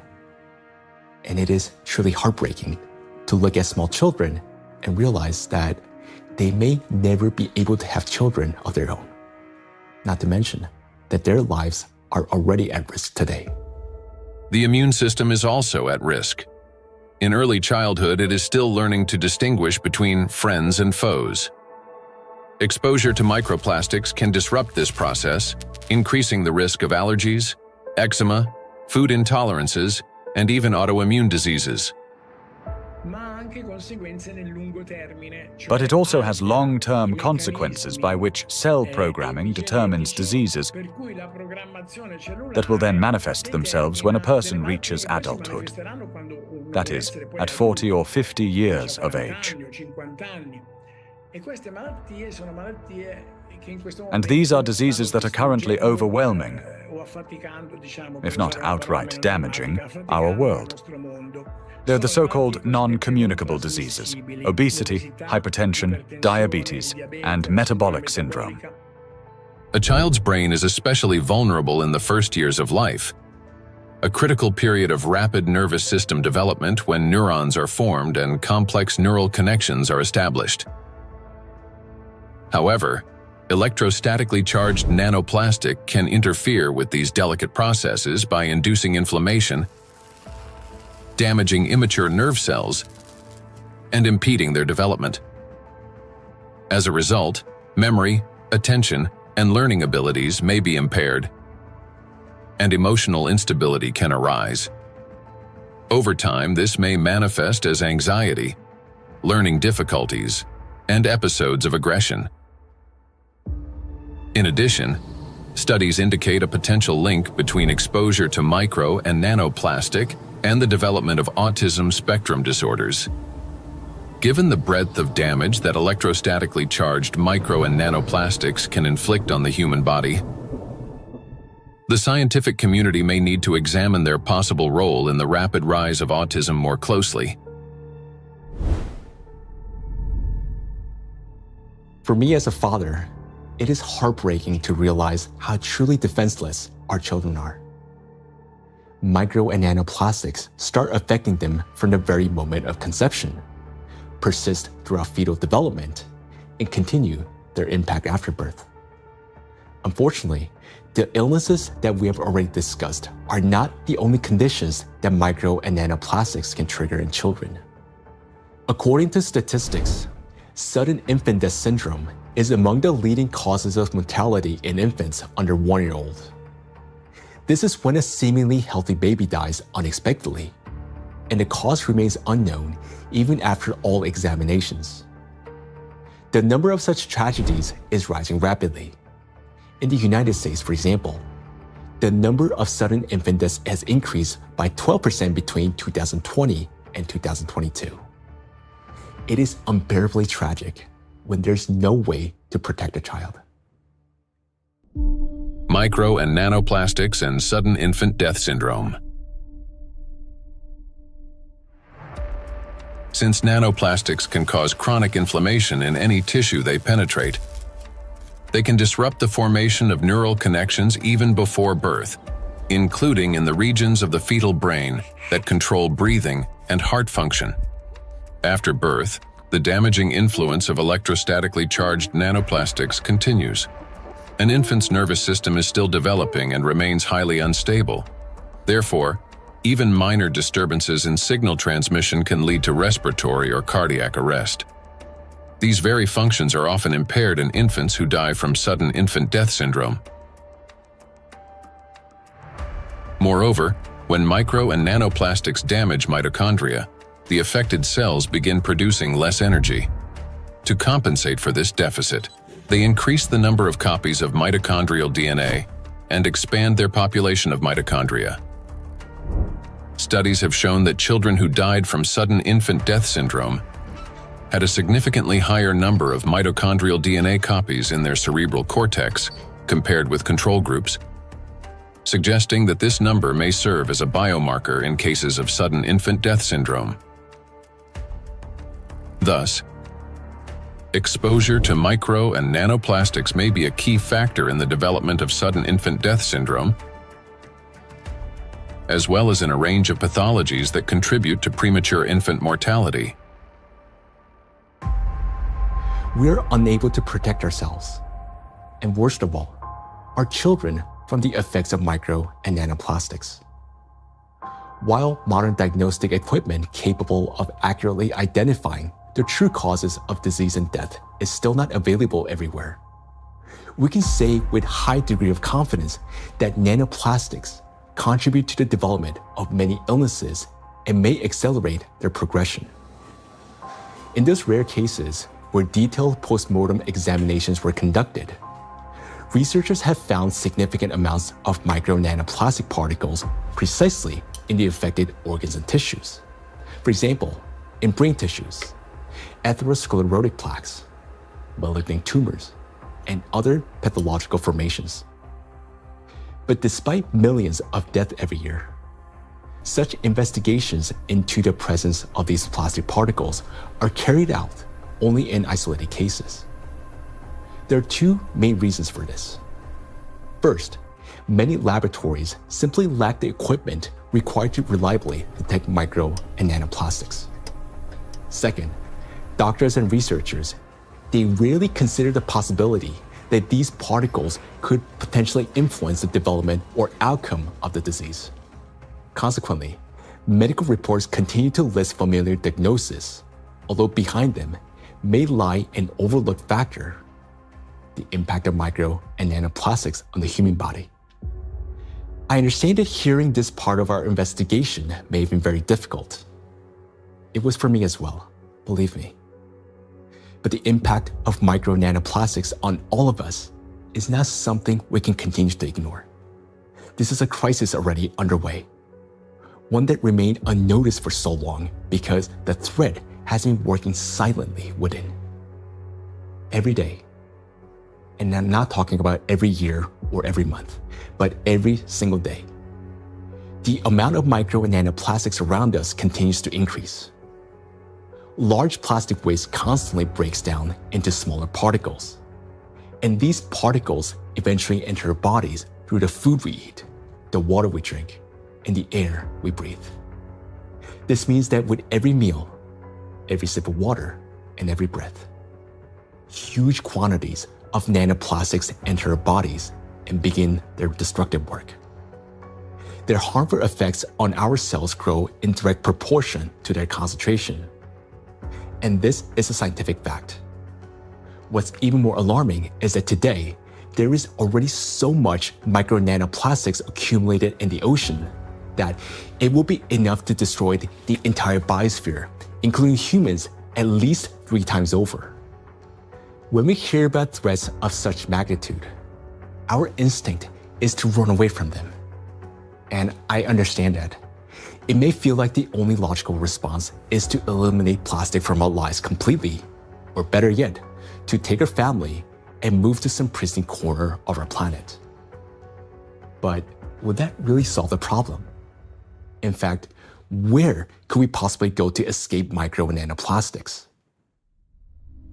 And it is truly heartbreaking to look at small children and realize that they may never be able to have children of their own. Not to mention that their lives are already at risk today. The immune system is also at risk. In early childhood, it is still learning to distinguish between friends and foes. Exposure to microplastics can disrupt this process, increasing the risk of allergies, eczema, food intolerances, and even autoimmune diseases. But it also has long-term consequences by which cell programming determines diseases that will then manifest themselves when a person reaches adulthood. That is, at 40 or 50 years of age. And these are diseases that are currently overwhelming, if not outright damaging, our world. They're the so-called non-communicable diseases: obesity, hypertension, diabetes, and metabolic syndrome. A child's brain is especially vulnerable in the first years of life, a critical period of rapid nervous system development when neurons are formed and complex neural connections are established. However, electrostatically charged nanoplastic can interfere with these delicate processes by inducing inflammation, damaging immature nerve cells, and impeding their development. As a result, memory, attention, and learning abilities may be impaired, and emotional instability can arise. Over time, this may manifest as anxiety, learning difficulties, and episodes of aggression. In addition, studies indicate a potential link between exposure to micro and nanoplastic and the development of autism spectrum disorders. Given the breadth of damage that electrostatically charged micro and nanoplastics can inflict on the human body, the scientific community may need to examine their possible role in the rapid rise of autism more closely. For me as a father, it is heartbreaking to realize how truly defenseless our children are. Micro and nanoplastics start affecting them from the very moment of conception, persist throughout fetal development, and continue their impact after birth. Unfortunately, the illnesses that we have already discussed are not the only conditions that micro and nanoplastics can trigger in children. According to statistics, sudden infant death syndrome is among the leading causes of mortality in infants under 1 year old. This is when a seemingly healthy baby dies unexpectedly, and the cause remains unknown even after all examinations. The number of such tragedies is rising rapidly. In the United States, for example, the number of sudden infant deaths has increased by 12% between 2020 and 2022. It is unbearably tragic when there's no way to protect a child. Micro and nanoplastics and sudden infant death syndrome. Since nanoplastics can cause chronic inflammation in any tissue they penetrate, they can disrupt the formation of neural connections even before birth, including in the regions of the fetal brain that control breathing and heart function. After birth, the damaging influence of electrostatically charged nanoplastics continues. An infant's nervous system is still developing and remains highly unstable. Therefore, even minor disturbances in signal transmission can lead to respiratory or cardiac arrest. These very functions are often impaired in infants who die from sudden infant death syndrome. Moreover, when micro and nanoplastics damage mitochondria, the affected cells begin producing less energy. To compensate for this deficit, they increase the number of copies of mitochondrial DNA and expand their population of mitochondria. Studies have shown that children who died from sudden infant death syndrome had a significantly higher number of mitochondrial DNA copies in their cerebral cortex compared with control groups, suggesting that this number may serve as a biomarker in cases of sudden infant death syndrome. Thus, exposure to micro and nanoplastics may be a key factor in the development of sudden infant death syndrome, as well as in a range of pathologies that contribute to premature infant mortality. We're unable to protect ourselves, and worst of all, our children from the effects of micro and nanoplastics. While modern diagnostic equipment capable of accurately identifying the true causes of disease and death is still not available everywhere, we can say with high degree of confidence that nanoplastics contribute to the development of many illnesses and may accelerate their progression. In those rare cases where detailed postmortem examinations were conducted, researchers have found significant amounts of micro-nanoplastic particles precisely in the affected organs and tissues. For example, in brain tissues, atherosclerotic plaques, malignant tumors, and other pathological formations. But despite millions of deaths every year, such investigations into the presence of these plastic particles are carried out only in isolated cases. There are two main reasons for this. First, many laboratories simply lack the equipment required to reliably detect micro and nanoplastics. Second, doctors and researchers, they rarely consider the possibility that these particles could potentially influence the development or outcome of the disease. Consequently, medical reports continue to list familiar diagnoses, although behind them may lie an overlooked factor: the impact of micro and nanoplastics on the human body. I understand that hearing this part of our investigation may have been very difficult. It was for me as well, believe me. But the impact of micro nanoplastics on all of us is not something we can continue to ignore. This is a crisis already underway, one that remained unnoticed for so long because the threat has been working silently within. Every day, and I'm not talking about every year or every month, but every single day, the amount of micro and nanoplastics around us continues to increase. Large plastic waste constantly breaks down into smaller particles, and these particles eventually enter our bodies through the food we eat, the water we drink, and the air we breathe. This means that with every meal, every sip of water, and every breath, huge quantities of nanoplastics enter our bodies and begin their destructive work. Their harmful effects on our cells grow in direct proportion to their concentration. And this is a scientific fact. What's even more alarming is that today, there is already so much micro nanoplastics accumulated in the ocean that it will be enough to destroy the entire biosphere, including humans, at least 3 times over. When we hear about threats of such magnitude, our instinct is to run away from them. And I understand that. It may feel like the only logical response is to eliminate plastic from our lives completely, or better yet, to take our family and move to some pristine corner of our planet. But would that really solve the problem? In fact, where could we possibly go to escape micro and nanoplastics?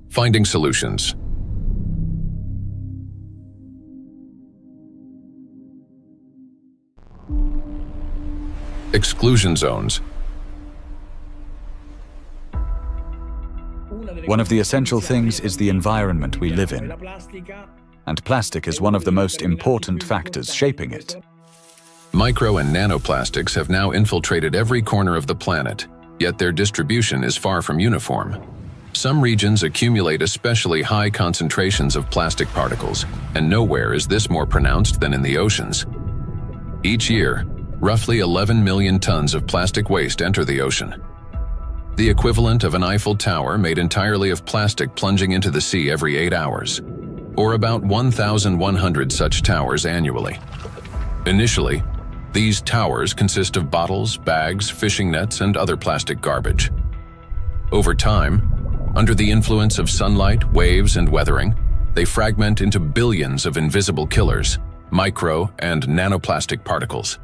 Finding solutions. Exclusion zones. One of the essential things is the environment we live in, and plastic is one of the most important factors shaping it. Micro and nanoplastics have now infiltrated every corner of the planet, yet their distribution is far from uniform. Some regions accumulate especially high concentrations of plastic particles, and nowhere is this more pronounced than in the oceans. Each year, roughly 11 million tons of plastic waste enter the ocean. The equivalent of an Eiffel Tower made entirely of plastic plunging into the sea every 8 hours, or about 1,100 such towers annually. Initially, these towers consist of bottles, bags, fishing nets, and other plastic garbage. Over time, under the influence of sunlight, waves, and weathering, they fragment into billions of invisible killers, micro and nanoplastic particles.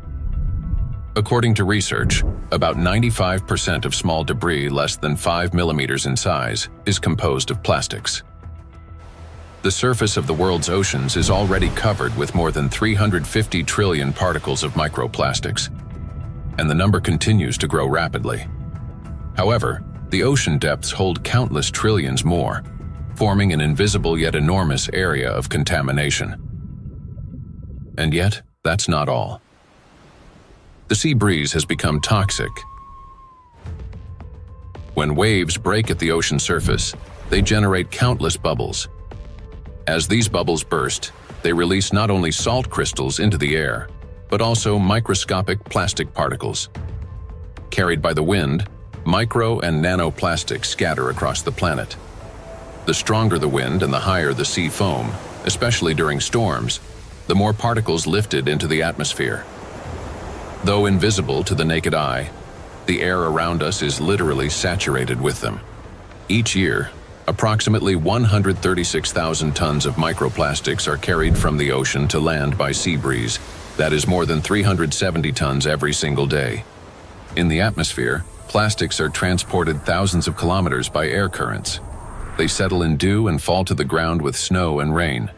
According to research, about 95% of small debris less than 5 millimeters in size is composed of plastics. The surface of the world's oceans is already covered with more than 350 trillion particles of microplastics, and the number continues to grow rapidly. However, the ocean depths hold countless trillions more, forming an invisible yet enormous area of contamination. And yet, that's not all. The sea breeze has become toxic. When waves break at the ocean surface, they generate countless bubbles. As these bubbles burst, they release not only salt crystals into the air, but also microscopic plastic particles. Carried by the wind, micro and nanoplastics scatter across the planet. The stronger the wind and the higher the sea foam, especially during storms, the more particles lifted into the atmosphere. Though invisible to the naked eye, the air around us is literally saturated with them. Each year, approximately 136,000 tons of microplastics are carried from the ocean to land by sea breeze. That is more than 370 tons every single day. In the atmosphere, plastics are transported thousands of kilometers by air currents. They settle in dew and fall to the ground with snow and rain.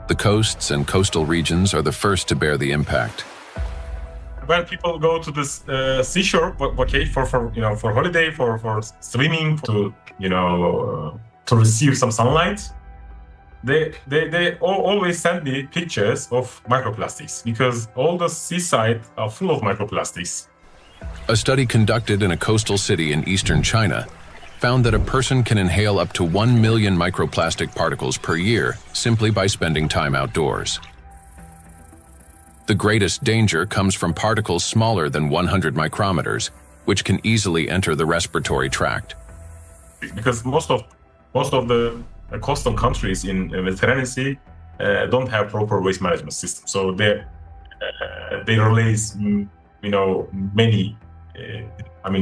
The coasts and coastal regions are the first to bear the impact. When people go to this seashore, okay, for holiday, for swimming, to receive some sunlight, they always send me pictures of microplastics because all the seaside are full of microplastics. A study conducted in a coastal city in eastern China found that a person can inhale up to 1 million microplastic particles per year simply by spending time outdoors. The greatest danger comes from particles smaller than 100 micrometers, which can easily enter the respiratory tract. Because most of the coastal countries in the Mediterranean Sea don't have proper waste management system, so they release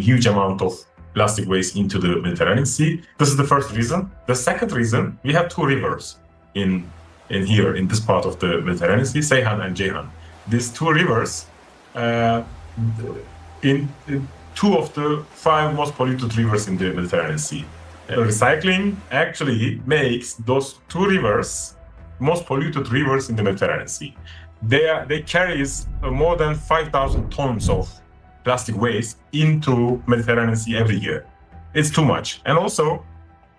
huge amount of plastic waste into the Mediterranean Sea. This is the first reason. The second reason, we have two rivers in here in this part of the Mediterranean Sea, Seyhan and Ceyhan. These two rivers, in two of the 5 most polluted rivers in the Mediterranean Sea. Recycling actually makes those two rivers most polluted rivers in the Mediterranean Sea. They carry more than 5,000 tons of plastic waste into Mediterranean Sea every year. It's too much. And also,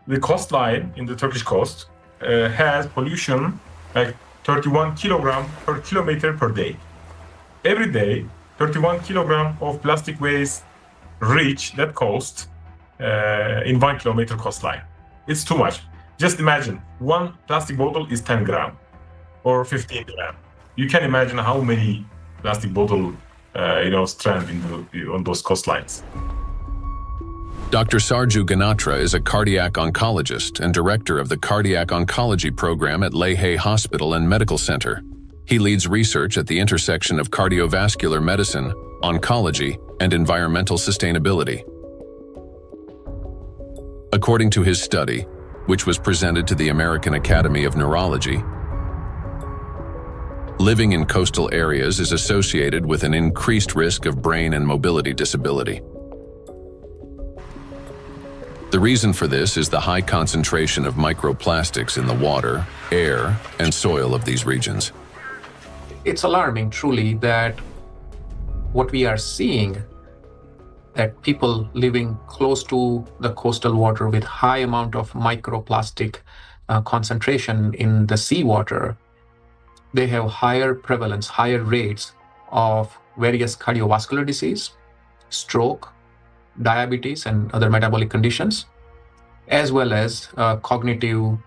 the coastline in the Turkish coast has pollution like 31 kilogram per kilometer per day. Every day, 31 kilogram of plastic waste reach that coast in 1 kilometer coastline. It's too much. Just imagine, one plastic bottle is 10 gram or 15 gram. You can imagine how many plastic bottles strand on those coastlines. Dr. Sarju Ganatra is a cardiac oncologist and director of the Cardiac Oncology Program at Lehe Hospital and Medical Center. He leads research at the intersection of cardiovascular medicine, oncology, and environmental sustainability. According to his study, which was presented to the American Academy of Neurology, living in coastal areas is associated with an increased risk of brain and mobility disability. The reason for this is the high concentration of microplastics in the water, air, and soil of these regions. It's alarming, truly, that what we are seeing, that people living close to the coastal water with high amount of microplastic concentration in the seawater, they have higher prevalence, higher rates of various cardiovascular disease, stroke, diabetes, and other metabolic conditions, as well as cognitive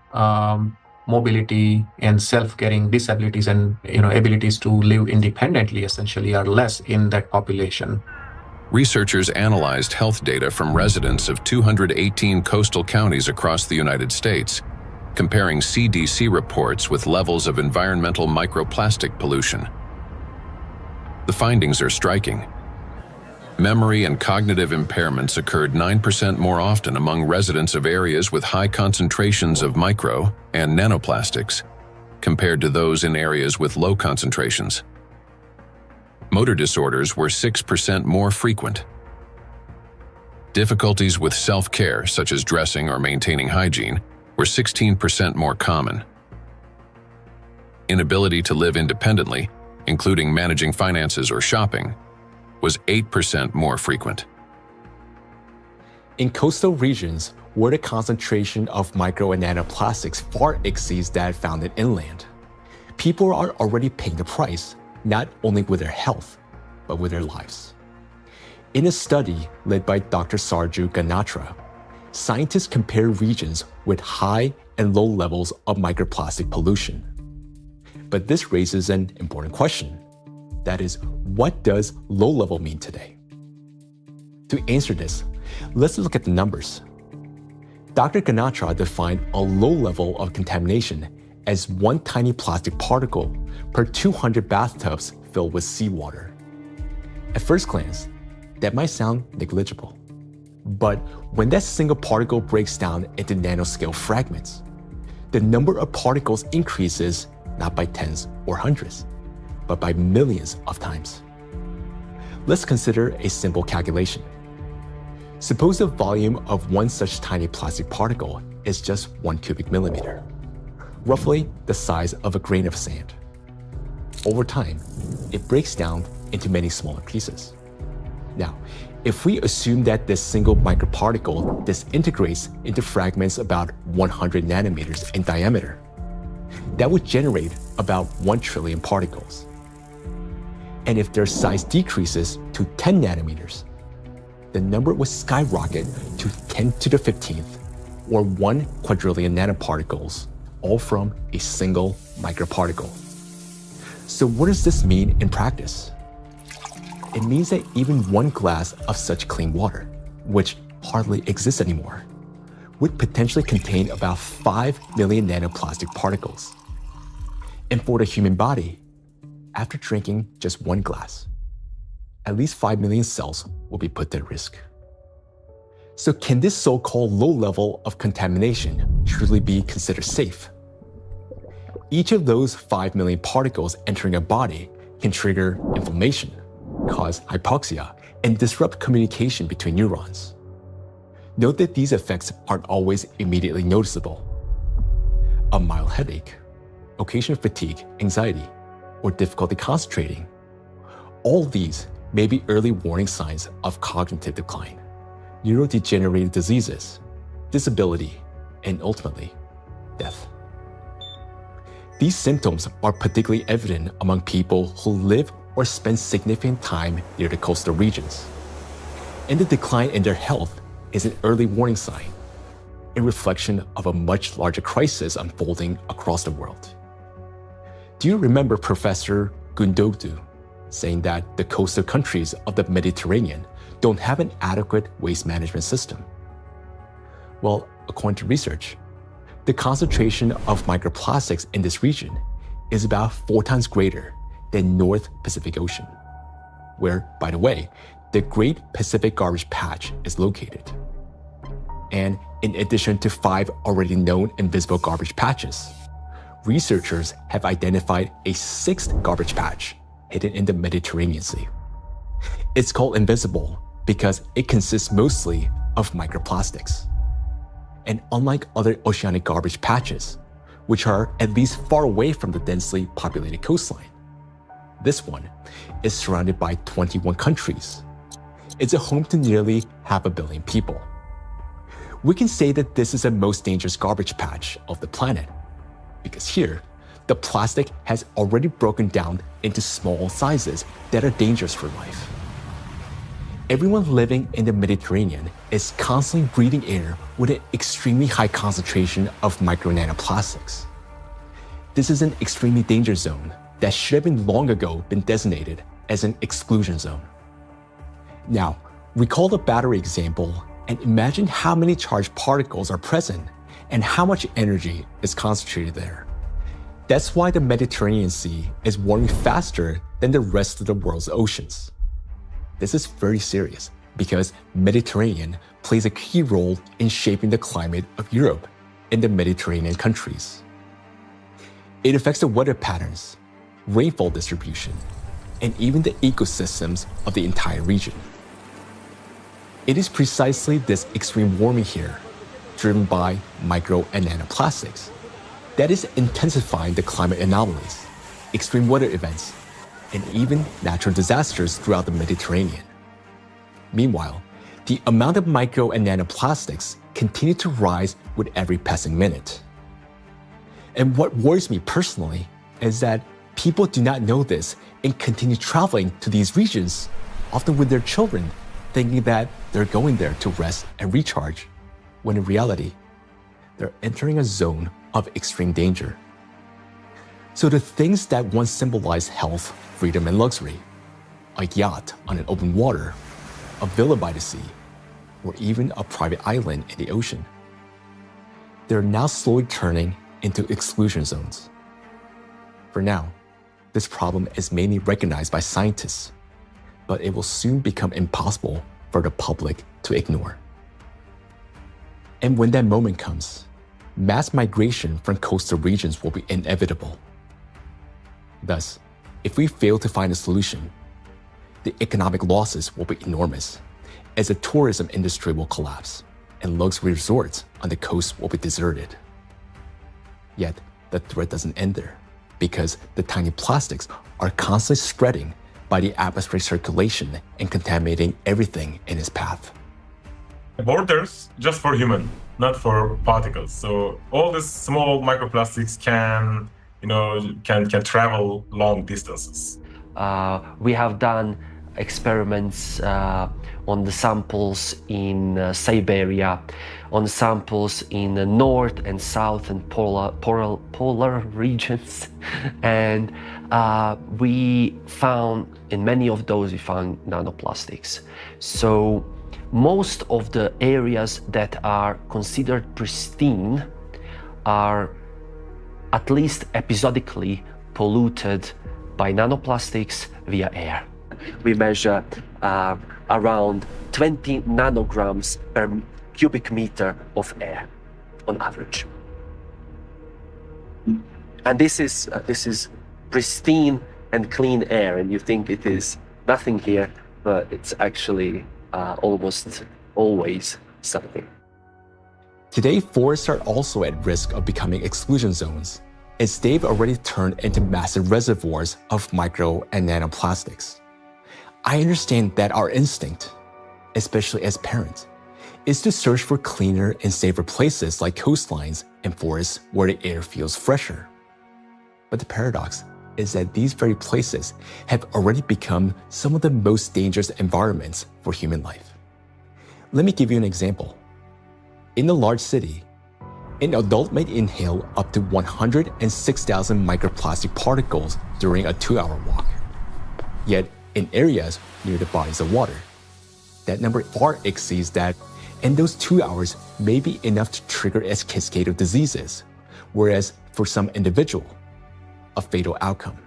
mobility and self-caring disabilities and abilities to live independently essentially are less in that population. Researchers analyzed health data from residents of 218 coastal counties across the United States, comparing CDC reports with levels of environmental microplastic pollution. The findings are striking. Memory and cognitive impairments occurred 9% more often among residents of areas with high concentrations of micro and nanoplastics, compared to those in areas with low concentrations. Motor disorders were 6% more frequent. Difficulties with self-care, such as dressing or maintaining hygiene, were 16% more common. Inability to live independently, including managing finances or shopping, was 8% more frequent. In coastal regions, where the concentration of micro and nanoplastics far exceeds that found in inland, people are already paying the price, not only with their health, but with their lives. In a study led by Dr. Sarju Ganatra, scientists compared regions with high and low levels of microplastic pollution. But this raises an important question. That is, what does low level mean today? To answer this, let's look at the numbers. Dr. Ganatra defined a low level of contamination as one tiny plastic particle per 200 bathtubs filled with seawater. At first glance, that might sound negligible. But when that single particle breaks down into nanoscale fragments, the number of particles increases not by tens or hundreds, but by millions of times. Let's consider a simple calculation. Suppose the volume of one such tiny plastic particle is just 1 cubic millimeter, roughly the size of a grain of sand. Over time, it breaks down into many smaller pieces. Now, if we assume that this single microparticle disintegrates into fragments about 100 nanometers in diameter, that would generate about 1 trillion particles. And if their size decreases to 10 nanometers, the number would skyrocket to 10 to the 15th, or 1 quadrillion nanoparticles, all from a single microparticle. So what does this mean in practice? It means that even one glass of such clean water, which hardly exists anymore, would potentially contain about 5 million nanoplastic particles. And for the human body, after drinking just one glass, at least 5 million cells will be put at risk. So can this so-called low level of contamination truly be considered safe? Each of those 5 million particles entering a body can trigger inflammation, cause hypoxia, and disrupt communication between neurons. Note that these effects aren't always immediately noticeable. A mild headache, occasional fatigue, anxiety, or difficulty concentrating. All these may be early warning signs of cognitive decline, neurodegenerative diseases, disability, and ultimately, death. These symptoms are particularly evident among people who live or spend significant time near the coastal regions. And the decline in their health is an early warning sign, a reflection of a much larger crisis unfolding across the world. Do you remember Professor Gundotu saying that the coastal countries of the Mediterranean don't have an adequate waste management system? Well, according to research, the concentration of microplastics in this region is about 4 times greater than North Pacific Ocean, where, by the way, the Great Pacific Garbage Patch is located. And in addition to 5 already known invisible garbage patches, researchers have identified a 6th garbage patch hidden in the Mediterranean Sea. It's called invisible because it consists mostly of microplastics. And unlike other oceanic garbage patches, which are at least far away from the densely populated coastline, this one is surrounded by 21 countries. It's a home to nearly 500 million people. We can say that this is the most dangerous garbage patch of the planet, because here, the plastic has already broken down into small sizes that are dangerous for life. Everyone living in the Mediterranean is constantly breathing air with an extremely high concentration of micro-nanoplastics. This is an extremely dangerous zone that should have been long ago been designated as an exclusion zone. Now, recall the battery example and imagine how many charged particles are present and how much energy is concentrated there. That's why the Mediterranean Sea is warming faster than the rest of the world's oceans. This is very serious because Mediterranean plays a key role in shaping the climate of Europe and the Mediterranean countries. It affects the weather patterns, rainfall distribution, and even the ecosystems of the entire region. It is precisely this extreme warming here, driven by micro and nanoplastics, that is intensifying the climate anomalies, extreme weather events, and even natural disasters throughout the Mediterranean. Meanwhile, the amount of micro and nanoplastics continue to rise with every passing minute. And what worries me personally is that people do not know this and continue traveling to these regions, often with their children, thinking that they're going there to rest and recharge, when in reality, they're entering a zone of extreme danger. So the things that once symbolized health, freedom, and luxury, a yacht on an open water, a villa by the sea, or even a private island in the ocean, they're now slowly turning into exclusion zones. For now, this problem is mainly recognized by scientists, but it will soon become impossible for the public to ignore. And when that moment comes, mass migration from coastal regions will be inevitable. Thus, if we fail to find a solution, the economic losses will be enormous, as the tourism industry will collapse and luxury resorts on the coast will be deserted. Yet, the threat doesn't end there, because the tiny plastics are constantly spreading by the atmospheric circulation and contaminating everything in its path. Borders just for human, not for particles. So all these small microplastics can travel long distances. We have done experiments on the samples in Siberia, on samples in the north and south and polar regions, and we found in many of those we found nanoplastics. So most of the areas that are considered pristine are at least episodically polluted by nanoplastics via air. We measure around 20 nanograms per cubic meter of air on average. And this is pristine and clean air, and you think it is nothing here, but it's actually almost always something. Today, forests are also at risk of becoming exclusion zones, as they've already turned into massive reservoirs of micro and nanoplastics. I understand that our instinct, especially as parents, is to search for cleaner and safer places like coastlines and forests where the air feels fresher. But the paradox is that these very places have already become some of the most dangerous environments for human life. Let me give you an example. In a large city, an adult may inhale up to 106,000 microplastic particles during a 2-hour walk. Yet, in areas near the bodies of water, that number far exceeds that, and those 2 hours may be enough to trigger a cascade of diseases, whereas for some individual, a fatal outcome.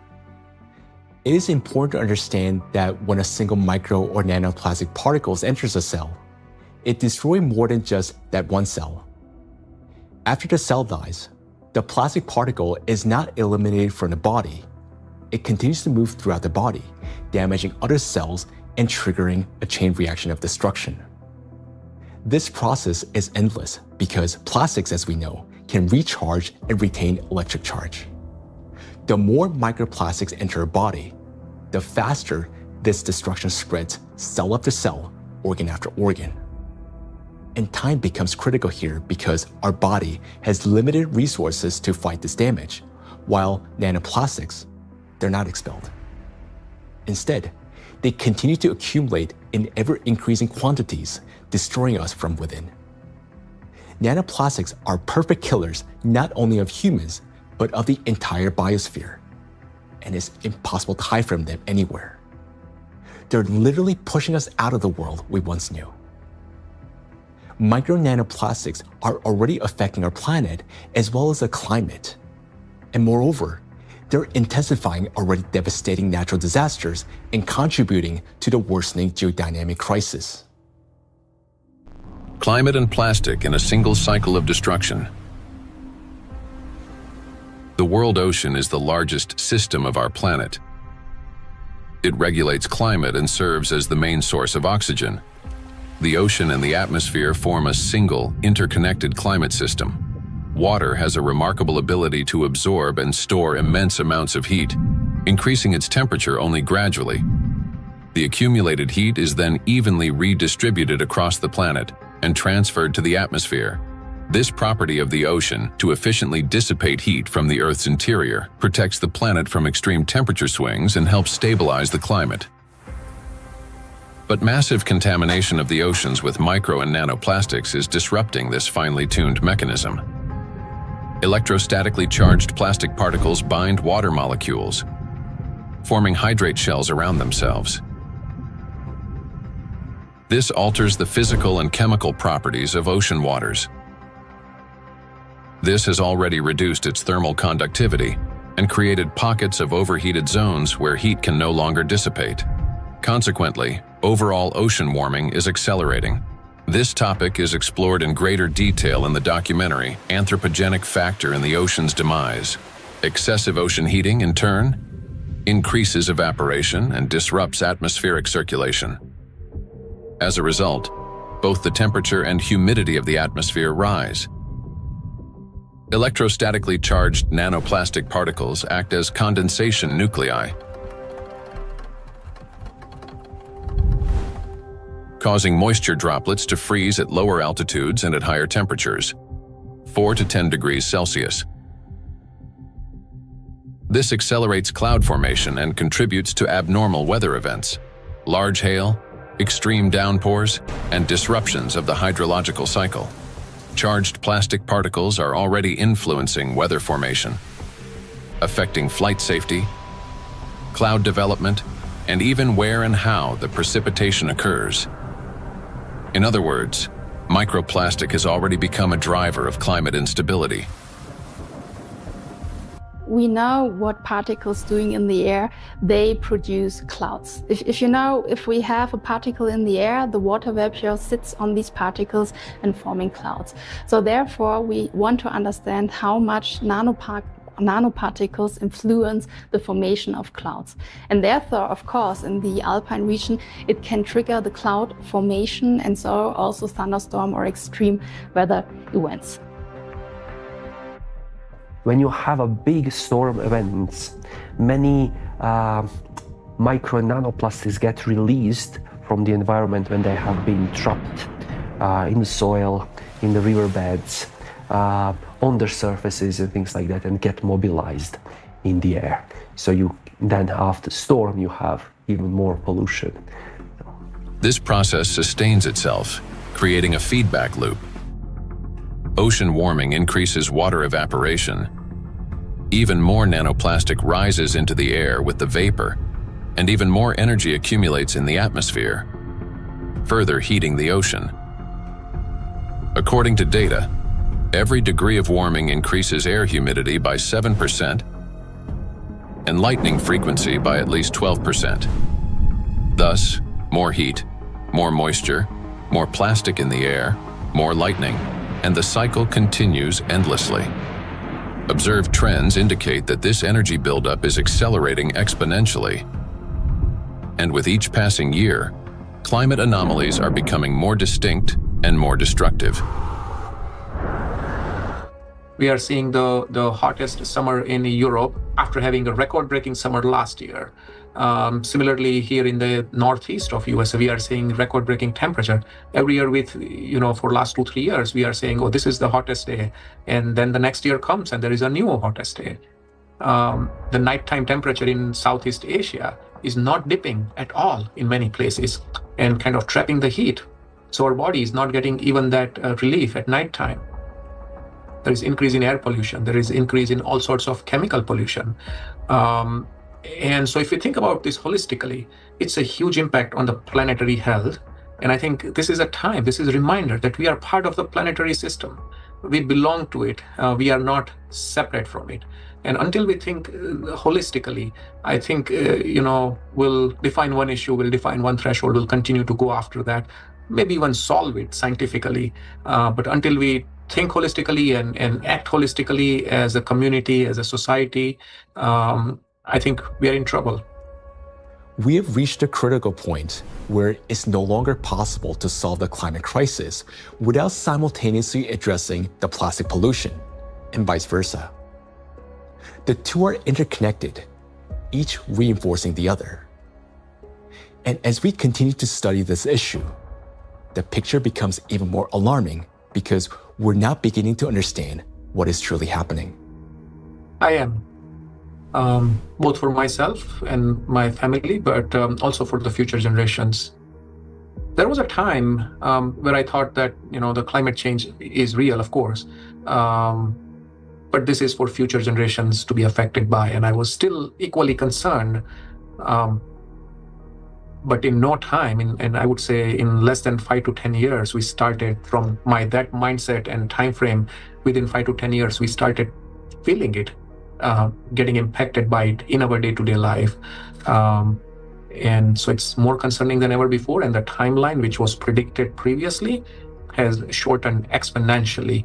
It is important to understand that when a single micro or nanoplastic particles enters a cell, it destroys more than just that one cell. After the cell dies, the plastic particle is not eliminated from the body. It continues to move throughout the body, damaging other cells and triggering a chain reaction of destruction. This process is endless because plastics, as we know, can recharge and retain electric charge. The more microplastics enter a body, the faster this destruction spreads cell after cell, organ after organ. And time becomes critical here because our body has limited resources to fight this damage, while nanoplastics, they're not expelled. Instead, they continue to accumulate in ever-increasing quantities, destroying us from within. Nanoplastics are perfect killers not only of humans, but of the entire biosphere, and it's impossible to hide from them anywhere. They're literally pushing us out of the world we once knew. Micro nanoplastics are already affecting our planet as well as the climate. And moreover, they're intensifying already devastating natural disasters and contributing to the worsening geodynamic crisis. Climate and plastic in a single cycle of destruction. The world ocean is the largest system of our planet. It regulates climate and serves as the main source of oxygen. The ocean and the atmosphere form a single, interconnected climate system. Water has a remarkable ability to absorb and store immense amounts of heat, increasing its temperature only gradually. The accumulated heat is then evenly redistributed across the planet and transferred to the atmosphere. This property of the ocean to efficiently dissipate heat from the Earth's interior protects the planet from extreme temperature swings and helps stabilize the climate. But massive contamination of the oceans with micro and nanoplastics is disrupting this finely tuned mechanism. Electrostatically charged plastic particles bind water molecules, forming hydrate shells around themselves. This alters the physical and chemical properties of ocean waters. This has already reduced its thermal conductivity and created pockets of overheated zones where heat can no longer dissipate. Consequently, overall ocean warming is accelerating. This topic is explored in greater detail in the documentary Anthropogenic Factor in the Ocean's Demise. Excessive ocean heating, in turn, increases evaporation and disrupts atmospheric circulation. As a result, both the temperature and humidity of the atmosphere rise. Electrostatically charged nanoplastic particles act as condensation nuclei, causing moisture droplets to freeze at lower altitudes and at higher temperatures, 4 to 10 degrees Celsius. This accelerates cloud formation and contributes to abnormal weather events, large hail, extreme downpours, and disruptions of the hydrological cycle. Charged plastic particles are already influencing weather formation, affecting flight safety, cloud development, and even where and how the precipitation occurs. In other words, microplastic has already become a driver of climate instability. We know what particles doing in the air, they produce clouds. If we have a particle in the air, the water vapor sits on these particles and forming clouds. So therefore, we want to understand how much nanoparticles influence the formation of clouds. And therefore, of course, in the alpine region, it can trigger the cloud formation and so also thunderstorm or extreme weather events. When you have a big storm event, many micro and nanoplastics get released from the environment when they have been trapped in the soil, in the riverbeds, on their surfaces and things like that, and get mobilized in the air. So you then after storm you have even more pollution. This process sustains itself, creating a feedback loop. Ocean warming increases water evaporation. Even more nanoplastic rises into the air with the vapor, and even more energy accumulates in the atmosphere, further heating the ocean. According to data, every degree of warming increases air humidity by 7%, and lightning frequency by at least 12%. Thus, more heat, more moisture, more plastic in the air, more lightning, and the cycle continues endlessly. Observed trends indicate that this energy buildup is accelerating exponentially. And with each passing year, climate anomalies are becoming more distinct and more destructive. We are seeing the hottest summer in Europe after having a record-breaking summer last year. Similarly, here in the northeast of US, we are seeing record-breaking temperature. Every year for last 2-3 years, we are saying, oh, this is the hottest day. And then the next year comes and there is a new hottest day. The nighttime temperature in Southeast Asia is not dipping at all in many places and kind of trapping the heat. So our body is not getting even that relief at nighttime. There is increase in air pollution. There is increase in all sorts of chemical pollution. And so if you think about this holistically, it's a huge impact on the planetary health. And I think this is a reminder that we are part of the planetary system. We belong to it. We are not separate from it. And until we think holistically, I think, we'll define one issue, we'll define one threshold, we'll continue to go after that, maybe even solve it scientifically. But until we think holistically and act holistically as a community, as a society, I think we are in trouble. We have reached a critical point where it's no longer possible to solve the climate crisis without simultaneously addressing the plastic pollution, and vice versa. The two are interconnected, each reinforcing the other. And as we continue to study this issue, the picture becomes even more alarming because we're now beginning to understand what is truly happening. I am. Both for myself and my family, but also for the future generations. There was a time where I thought that, the climate change is real, of course, but this is for future generations to be affected by, and I was still equally concerned. But in no time, and I would say in less than 5 to 10 years, we started from that mindset and time frame. Within 5 to 10 years, we started feeling it. Getting impacted by it in our day-to-day life. And so it's more concerning than ever before, and the timeline, which was predicted previously, has shortened exponentially.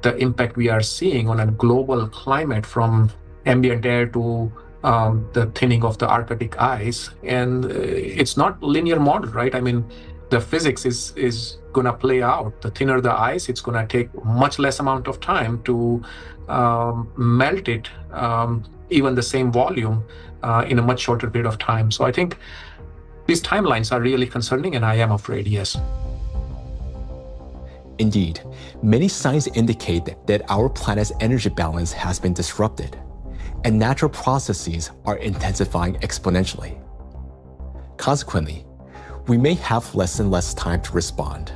The impact we are seeing on a global climate, from ambient air to the thinning of the Arctic ice, and it's not linear model, right? I mean, the physics is gonna play out. The thinner the ice, it's gonna take much less amount of time to melt it, even the same volume, in a much shorter period of time. So I think these timelines are really concerning, and I am afraid, yes. Indeed, many signs indicate that our planet's energy balance has been disrupted, and natural processes are intensifying exponentially. Consequently, we may have less and less time to respond,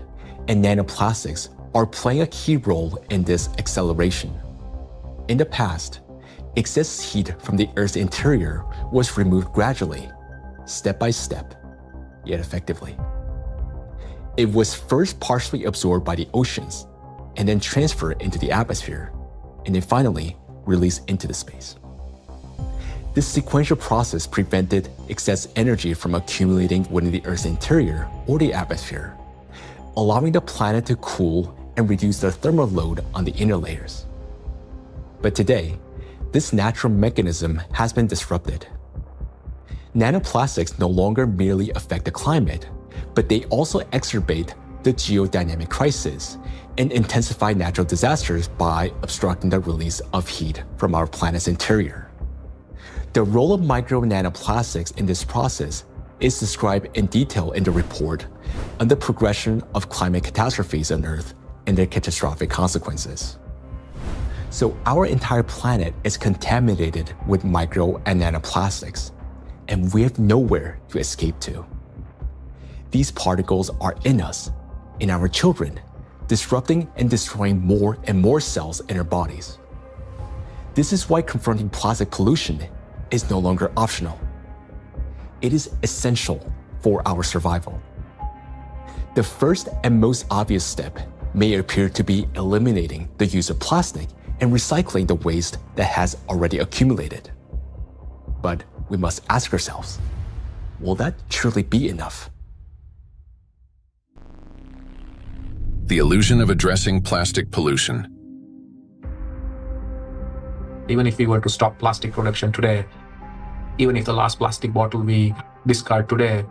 and nanoplastics are playing a key role in this acceleration. In the past, excess heat from the Earth's interior was removed gradually, step by step, yet effectively. It was first partially absorbed by the oceans, and then transferred into the atmosphere, and then finally released into the space. This sequential process prevented excess energy from accumulating within the Earth's interior or the atmosphere, allowing the planet to cool and reduce the thermal load on the inner layers. But today, this natural mechanism has been disrupted. Nanoplastics no longer merely affect the climate, but they also exacerbate the geodynamic crisis and intensify natural disasters by obstructing the release of heat from our planet's interior. The role of micro nanoplastics in this process is described in detail in the report on the progression of climate catastrophes on Earth and their catastrophic consequences. So our entire planet is contaminated with micro and nanoplastics, and we have nowhere to escape to. These particles are in us, in our children, disrupting and destroying more and more cells in our bodies. This is why confronting plastic pollution is no longer optional. It is essential for our survival. The first and most obvious step may appear to be eliminating the use of plastic and recycling the waste that has already accumulated. But we must ask ourselves, will that truly be enough? The illusion of addressing plastic pollution. Even if we were to stop plastic production today, even if the last plastic bottle we discard today,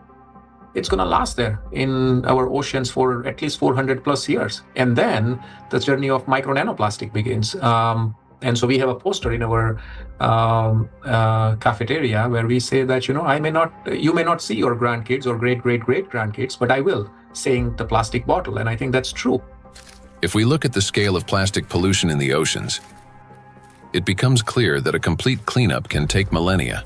it's going to last there in our oceans for at least 400 plus years. And then the journey of micro nanoplastic begins. And so we have a poster in our cafeteria where we say that, you may not see your grandkids or great-great-great-grandkids, but I will, saying the plastic bottle. And I think that's true. If we look at the scale of plastic pollution in the oceans, it becomes clear that a complete cleanup can take millennia.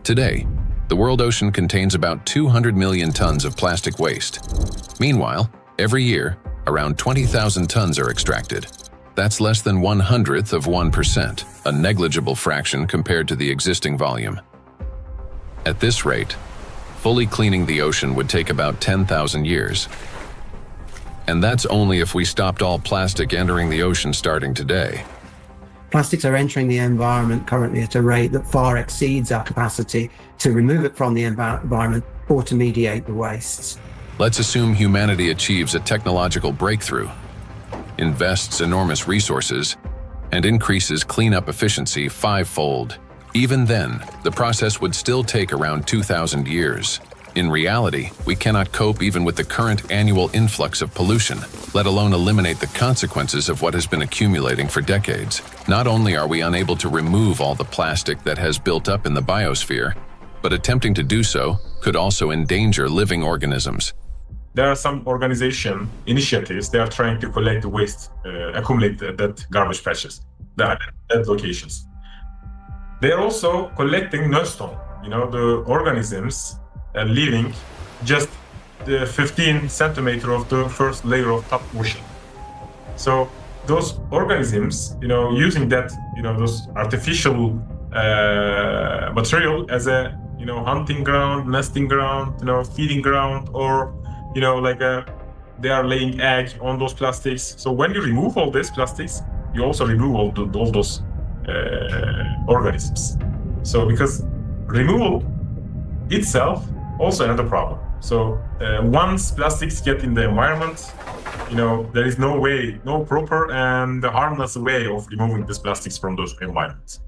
Today, the world ocean contains about 200 million tons of plastic waste. Meanwhile, every year, around 20,000 tons are extracted. That's less than 1/100th of 1%, a negligible fraction compared to the existing volume. At this rate, fully cleaning the ocean would take about 10,000 years. And that's only if we stopped all plastic entering the ocean starting today. Plastics are entering the environment currently at a rate that far exceeds our capacity to remove it from the environment or to mediate the wastes. Let's assume humanity achieves a technological breakthrough, invests enormous resources, and increases cleanup efficiency 5-fold. Even then, the process would still take around 2,000 years. In reality, we cannot cope even with the current annual influx of pollution, let alone eliminate the consequences of what has been accumulating for decades. Not only are we unable to remove all the plastic that has built up in the biosphere, but attempting to do so could also endanger living organisms. There are some initiatives, they are trying to collect the waste, accumulate that garbage patches, that locations. They are also collecting nullstone, the organisms living just the 15 centimeter of the first layer of top ocean. So those organisms, using that, those artificial material as a, hunting ground, nesting ground, feeding ground, or, they are laying egg on those plastics. So when you remove all these plastics, you also remove all those organisms. So because removal itself also another problem. So once plastics get in the environment, there is no proper and harmless way of removing these plastics from those environments.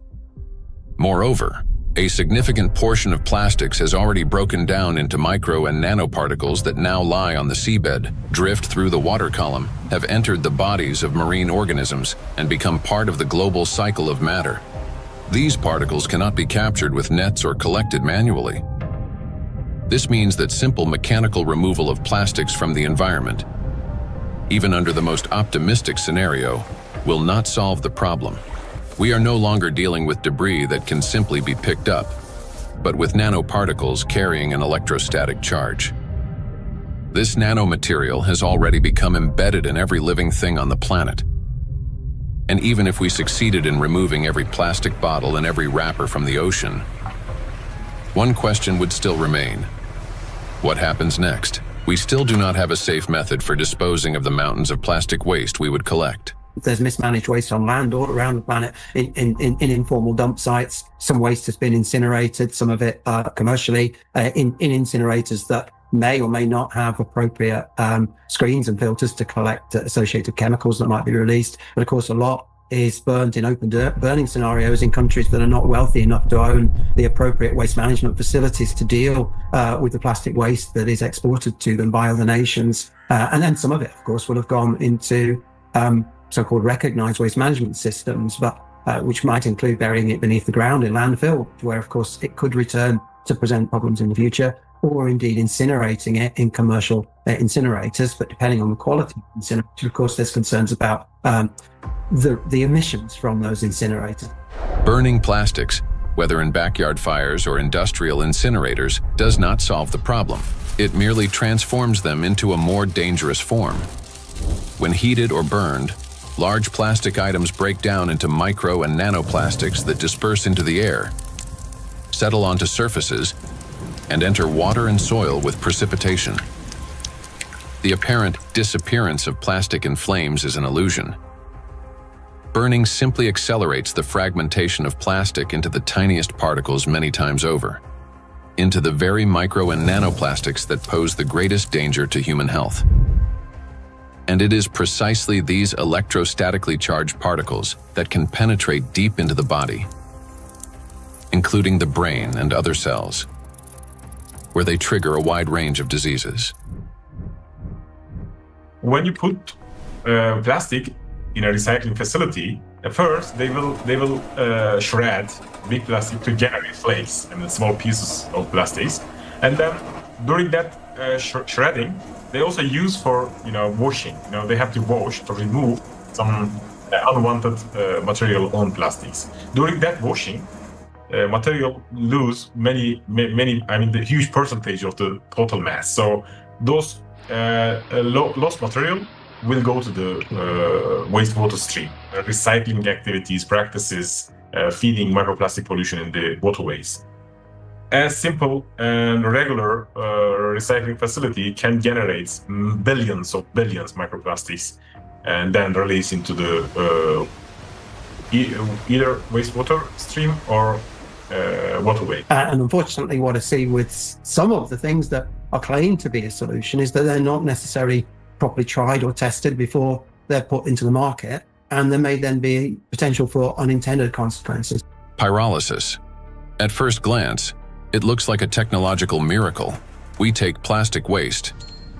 Moreover, a significant portion of plastics has already broken down into micro and nanoparticles that now lie on the seabed, drift through the water column, have entered the bodies of marine organisms, and become part of the global cycle of matter. These particles cannot be captured with nets or collected manually. This means that simple mechanical removal of plastics from the environment, even under the most optimistic scenario, will not solve the problem. We are no longer dealing with debris that can simply be picked up, but with nanoparticles carrying an electrostatic charge. This nanomaterial has already become embedded in every living thing on the planet. And even if we succeeded in removing every plastic bottle and every wrapper from the ocean, one question would still remain. What happens next? We still do not have a safe method for disposing of the mountains of plastic waste we would collect. There's mismanaged waste on land all around the planet in informal dump sites. Some waste has been incinerated, some of it commercially in incinerators that may or may not have appropriate screens and filters to collect associated chemicals that might be released. But of course, a lot is burned in open burning scenarios in countries that are not wealthy enough to own the appropriate waste management facilities to deal with the plastic waste that is exported to them by other nations. And then some of it, of course, will have gone into so-called recognized waste management systems, but which might include burying it beneath the ground in landfill, where, of course, it could return to present problems in the future, or indeed incinerating it in commercial incinerators. But depending on the quality of incinerator, of course, there's concerns about the emissions from those incinerators. Burning plastics, whether in backyard fires or industrial incinerators, does not solve the problem. It merely transforms them into a more dangerous form. When heated or burned, large plastic items break down into micro and nanoplastics that disperse into the air, settle onto surfaces, and enter water and soil with precipitation. The apparent disappearance of plastic in flames is an illusion. Burning simply accelerates the fragmentation of plastic into the tiniest particles many times over, into the very micro and nanoplastics that pose the greatest danger to human health. And it is precisely these electrostatically charged particles that can penetrate deep into the body, including the brain and other cells, where they trigger a wide range of diseases. When you put plastic in a recycling facility, at first they will shred big plastic to generate flakes and small pieces of plastics, and then during that shredding, they also use for washing. They have to wash to remove some unwanted material on plastics. During that washing, material lose many. I mean, the huge percentage of the total mass. So those lost material will go to the wastewater stream. Recycling activities, practices, feeding microplastic pollution in the waterways. A simple and regular recycling facility can generate billions microplastics and then release into the either wastewater stream or waterway. And unfortunately, what I see with some of the things that are claimed to be a solution is that they're not necessarily properly tried or tested before they're put into the market, and there may then be potential for unintended consequences. Pyrolysis. At first glance, it looks like a technological miracle. We take plastic waste,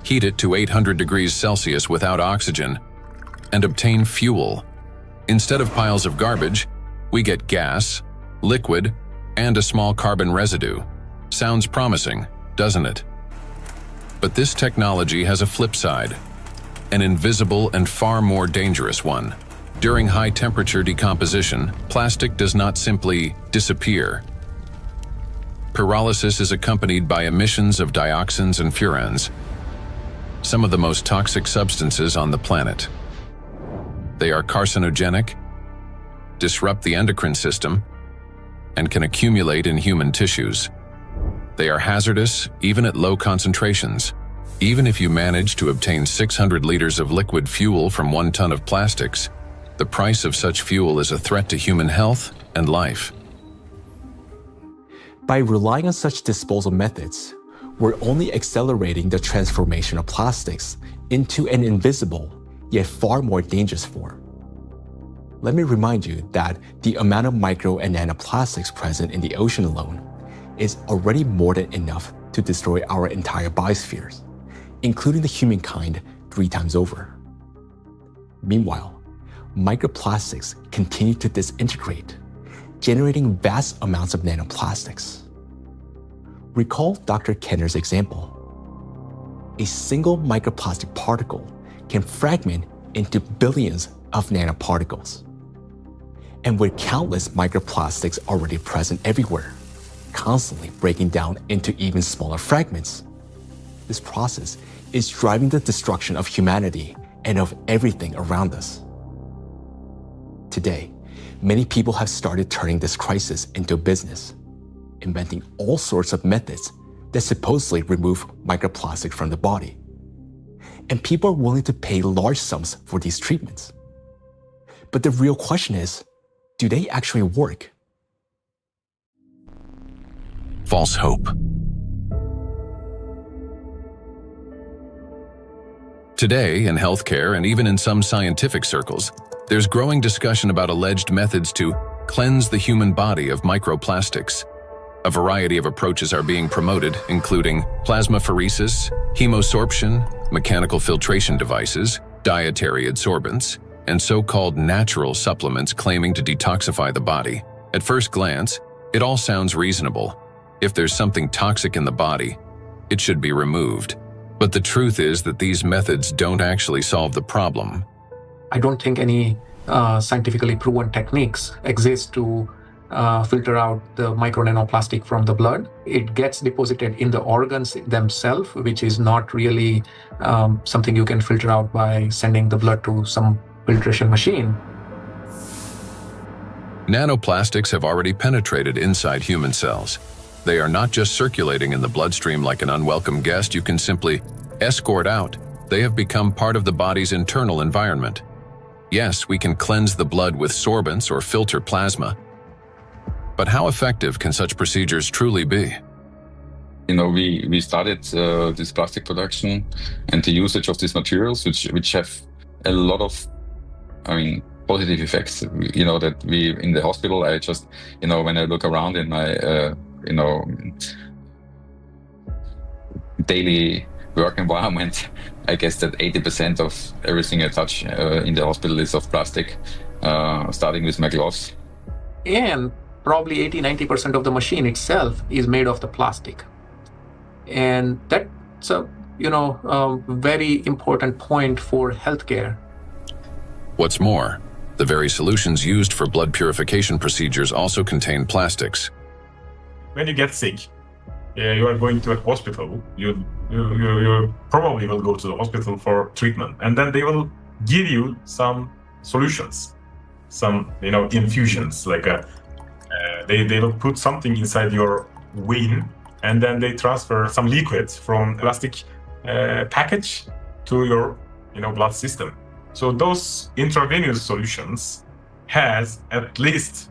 heat it to 800 degrees Celsius without oxygen, and obtain fuel. Instead of piles of garbage, we get gas, liquid, and a small carbon residue. Sounds promising, doesn't it? But this technology has a flip side, an invisible and far more dangerous one. During high-temperature decomposition, plastic does not simply disappear. Pyrolysis is accompanied by emissions of dioxins and furans, some of the most toxic substances on the planet. They are carcinogenic, disrupt the endocrine system, and can accumulate in human tissues. They are hazardous even at low concentrations. Even if you manage to obtain 600 liters of liquid fuel from 1 ton of plastics, the price of such fuel is a threat to human health and life. By relying on such disposal methods, we're only accelerating the transformation of plastics into an invisible, yet far more dangerous form. Let me remind you that the amount of micro and nanoplastics present in the ocean alone is already more than enough to destroy our entire biospheres, including the humankind 3 times over. Meanwhile, microplastics continue to disintegrate, generating vast amounts of nanoplastics. Recall Dr. Kenner's example. A single microplastic particle can fragment into billions of nanoparticles. And with countless microplastics already present everywhere, constantly breaking down into even smaller fragments, this process is driving the destruction of humanity and of everything around us. Today, many people have started turning this crisis into a business, inventing all sorts of methods that supposedly remove microplastic from the body. And people are willing to pay large sums for these treatments. But the real question is, do they actually work? False hope. Today, in healthcare and even in some scientific circles, there's growing discussion about alleged methods to cleanse the human body of microplastics. A variety of approaches are being promoted, including plasmapheresis, hemosorption, mechanical filtration devices, dietary adsorbents, and so-called natural supplements claiming to detoxify the body. At first glance, it all sounds reasonable. If there's something toxic in the body, it should be removed. But the truth is that these methods don't actually solve the problem. I don't think any scientifically proven techniques exist to filter out the micro nanoplastic from the blood. It gets deposited in the organs themselves, which is not really something you can filter out by sending the blood to some filtration machine. Nanoplastics have already penetrated inside human cells. They are not just circulating in the bloodstream like an unwelcome guest you can simply escort out. They have become part of the body's internal environment. Yes, we can cleanse the blood with sorbents or filter plasma. But how effective can such procedures truly be? We started this plastic production and the usage of these materials, which have a lot of, positive effects. That we in the hospital, I just, when I look around in my, daily work environment, I guess that 80% of everything I touch in the hospital is of plastic, starting with my gloves. And probably 80-90% of the machine itself is made of the plastic. And that's a very important point for healthcare. What's more, the very solutions used for blood purification procedures also contain plastics. When you get sick, you are going to a hospital, you probably will go to the hospital for treatment, and then they will give you some solutions, some infusions, like they will put something inside your vein, and then they transfer some liquids from plastic package to your blood system. So those intravenous solutions has at least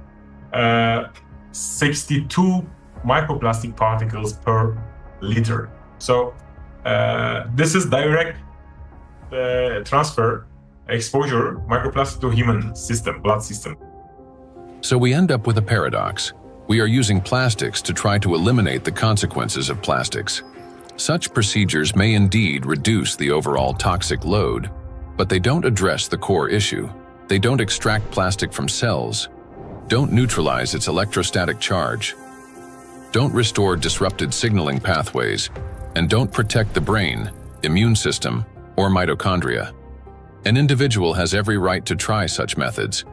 62 microplastic particles per liter. So this is direct transfer exposure microplastic to human system, blood system. So we end up with a paradox. We are using plastics to try to eliminate the consequences of plastics. Such procedures may indeed reduce the overall toxic load, but they don't address the core issue. They don't extract plastic from cells, don't neutralize its electrostatic charge, don't restore disrupted signaling pathways, and don't protect the brain, immune system, or mitochondria. An individual has every right to try such methods.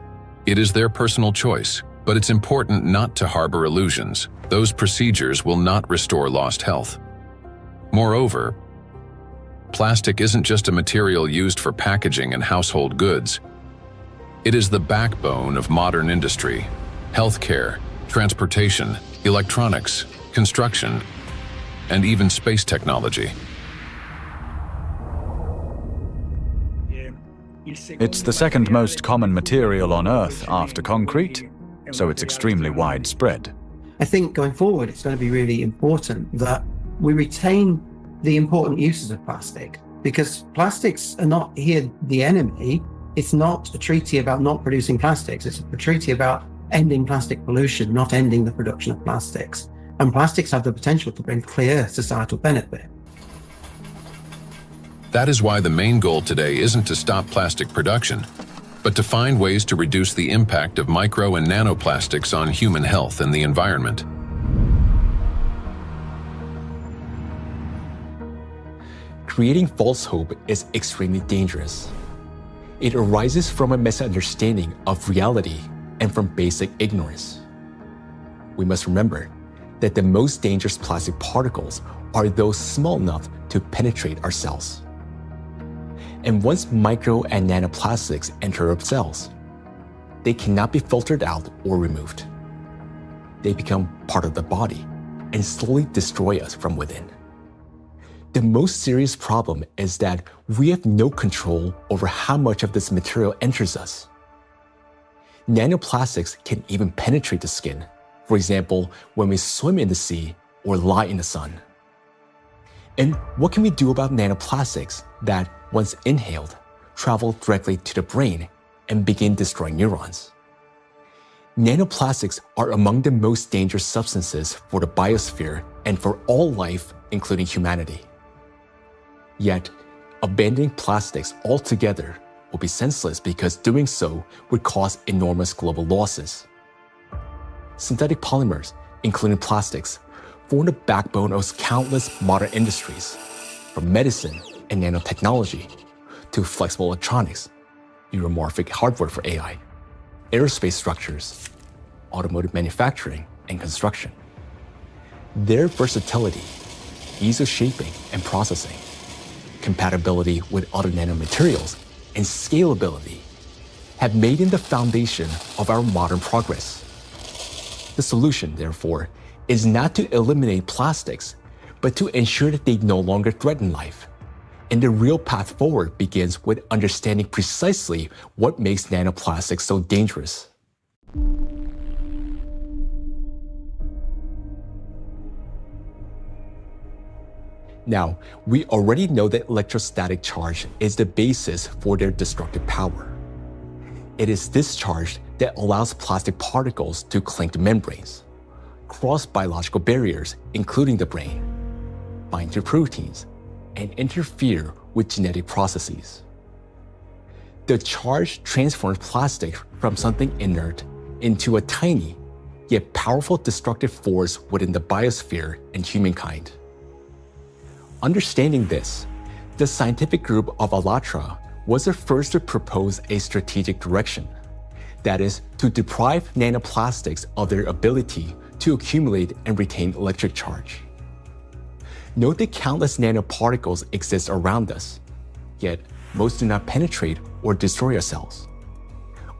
It is their personal choice, but it's important not to harbor illusions. Those procedures will not restore lost health. Moreover, plastic isn't just a material used for packaging and household goods. It is the backbone of modern industry, healthcare, transportation, electronics, construction, and even space technology. It's the second most common material on Earth after concrete, so it's extremely widespread. I think going forward, it's going to be really important that we retain the important uses of plastic, because plastics are not here the enemy. It's not a treaty about not producing plastics. It's a treaty about ending plastic pollution, not ending the production of plastics. And plastics have the potential to bring clear societal benefit. That is why the main goal today isn't to stop plastic production, but to find ways to reduce the impact of micro and nanoplastics on human health and the environment. Creating false hope is extremely dangerous. It arises from a misunderstanding of reality and from basic ignorance. We must remember that the most dangerous plastic particles are those small enough to penetrate our cells. And once micro and nanoplastics enter our cells, they cannot be filtered out or removed. They become part of the body and slowly destroy us from within. The most serious problem is that we have no control over how much of this material enters us. Nanoplastics can even penetrate the skin, for example, when we swim in the sea or lie in the sun. And what can we do about nanoplastics that, once inhaled, travel directly to the brain and begin destroying neurons? Nanoplastics are among the most dangerous substances for the biosphere and for all life, including humanity. Yet, abandoning plastics altogether will be senseless because doing so would cause enormous global losses. Synthetic polymers, including plastics, form the backbone of countless modern industries, from medicine and nanotechnology to flexible electronics, neuromorphic hardware for AI, aerospace structures, automotive manufacturing, and construction. Their versatility, ease of shaping and processing, compatibility with other nanomaterials, and scalability have made them the foundation of our modern progress. The solution, therefore, is not to eliminate plastics, but to ensure that they no longer threaten life, And the real path forward begins with understanding precisely what makes nanoplastics so dangerous. Now, we already know that electrostatic charge is the basis for their destructive power. It is this charge that allows plastic particles to cling to membranes, cross biological barriers, including the brain, bind to proteins, and interfere with genetic processes. The charge transforms plastic from something inert into a tiny, yet powerful destructive force within the biosphere and humankind. Understanding this, the scientific group of ALLATRA was the first to propose a strategic direction, that is, to deprive nanoplastics of their ability to accumulate and retain electric charge. Note that countless nanoparticles exist around us, yet most do not penetrate or destroy our cells.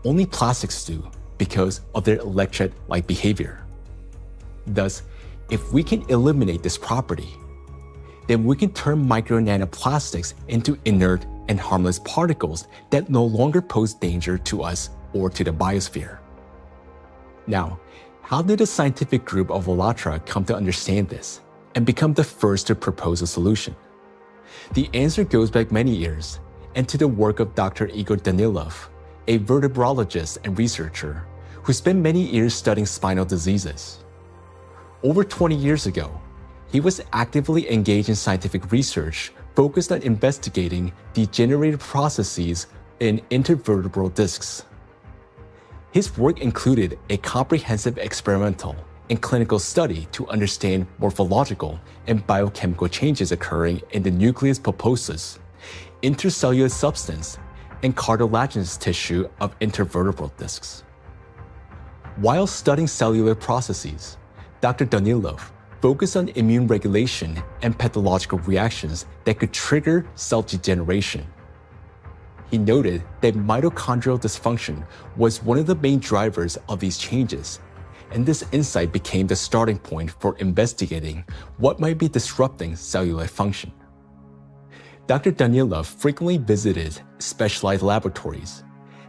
Only plastics do because of their electret-like behavior. Thus, if we can eliminate this property, then we can turn micro-nanoplastics into inert and harmless particles that no longer pose danger to us or to the biosphere. Now, how did the scientific group of ALLATRA come to understand this and become the first to propose a solution? The answer goes back many years and to the work of Dr. Igor Danilov, a vertebrologist and researcher who spent many years studying spinal diseases. Over 20 years ago, he was actively engaged in scientific research focused on investigating degenerative processes in intervertebral discs. His work included a comprehensive experimental and clinical study to understand morphological and biochemical changes occurring in the nucleus pulposus, intercellular substance, and cartilaginous tissue of intervertebral discs. While studying cellular processes, Dr. Danilov focused on immune regulation and pathological reactions that could trigger cell degeneration. He noted that mitochondrial dysfunction was one of the main drivers of these changes, and this insight became the starting point for investigating what might be disrupting cellular function. Dr. Danilov frequently visited specialized laboratories,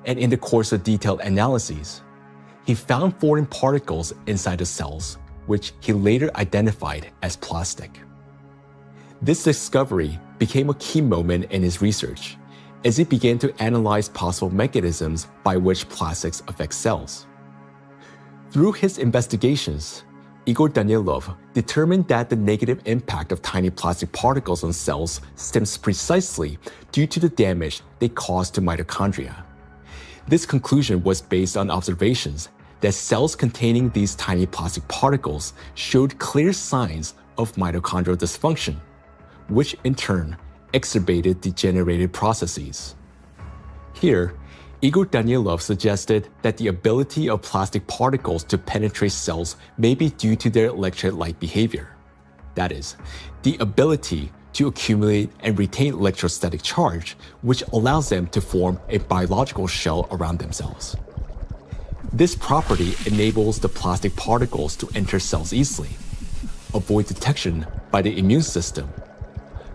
and in the course of detailed analyses, he found foreign particles inside the cells, which he later identified as plastic. This discovery became a key moment in his research, as he began to analyze possible mechanisms by which plastics affect cells. Through his investigations, Igor Danilov determined that the negative impact of tiny plastic particles on cells stems precisely due to the damage they cause to mitochondria. This conclusion was based on observations that cells containing these tiny plastic particles showed clear signs of mitochondrial dysfunction, which in turn exacerbated degenerative processes. Here, Igor Danilov suggested that the ability of plastic particles to penetrate cells may be due to their electret-like behavior. That is, the ability to accumulate and retain electrostatic charge, which allows them to form a biological shell around themselves. This property enables the plastic particles to enter cells easily, avoid detection by the immune system,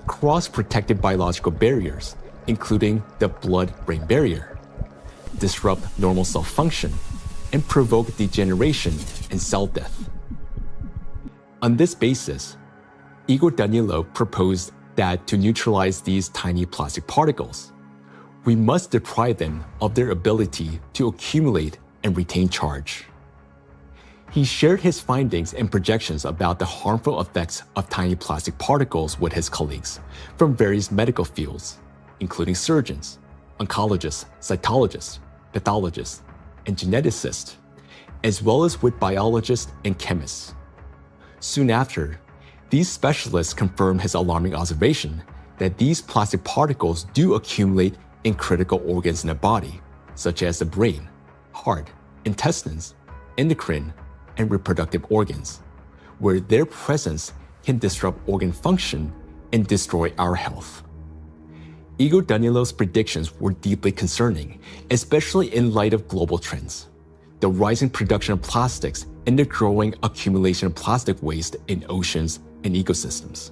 cross protective biological barriers, including the blood-brain barrier, disrupt normal cell function, and provoke degeneration and cell death. On this basis, Igor Danilov proposed that to neutralize these tiny plastic particles, we must deprive them of their ability to accumulate and retain charge. He shared his findings and projections about the harmful effects of tiny plastic particles with his colleagues from various medical fields, including surgeons, oncologists, cytologists, pathologists, and geneticists, as well as with biologists and chemists. Soon after, these specialists confirmed his alarming observation that these plastic particles do accumulate in critical organs in the body, such as the brain, heart, intestines, endocrine, and reproductive organs, where their presence can disrupt organ function and destroy our health. Igor Danilov's predictions were deeply concerning, especially in light of global trends, the rising production of plastics and the growing accumulation of plastic waste in oceans and ecosystems.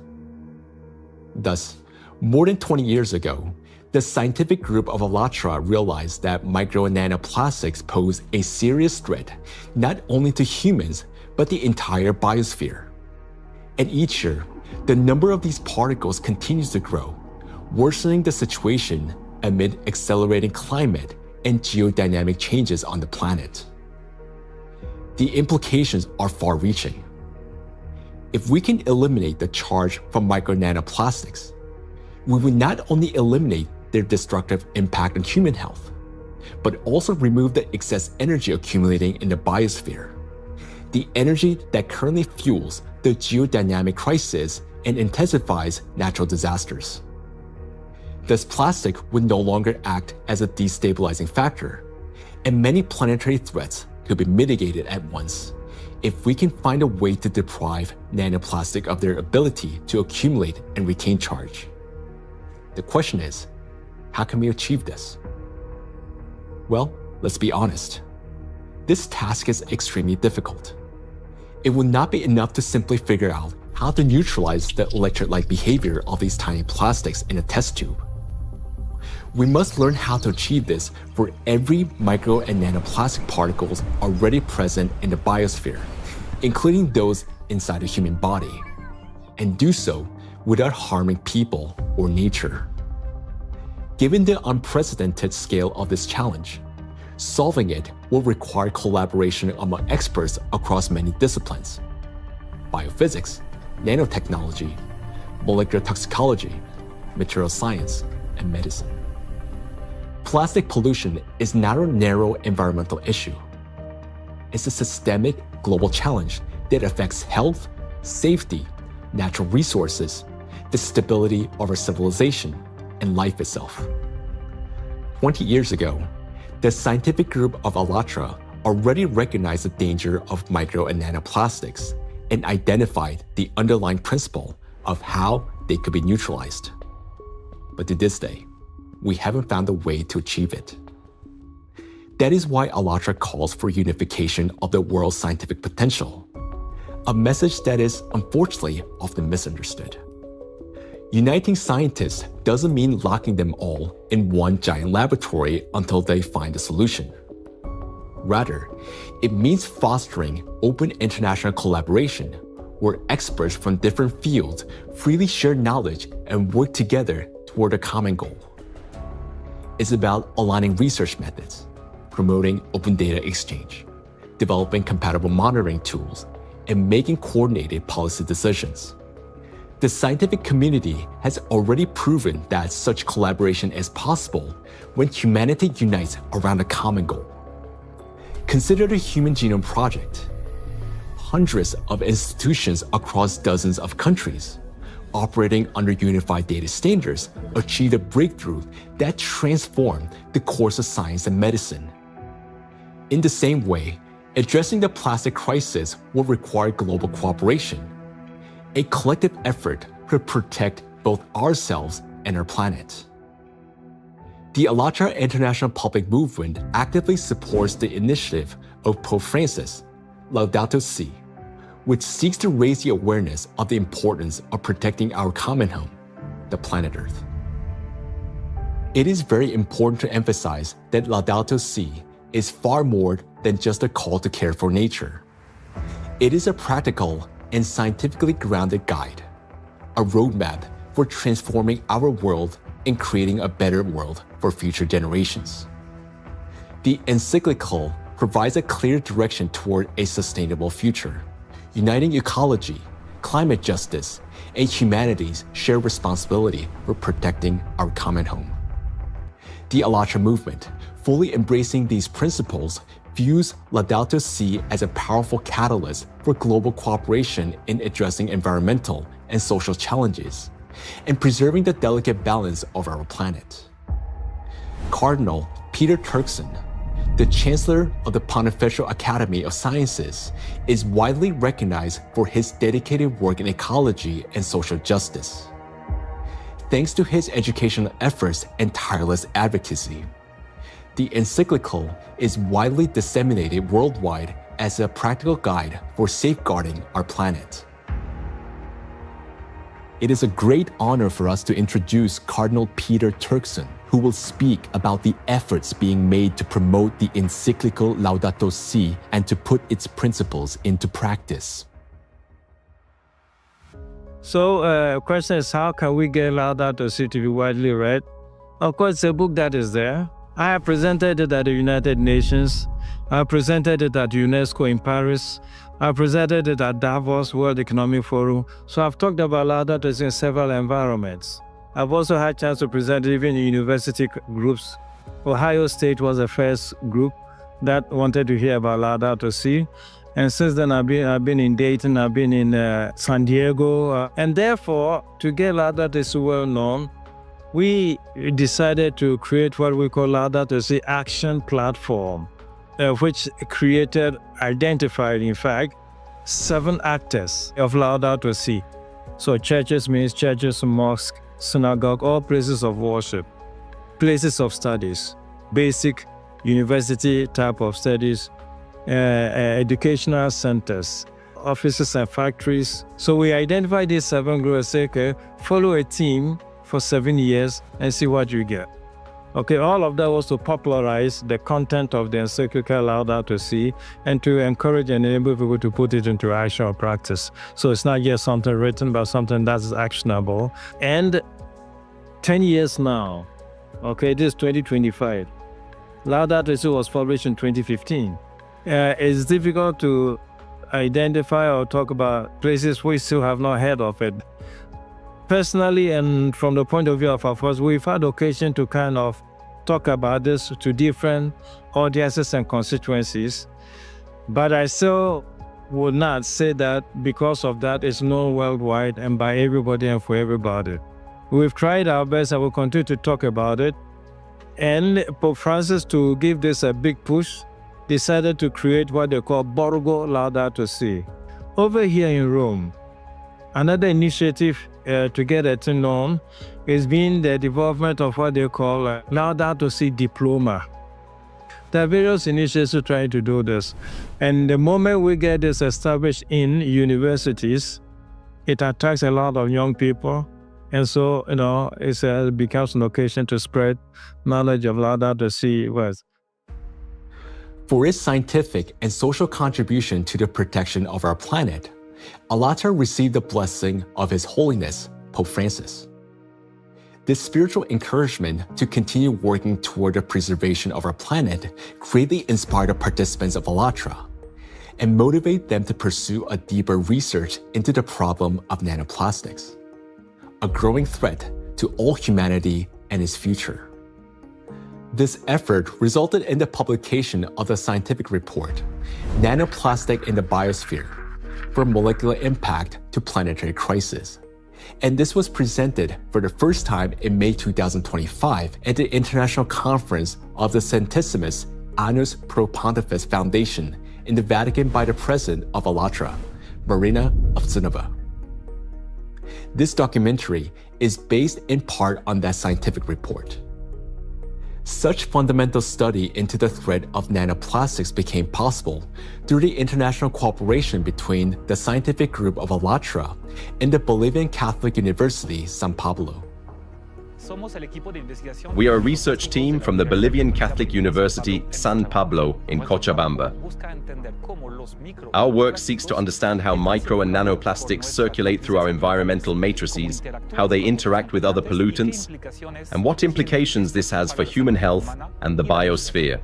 Thus, More than 20 years ago, the scientific group of ALLATRA realized that micro and nanoplastics pose a serious threat not only to humans, but the entire biosphere. And each year, the number of these particles continues to grow, worsening the situation amid accelerating climate and geodynamic changes on the planet. The implications are far-reaching. If we can eliminate the charge from micro nanoplastics, we will not only eliminate their destructive impact on human health, but also remove the excess energy accumulating in the biosphere, the energy that currently fuels the geodynamic crisis and intensifies natural disasters. Thus, plastic would no longer act as a destabilizing factor, and many planetary threats could be mitigated at once if we can find a way to deprive nanoplastic of their ability to accumulate and retain charge. The question is, how can we achieve this? Well, let's be honest. This task is extremely difficult. It will not be enough to simply figure out how to neutralize the electrolyte behavior of these tiny plastics in a test tube. We must learn how to achieve this for every micro and nanoplastic particles already present in the biosphere, including those inside the human body, and do so without harming people or nature. Given the unprecedented scale of this challenge, solving it will require collaboration among experts across many disciplines: biophysics, nanotechnology, molecular toxicology, material science, and medicine. Plastic pollution is not a narrow environmental issue. It's a systemic global challenge that affects health, safety, natural resources, the stability of our civilization, and life itself. 20 years ago, the scientific group of ALLATRA already recognized the danger of micro and nanoplastics and identified the underlying principle of how they could be neutralized. But to this day, we haven't found a way to achieve it. That is why ALLATRA calls for unification of the world's scientific potential, a message that is unfortunately often misunderstood. Uniting scientists doesn't mean locking them all in one giant laboratory until they find a solution. Rather, it means fostering open international collaboration where experts from different fields freely share knowledge and work together toward a common goal. It's about aligning research methods, promoting open data exchange, developing compatible monitoring tools, and making coordinated policy decisions. The scientific community has already proven that such collaboration is possible when humanity unites around a common goal. Consider the Human Genome Project. Hundreds of institutions across dozens of countries, operating under unified data standards, achieved a breakthrough that transformed the course of science and medicine. In the same way, addressing the plastic crisis will require global cooperation, a collective effort to protect both ourselves and our planet. The ALLATRA International Public Movement actively supports the initiative of Pope Francis, Laudato Si', which seeks to raise the awareness of the importance of protecting our common home, the planet Earth. It is very important to emphasize that Laudato Si' is far more than just a call to care for nature. It is a practical and scientifically grounded guide, a roadmap for transforming our world and creating a better world for future generations. The encyclical provides a clear direction toward a sustainable future, uniting ecology, climate justice, and humanity's shared responsibility for protecting our common home. The ALLATRA movement, fully embracing these principles, views Laudato Si' as a powerful catalyst for global cooperation in addressing environmental and social challenges, and preserving the delicate balance of our planet. Cardinal Peter Turkson, the Chancellor of the Pontifical Academy of Sciences, is widely recognized for his dedicated work in ecology and social justice. Thanks to his educational efforts and tireless advocacy, the encyclical is widely disseminated worldwide as a practical guide for safeguarding our planet. It is a great honor for us to introduce Cardinal Peter Turkson, who will speak about the efforts being made to promote the encyclical Laudato Si and to put its principles into practice. So, question is, how can we get Laudato Si to be widely read? Of course, it's a book that is there. I have presented it at the United Nations. I presented it at UNESCO in Paris. I presented it at Davos World Economic Forum. So I've talked about Laudato Si in several environments. I've also had a chance to present it even in university groups. Ohio State was the first group that wanted to hear about Laudato Si. And since then, I've been in Dayton, I've been in San Diego. And therefore, to get Laudato Si well known, we decided to create what we call Laudato Si Action Platform, which identified, in fact, 7 actors of Laudato Si. So churches means churches, mosques, synagogue, all places of worship, places of studies, basic university type of studies, educational centers, offices and factories. So we identified these 7 groups and say, okay, follow a team for 7 years and see what you get. Okay, all of that was to popularize the content of the encyclical Laudato Si and to encourage and enable people to put it into action or practice. So it's not just something written, but something that is actionable. And 10 years now, okay, this is 2025. Laudato Si was published in 2015. It's difficult to identify or talk about places we still have not heard of it. Personally, and from the point of view of our force, we've had occasion to kind of talk about this to different audiences and constituencies, but I still would not say that because of that it's known worldwide and by everybody and for everybody. We've tried our best and we'll continue to talk about it. And Pope Francis, to give this a big push, decided to create what they call Borgo Laudato Si. Over here in Rome, another initiative to get it known is being the development of what they call Laudato Si Diploma. There are various initiatives trying to do this. And the moment we get this established in universities, it attracts a lot of young people. And so, it becomes an occasion to spread knowledge of Laudato Si words. For its scientific and social contribution to the protection of our planet, ALLATRA received the blessing of His Holiness, Pope Francis. This spiritual encouragement to continue working toward the preservation of our planet greatly inspired the participants of ALLATRA and motivate them to pursue a deeper research into the problem of nanoplastics, a growing threat to all humanity and its future. This effort resulted in the publication of the scientific report, Nanoplastic in the Biosphere, from Molecular Impact to Planetary Crisis. And this was presented for the first time in May 2025 at the International Conference of the Centesimus Annus Pro Pontifex Foundation in the Vatican by the President of ALLATRA, Marina Ovtsinova. This documentary is based in part on that scientific report. Such fundamental study into the threat of nanoplastics became possible through the international cooperation between the scientific group of ALLATRA and the Bolivian Catholic University, San Pablo. We are a research team from the Bolivian Catholic University, San Pablo in Cochabamba. Our work seeks to understand how micro and nanoplastics circulate through our environmental matrices, how they interact with other pollutants, and what implications this has for human health and the biosphere.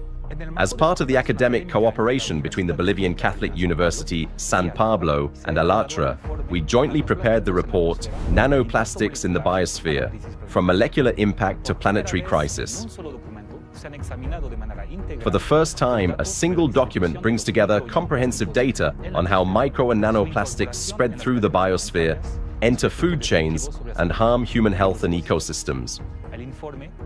As part of the academic cooperation between the Bolivian Catholic University, San Pablo, and ALLATRA, we jointly prepared the report, Nanoplastics in the Biosphere, From Molecular Impact to Planetary Crisis. For the first time, a single document brings together comprehensive data on how micro and nanoplastics spread through the biosphere, enter food chains, and harm human health and ecosystems.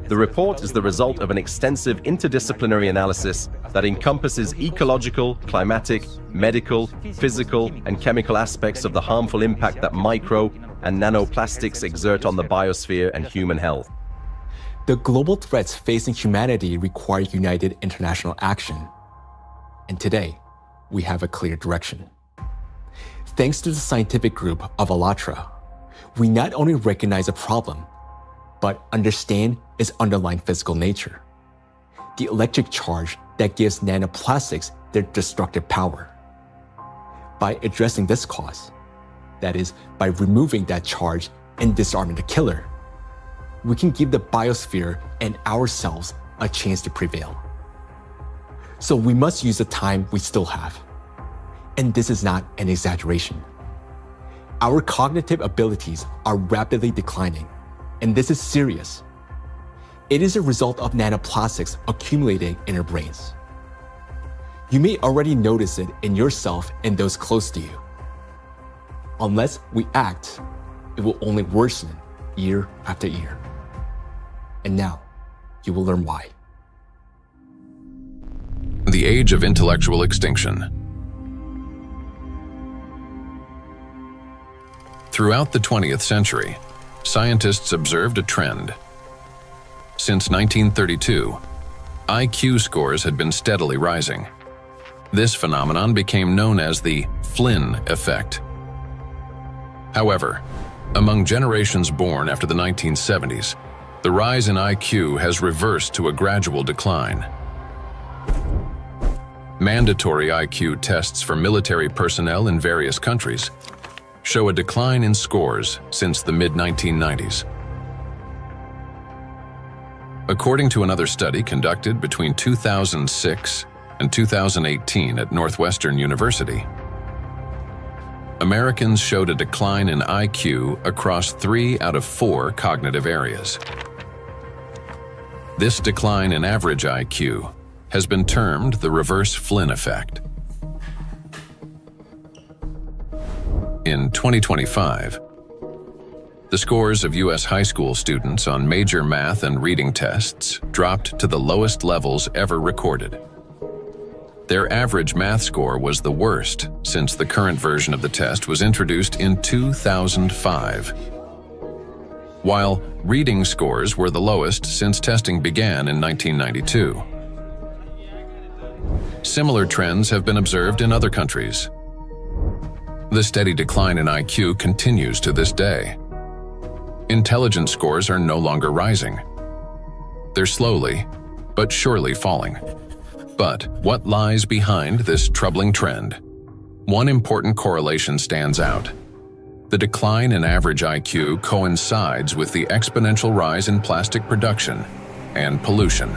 The report is the result of an extensive interdisciplinary analysis that encompasses ecological, climatic, medical, physical, and chemical aspects of the harmful impact that micro and nanoplastics exert on the biosphere and human health. The global threats facing humanity require united international action. And today, we have a clear direction. Thanks to the scientific group of ALLATRA, we not only recognize a problem, but understand its underlying physical nature, the electric charge that gives nanoplastics their destructive power. By addressing this cause, that is, by removing that charge and disarming the killer, we can give the biosphere and ourselves a chance to prevail. So we must use the time we still have. And this is not an exaggeration. Our cognitive abilities are rapidly declining, and this is serious. It is a result of nanoplastics accumulating in our brains. You may already notice it in yourself and those close to you. Unless we act, it will only worsen year after year. And now, you will learn why. The age of intellectual extinction. Throughout the 20th century, scientists observed a trend. Since 1932, IQ scores had been steadily rising. This phenomenon became known as the Flynn effect. However, among generations born after the 1970s, the rise in IQ has reversed to a gradual decline. Mandatory IQ tests for military personnel in various countries show a decline in scores since the mid-1990s. According to another study conducted between 2006 and 2018 at Northwestern University, Americans showed a decline in IQ across 3 out of 4 cognitive areas. This decline in average IQ has been termed the reverse Flynn effect. In 2025, the scores of U.S. high school students on major math and reading tests dropped to the lowest levels ever recorded. Their average math score was the worst since the current version of the test was introduced in 2005, while reading scores were the lowest since testing began in 1992. Similar trends have been observed in other countries. The steady decline in IQ continues to this day. Intelligence scores are no longer rising. They're slowly, but surely falling. But what lies behind this troubling trend? One important correlation stands out. The decline in average IQ coincides with the exponential rise in plastic production and pollution.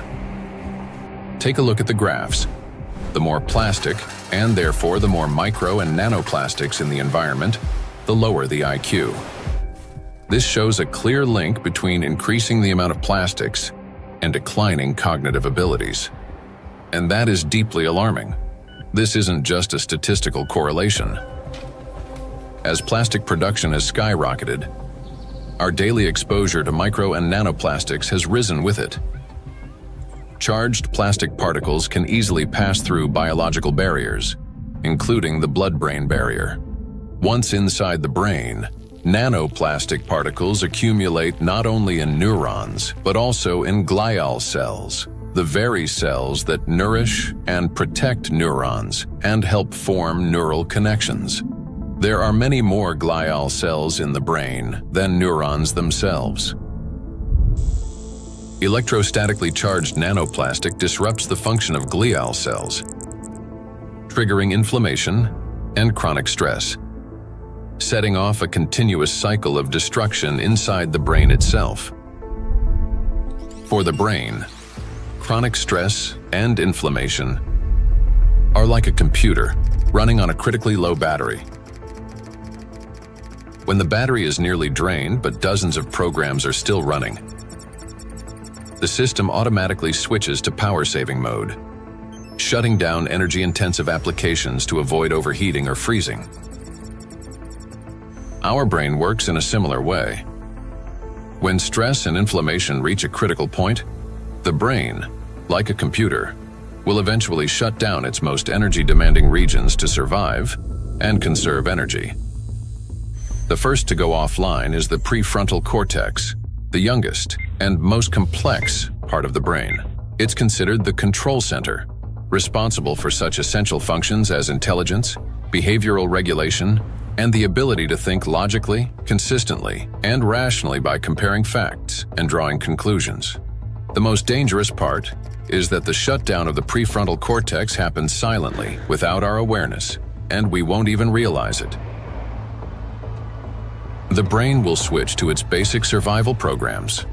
Take a look at the graphs. The more plastic, and therefore the more micro and nanoplastics in the environment, the lower the IQ. This shows a clear link between increasing the amount of plastics and declining cognitive abilities. And that is deeply alarming. This isn't just a statistical correlation. As plastic production has skyrocketed, our daily exposure to micro and nanoplastics has risen with it. Charged plastic particles can easily pass through biological barriers, including the blood-brain barrier. Once inside the brain, nanoplastic particles accumulate not only in neurons, but also in glial cells, the very cells that nourish and protect neurons and help form neural connections. There are many more glial cells in the brain than neurons themselves. Electrostatically charged nanoplastic disrupts the function of glial cells, triggering inflammation and chronic stress, setting off a continuous cycle of destruction inside the brain itself. For the brain, chronic stress and inflammation are like a computer running on a critically low battery. When the battery is nearly drained but dozens of programs are still running, the system automatically switches to power-saving mode, shutting down energy-intensive applications to avoid overheating or freezing. Our brain works in a similar way. When stress and inflammation reach a critical point, the brain, like a computer, will eventually shut down its most energy-demanding regions to survive and conserve energy. The first to go offline is the prefrontal cortex, the youngest and most complex part of the brain. It's considered the control center, responsible for such essential functions as intelligence, behavioral regulation, and the ability to think logically, consistently, and rationally by comparing facts and drawing conclusions. The most dangerous part is that the shutdown of the prefrontal cortex happens silently, without our awareness, and we won't even realize it. The brain will switch to its basic survival programs.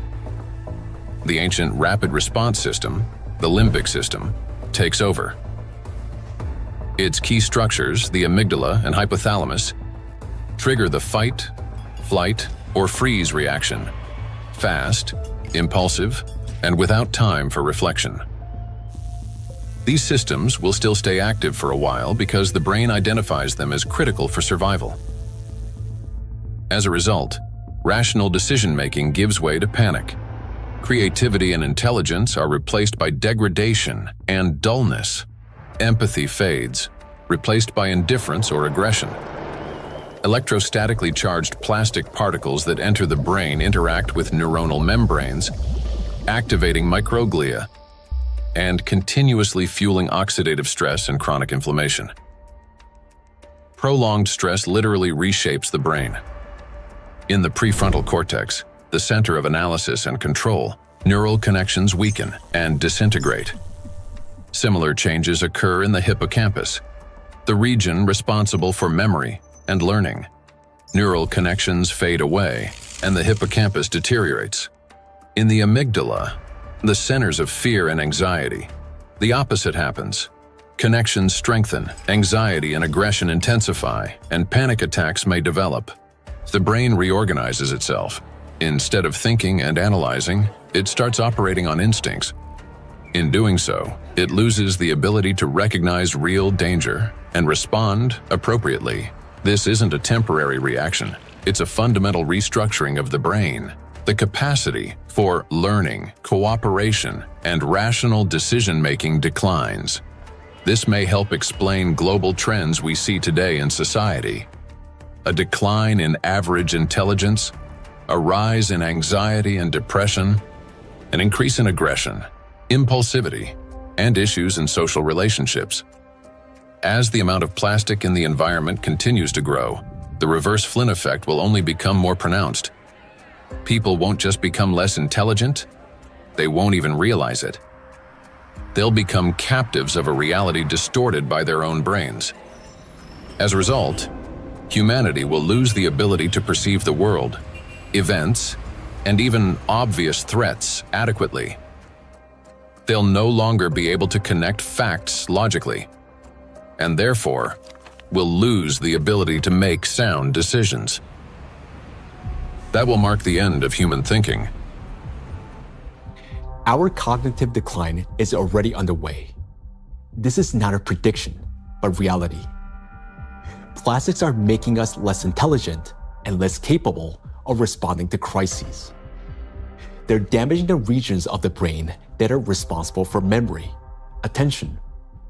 The ancient rapid response system, the limbic system, takes over. Its key structures, the amygdala and hypothalamus, trigger the fight, flight, or freeze reaction, fast, impulsive, and without time for reflection. These systems will still stay active for a while because the brain identifies them as critical for survival. As a result, rational decision-making gives way to panic. Creativity and intelligence are replaced by degradation and dullness. Empathy fades, replaced by indifference or aggression. Electrostatically charged plastic particles that enter the brain interact with neuronal membranes, activating microglia, and continuously fueling oxidative stress and chronic inflammation. Prolonged stress literally reshapes the brain. In the prefrontal cortex, the center of analysis and control, neural connections weaken and disintegrate. Similar changes occur in the hippocampus, the region responsible for memory and learning. Neural connections fade away, and the hippocampus deteriorates. In the amygdala, the centers of fear and anxiety, the opposite happens. Connections strengthen, anxiety and aggression intensify, and panic attacks may develop. The brain reorganizes itself. Instead of thinking and analyzing, it starts operating on instincts. In doing so, it loses the ability to recognize real danger and respond appropriately. This isn't a temporary reaction. It's a fundamental restructuring of the brain. The capacity for learning, cooperation, and rational decision-making declines. This may help explain global trends we see today in society. A decline in average intelligence, a rise in anxiety and depression, an increase in aggression, impulsivity, and issues in social relationships. As the amount of plastic in the environment continues to grow, the reverse Flynn effect will only become more pronounced. People won't just become less intelligent, they won't even realize it. They'll become captives of a reality distorted by their own brains. As a result, humanity will lose the ability to perceive the world, events, and even obvious threats adequately. They'll no longer be able to connect facts logically, and therefore will lose the ability to make sound decisions. That will mark the end of human thinking. Our cognitive decline is already underway. This is not a prediction, but reality. Plastics are making us less intelligent and less capable of responding to crises. They're damaging the regions of the brain that are responsible for memory, attention,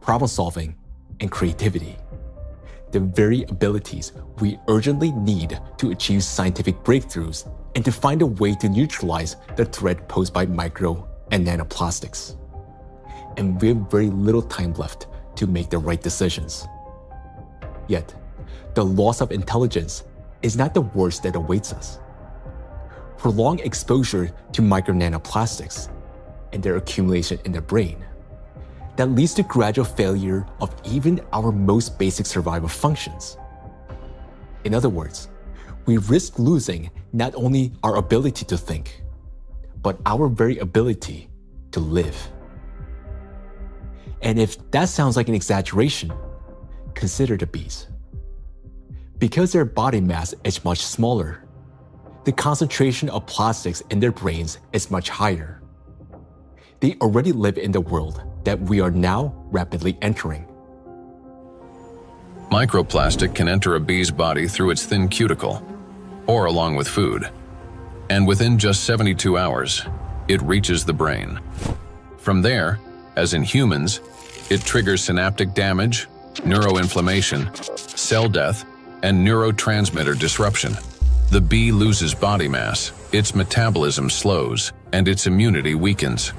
problem-solving, and creativity. The very abilities we urgently need to achieve scientific breakthroughs and to find a way to neutralize the threat posed by micro and nanoplastics. And we have very little time left to make the right decisions. Yet, the loss of intelligence is not the worst that awaits us. Prolonged exposure to micro nanoplastics and their accumulation in the brain that leads to gradual failure of even our most basic survival functions. In other words, we risk losing not only our ability to think, but our very ability to live. And if that sounds like an exaggeration, consider the bees. Because their body mass is much smaller, the concentration of plastics in their brains is much higher. They already live in the world that we are now rapidly entering. Microplastic can enter a bee's body through its thin cuticle, or along with food, and within just 72 hours, it reaches the brain. From there, as in humans, it triggers synaptic damage, neuroinflammation, cell death, and neurotransmitter disruption. The bee loses body mass, its metabolism slows, and its immunity weakens.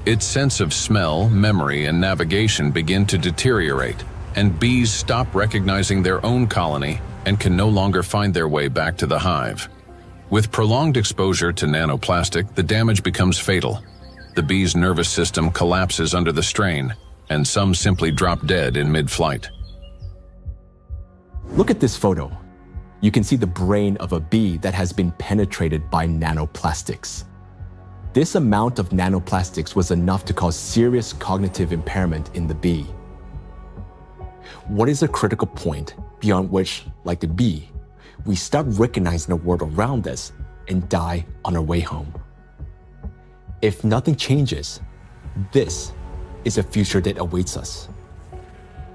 Its sense of smell, memory, and navigation begin to deteriorate, and bees stop recognizing their own colony and can no longer find their way back to the hive. With prolonged exposure to nanoplastic, the damage becomes fatal. The bee's nervous system collapses under the strain, and some simply drop dead in mid-flight. Look at this photo. You can see the brain of a bee that has been penetrated by nanoplastics. This amount of nanoplastics was enough to cause serious cognitive impairment in the bee. What is a critical point beyond which, like the bee, we stop recognizing the world around us and die on our way home? If nothing changes, this is a future that awaits us.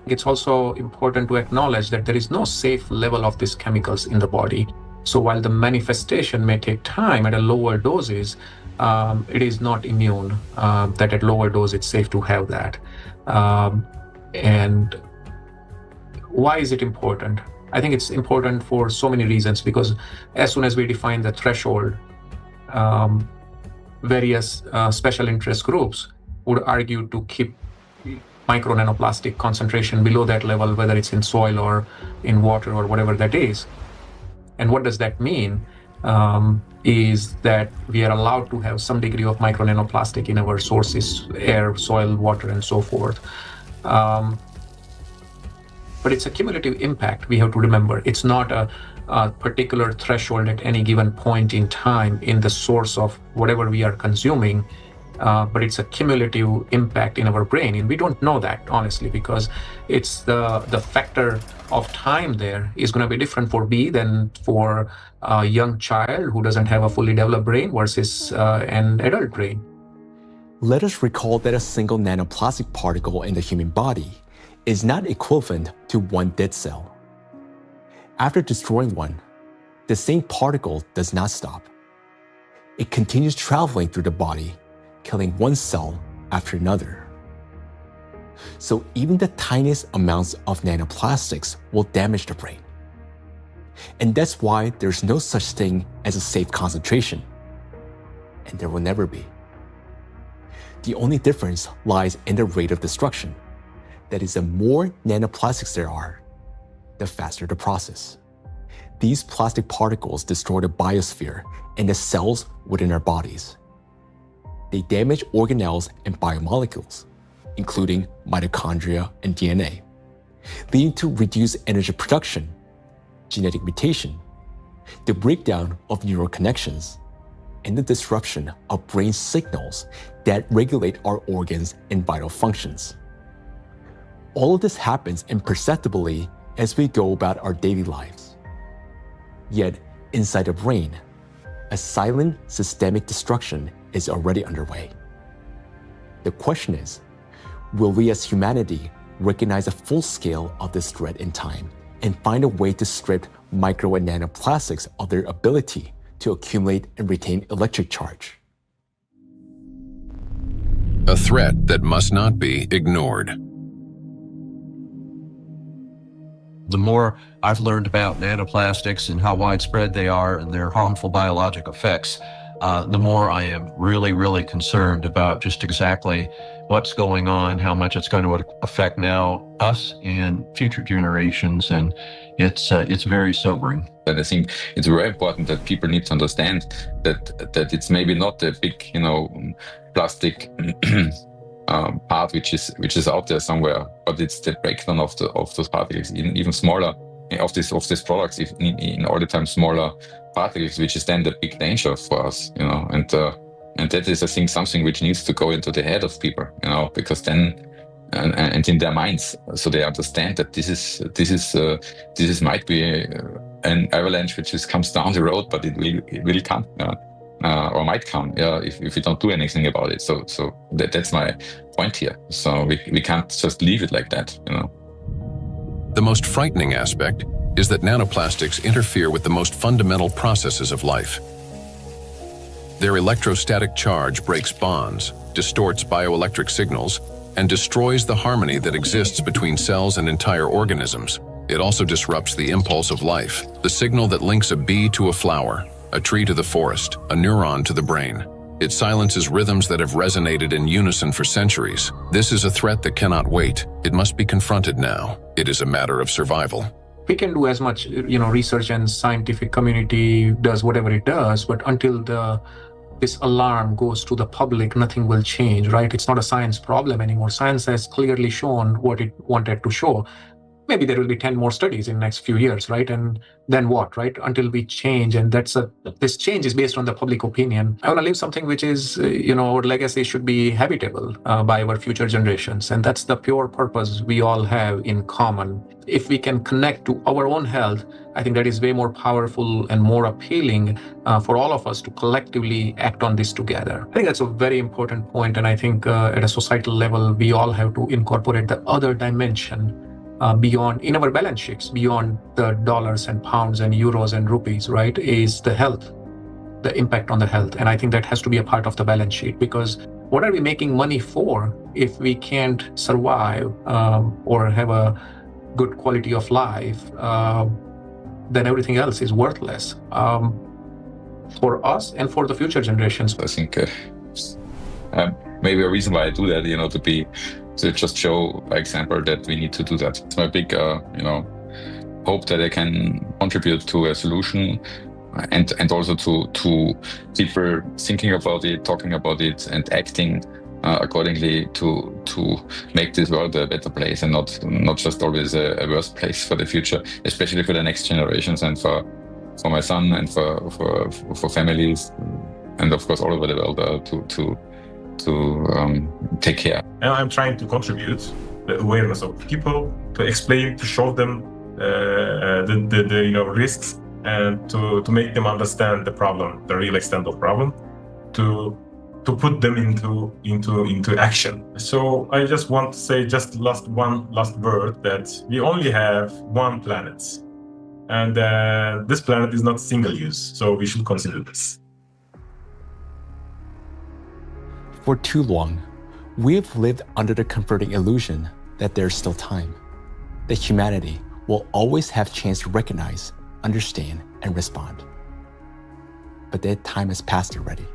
It's also important to acknowledge that there is no safe level of these chemicals in the body. So while the manifestation may take time at a lower doses, it is not immune, that at lower dose it's safe to have that. And why is it important? I think it's important for so many reasons, because as soon as we define the threshold, various special interest groups would argue to keep micro nanoplastic concentration below that level, whether it's in soil or in water or whatever that is. And what does that mean? Is that we are allowed to have some degree of micro nanoplastic in our sources, air, soil, water, and so forth. But it's a cumulative impact, we have to remember. It's not a particular threshold at any given point in time in the source of whatever we are consuming, but it's a cumulative impact in our brain. And we don't know that, honestly, because it's the factor of time there is going to be different for bee than for a young child who doesn't have a fully developed brain versus an adult brain. Let us recall that a single nanoplastic particle in the human body is not equivalent to one dead cell. After destroying one, the same particle does not stop. It continues traveling through the body, killing one cell after another. So even the tiniest amounts of nanoplastics will damage the brain. And that's why there's no such thing as a safe concentration. And there will never be. The only difference lies in the rate of destruction. That is, the more nanoplastics there are, the faster the process. These plastic particles destroy the biosphere and the cells within our bodies. They damage organelles and biomolecules, including mitochondria and DNA, leading to reduced energy production, genetic mutation, the breakdown of neural connections, and the disruption of brain signals that regulate our organs and vital functions. All of this happens imperceptibly as we go about our daily lives. Yet, inside the brain, a silent systemic destruction is already underway. The question is, will we as humanity recognize the full scale of this threat in time and find a way to strip micro and nanoplastics of their ability to accumulate and retain electric charge? A threat that must not be ignored. The more I've learned about nanoplastics and how widespread they are and their harmful biologic effects, the more I am really, really concerned about just exactly what's going on, how much it's going to affect now us and future generations, and it's very sobering. And I think it's very important that people need to understand that it's maybe not the big, plastic part which is out there somewhere, but it's the breakdown of those particles, even smaller of these products, in all the time smaller particles, which is then the big danger for us, and that is, I think, something which needs to go into the head of people, because then and in their minds, so they understand that this is might be an avalanche which comes down the road, but it will come. Or might come, if we don't do anything about it. So that's my point here. So we can't just leave it like that, The most frightening aspect is that nanoplastics interfere with the most fundamental processes of life. Their electrostatic charge breaks bonds, distorts bioelectric signals, and destroys the harmony that exists between cells and entire organisms. It also disrupts the impulse of life, the signal that links a bee to a flower, a tree to the forest, a neuron to the brain. It silences rhythms that have resonated in unison for centuries. This is a threat that cannot wait. It must be confronted now. It is a matter of survival. we can do as much, research, and scientific community does whatever it does, but until this alarm goes to the public, nothing will change, right? It's not a science problem anymore. Science has clearly shown what it wanted to show. Maybe there will be 10 more studies in the next few years, right? And then what, right? Until we change, and this change is based on the public opinion. I want to leave something which is, our legacy should be habitable by our future generations. And that's the pure purpose we all have in common. If we can connect to our own health, I think that is way more powerful and more appealing for all of us to collectively act on this together. I think that's a very important point. And I think at a societal level, we all have to incorporate the other dimension beyond, in our balance sheets, beyond the dollars and pounds and euros and rupees, right, is the health, the impact on the health. And I think that has to be a part of the balance sheet, because what are we making money for if we can't survive or have a good quality of life? Then everything else is worthless for us and for the future generations. I think maybe a reason why I do that, to just show by example that we need to do that. It's my big, hope that I can contribute to a solution, and also to people thinking about it, talking about it, and acting accordingly to make this world a better place, and not just always a worse place for the future, especially for the next generations and for my son and for families, and of course all over the world to take care. And I'm trying to contribute the awareness of people, to explain, to show them the risks, and to make them understand the problem, the real extent of problem, to put them into action. So I just want to say one last word, that we only have one planet, and this planet is not single use, so we should consider this. For too long, we have lived under the comforting illusion that there's still time, that humanity will always have a chance to recognize, understand, and respond. But that time has passed already.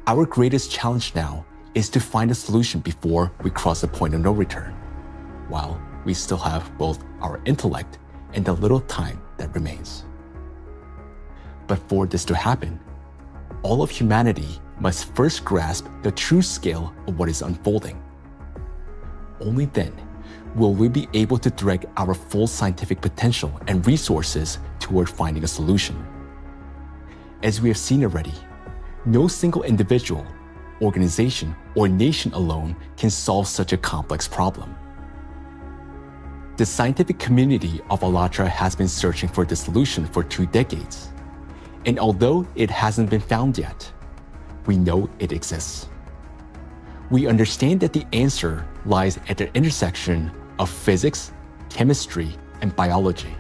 Our greatest challenge now is to find a solution before we cross the point of no return, while we still have both our intellect and the little time that remains. But for this to happen, all of humanity must first grasp the true scale of what is unfolding. Only then will we be able to direct our full scientific potential and resources toward finding a solution. As we have seen already, no single individual, organization, or nation alone can solve such a complex problem. The scientific community of ALLATRA has been searching for the solution for 2 decades. And although it hasn't been found yet, we know it exists. We understand that the answer lies at the intersection of physics, chemistry, and biology,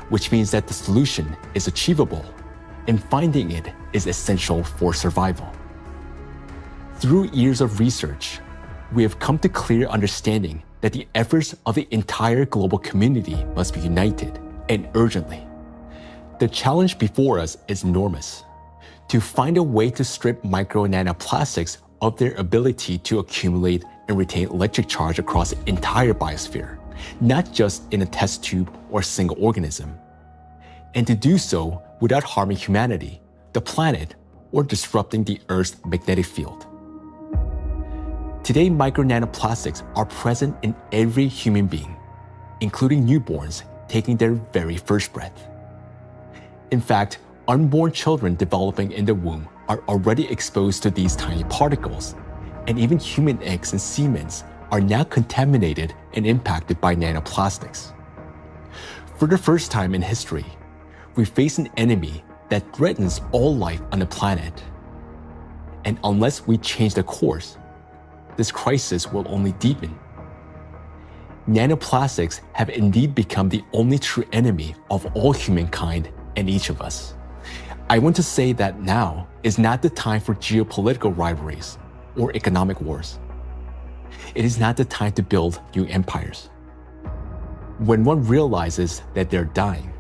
which means that the solution is achievable, and finding it is essential for survival. Through years of research, we have come to clear understanding that the efforts of the entire global community must be united, and urgently. The challenge before us is enormous: to find a way to strip micro and nanoplastics of their ability to accumulate and retain electric charge across the entire biosphere, not just in a test tube or single organism. And to do so without harming humanity, the planet, or disrupting the Earth's magnetic field. Today, micro nanoplastics are present in every human being, including newborns taking their very first breath. In fact, unborn children developing in the womb are already exposed to these tiny particles, and even human eggs and semens are now contaminated and impacted by nanoplastics. For the first time in history, we face an enemy that threatens all life on the planet. And unless we change the course, this crisis will only deepen. Nanoplastics have indeed become the only true enemy of all humankind and each of us. I want to say that now is not the time for geopolitical rivalries or economic wars. It is not the time to build new empires. When one realizes that they're dying,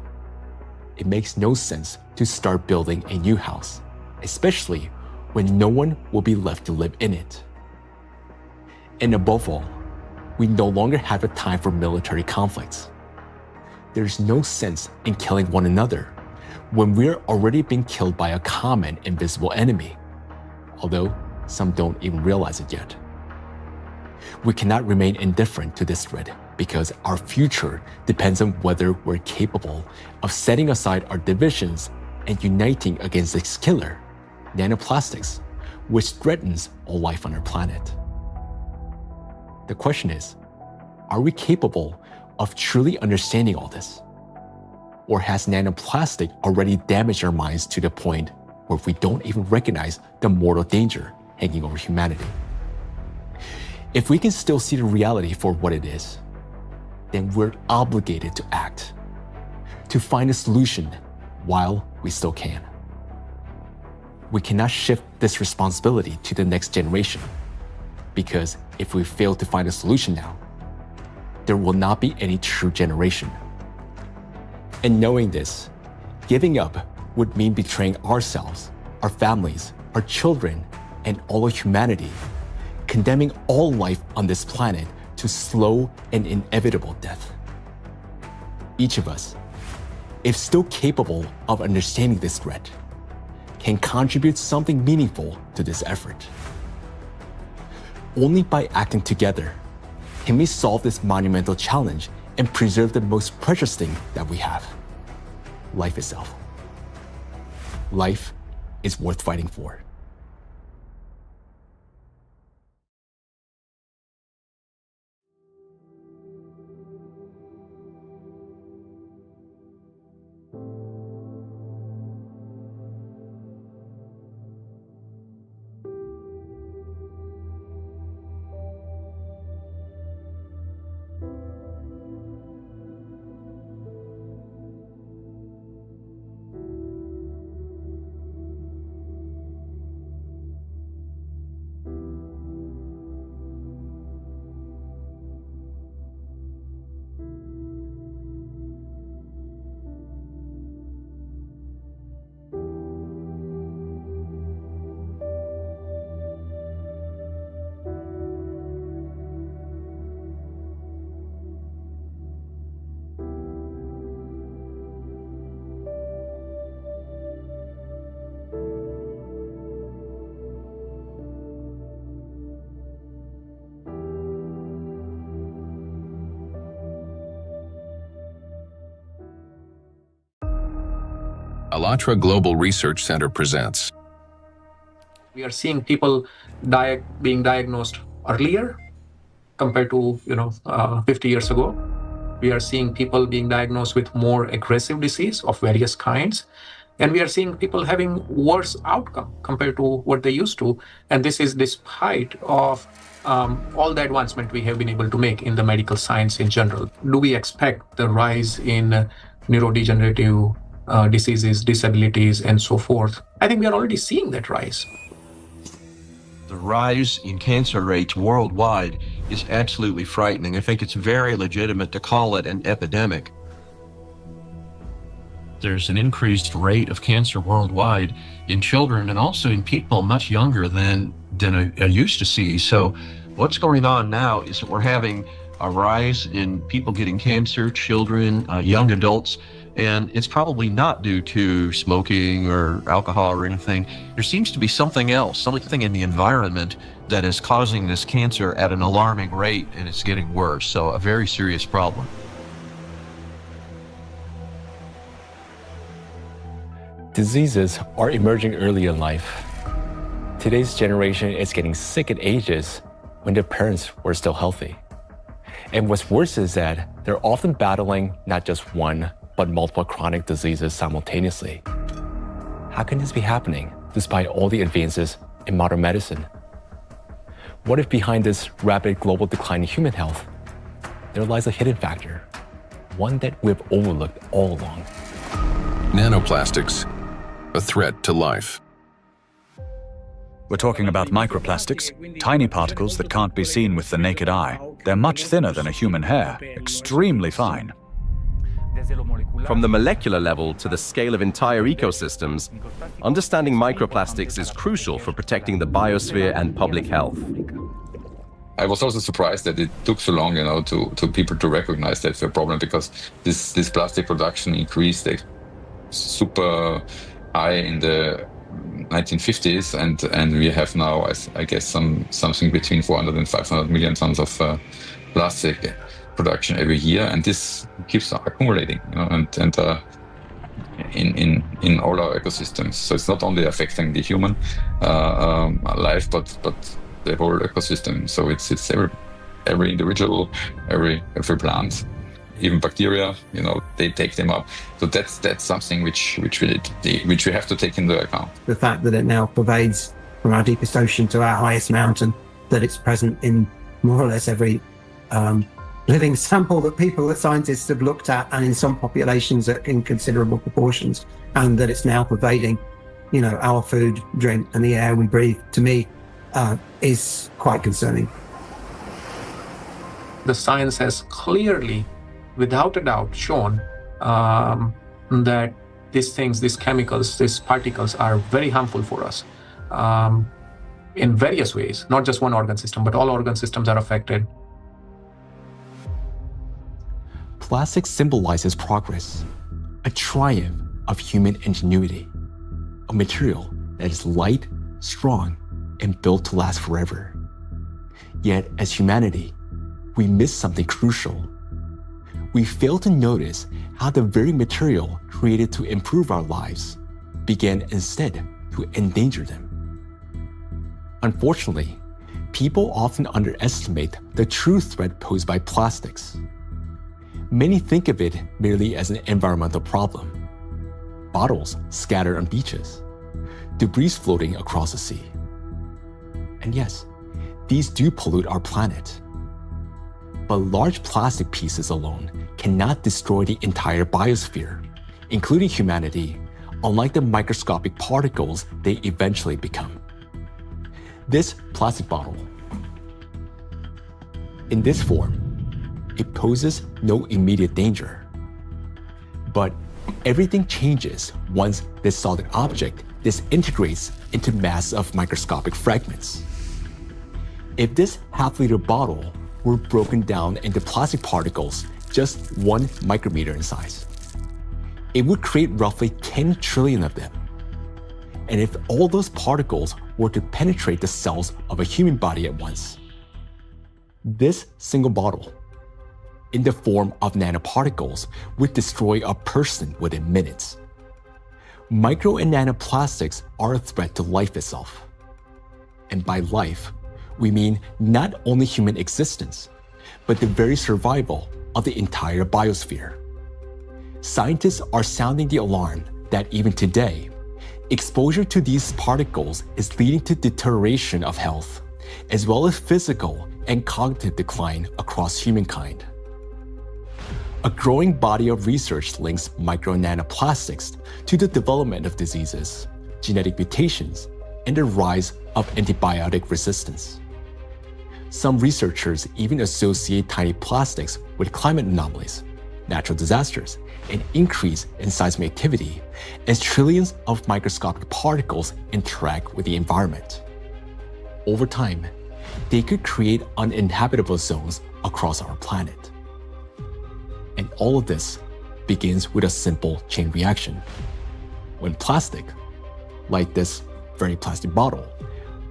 it makes no sense to start building a new house, especially when no one will be left to live in it. And above all, we no longer have a time for military conflicts. there's no sense in killing one another when we're already being killed by a common invisible enemy, although some don't even realize it yet. We cannot remain indifferent to this threat because our future depends on whether we're capable of setting aside our divisions and uniting against this killer, nanoplastics, which threatens all life on our planet. The question is, are we capable of truly understanding all this? Or has nanoplastic already damaged our minds to the point where we don't even recognize the mortal danger hanging over humanity? If we can still see the reality for what it is, then we're obligated to act, to find a solution while we still can. We cannot shift this responsibility to the next generation, because if we fail to find a solution now, there will not be any true generation. And knowing this, giving up would mean betraying ourselves, our families, our children, and all of humanity, condemning all life on this planet to slow and inevitable death. Each of us, if still capable of understanding this threat, can contribute something meaningful to this effort. Only by acting together can we solve this monumental challenge and preserve the most precious thing that we have, life itself. Life is worth fighting for. ALLATRA Global Research Center presents. We are seeing people being diagnosed earlier compared to 50 years ago. We are seeing people being diagnosed with more aggressive disease of various kinds. And we are seeing people having worse outcome compared to what they used to. And this is despite of all the advancement we have been able to make in the medical science in general. Do we expect the rise in neurodegenerative diseases, disabilities, and so forth? I think we are already seeing that rise. The rise in cancer rates worldwide is absolutely frightening. I think it's very legitimate to call it an epidemic. There's an increased rate of cancer worldwide in children and also in people much younger than I used to see. So what's going on now is that we're having a rise in people getting cancer, children, young adults, and it's probably not due to smoking or alcohol or anything. There seems to be something else, something in the environment that is causing this cancer at an alarming rate, and it's getting worse. So a very serious problem. Diseases are emerging early in life. Today's generation is getting sick at ages when their parents were still healthy. And what's worse is that they're often battling not just one, but multiple chronic diseases simultaneously. How can this be happening despite all the advances in modern medicine? What if behind this rapid global decline in human health, there lies a hidden factor, one that we've overlooked all along? Nanoplastics, a threat to life. We're talking about microplastics, tiny particles that can't be seen with the naked eye. They're much thinner than a human hair, extremely fine. From the molecular level to the scale of entire ecosystems, understanding microplastics is crucial for protecting the biosphere and public health. I was also surprised that it took so long, to people to recognize that's a problem, because this plastic production increased super high in the 1950s, and we have now, I guess, something between 400 and 500 million tons of plastic production every year, and this keeps accumulating, and in all our ecosystems. So it's not only affecting the human life, but the whole ecosystem. So it's every individual, every plant, even bacteria. They take them up. So that's something which we have to take into account. The fact that it now pervades from our deepest ocean to our highest mountain, that it's present in more or less every living sample that scientists have looked at, and in some populations in considerable proportions, and that it's now pervading, our food, drink, and the air we breathe, to me, is quite concerning. The science has clearly, without a doubt, shown that these chemicals, these particles are very harmful for us in various ways, not just one organ system, but all organ systems are affected. Plastic symbolizes progress, a triumph of human ingenuity, a material that is light, strong, and built to last forever. Yet, as humanity, we miss something crucial. We fail to notice how the very material created to improve our lives began instead to endanger them. Unfortunately, people often underestimate the true threat posed by plastics. Many think of it merely as an environmental problem. Bottles scattered on beaches, debris floating across the sea. And yes, these do pollute our planet. But large plastic pieces alone cannot destroy the entire biosphere, including humanity, unlike the microscopic particles they eventually become. This plastic bottle. In this form, it poses no immediate danger. But everything changes once this solid object disintegrates into masses of microscopic fragments. If this half-liter bottle were broken down into plastic particles just 1 micrometer in size, it would create roughly 10 trillion of them. And if all those particles were to penetrate the cells of a human body at once, this single bottle, in the form of nanoparticles, would destroy a person within minutes. Micro and nanoplastics are a threat to life itself. And by life, we mean not only human existence, but the very survival of the entire biosphere. Scientists are sounding the alarm that even today, exposure to these particles is leading to deterioration of health, as well as physical and cognitive decline across humankind. A growing body of research links micro and nanoplastics to the development of diseases, genetic mutations, and the rise of antibiotic resistance. Some researchers even associate tiny plastics with climate anomalies, natural disasters, an increase in seismic activity as trillions of microscopic particles interact with the environment. Over time, they could create uninhabitable zones across our planet. And all of this begins with a simple chain reaction. When plastic, like this very plastic bottle,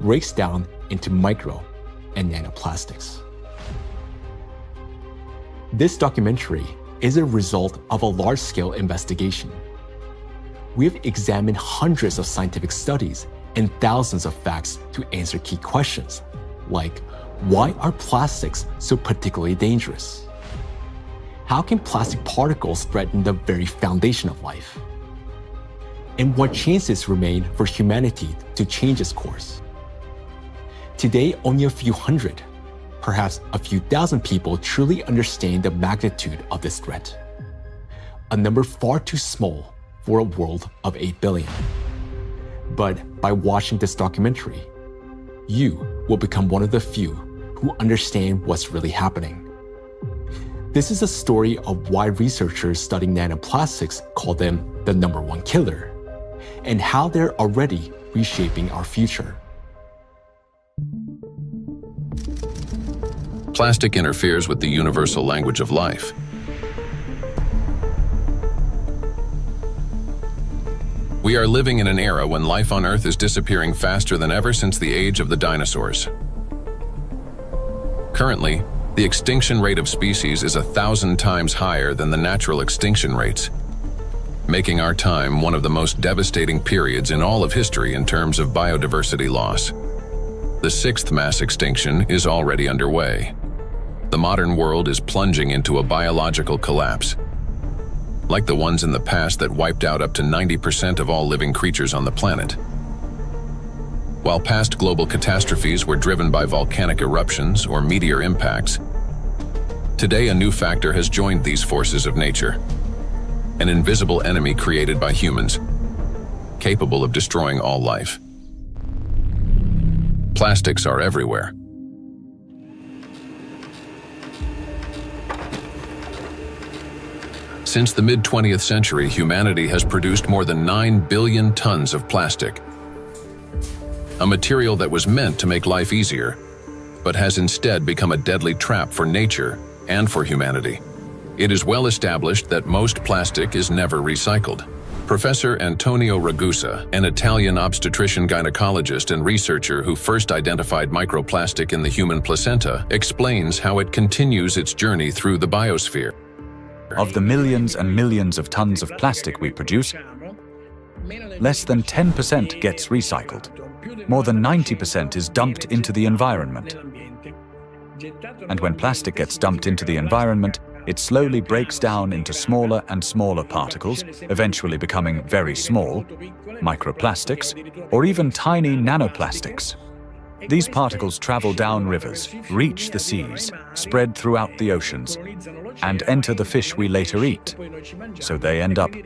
breaks down into micro and nanoplastics. This documentary is a result of a large-scale investigation. We've examined hundreds of scientific studies and thousands of facts to answer key questions, like why are plastics so particularly dangerous? How can plastic particles threaten the very foundation of life? And what chances remain for humanity to change its course? Today, only a few hundred, perhaps a few thousand people truly understand the magnitude of this threat. A number far too small for a world of 8 billion. But by watching this documentary, you will become one of the few who understand what's really happening. This is a story of why researchers studying nanoplastics call them the #1 killer, and how they're already reshaping our future. Plastic interferes with the universal language of life. We are living in an era when life on Earth is disappearing faster than ever since the age of the dinosaurs. Currently, the extinction rate of species is 1,000 times higher than the natural extinction rates, making our time one of the most devastating periods in all of history in terms of biodiversity loss. The sixth mass extinction is already underway. The modern world is plunging into a biological collapse, like the ones in the past that wiped out up to 90% of all living creatures on the planet. While past global catastrophes were driven by volcanic eruptions or meteor impacts, today a new factor has joined these forces of nature. An invisible enemy created by humans, capable of destroying all life. Plastics are everywhere. Since the mid-20th century, humanity has produced more than 9 billion tons of plastic, a material that was meant to make life easier, but has instead become a deadly trap for nature and for humanity. It is well established that most plastic is never recycled. Professor Antonio Ragusa, an Italian obstetrician gynecologist and researcher who first identified microplastic in the human placenta, explains how it continues its journey through the biosphere. Of the millions and millions of tons of plastic we produce, less than 10% gets recycled. More than 90% is dumped into the environment. And when plastic gets dumped into the environment, it slowly breaks down into smaller and smaller particles, eventually becoming very small, microplastics, or even tiny nanoplastics. These particles travel down rivers, reach the seas, spread throughout the oceans, and enter the fish we later eat. So they end up back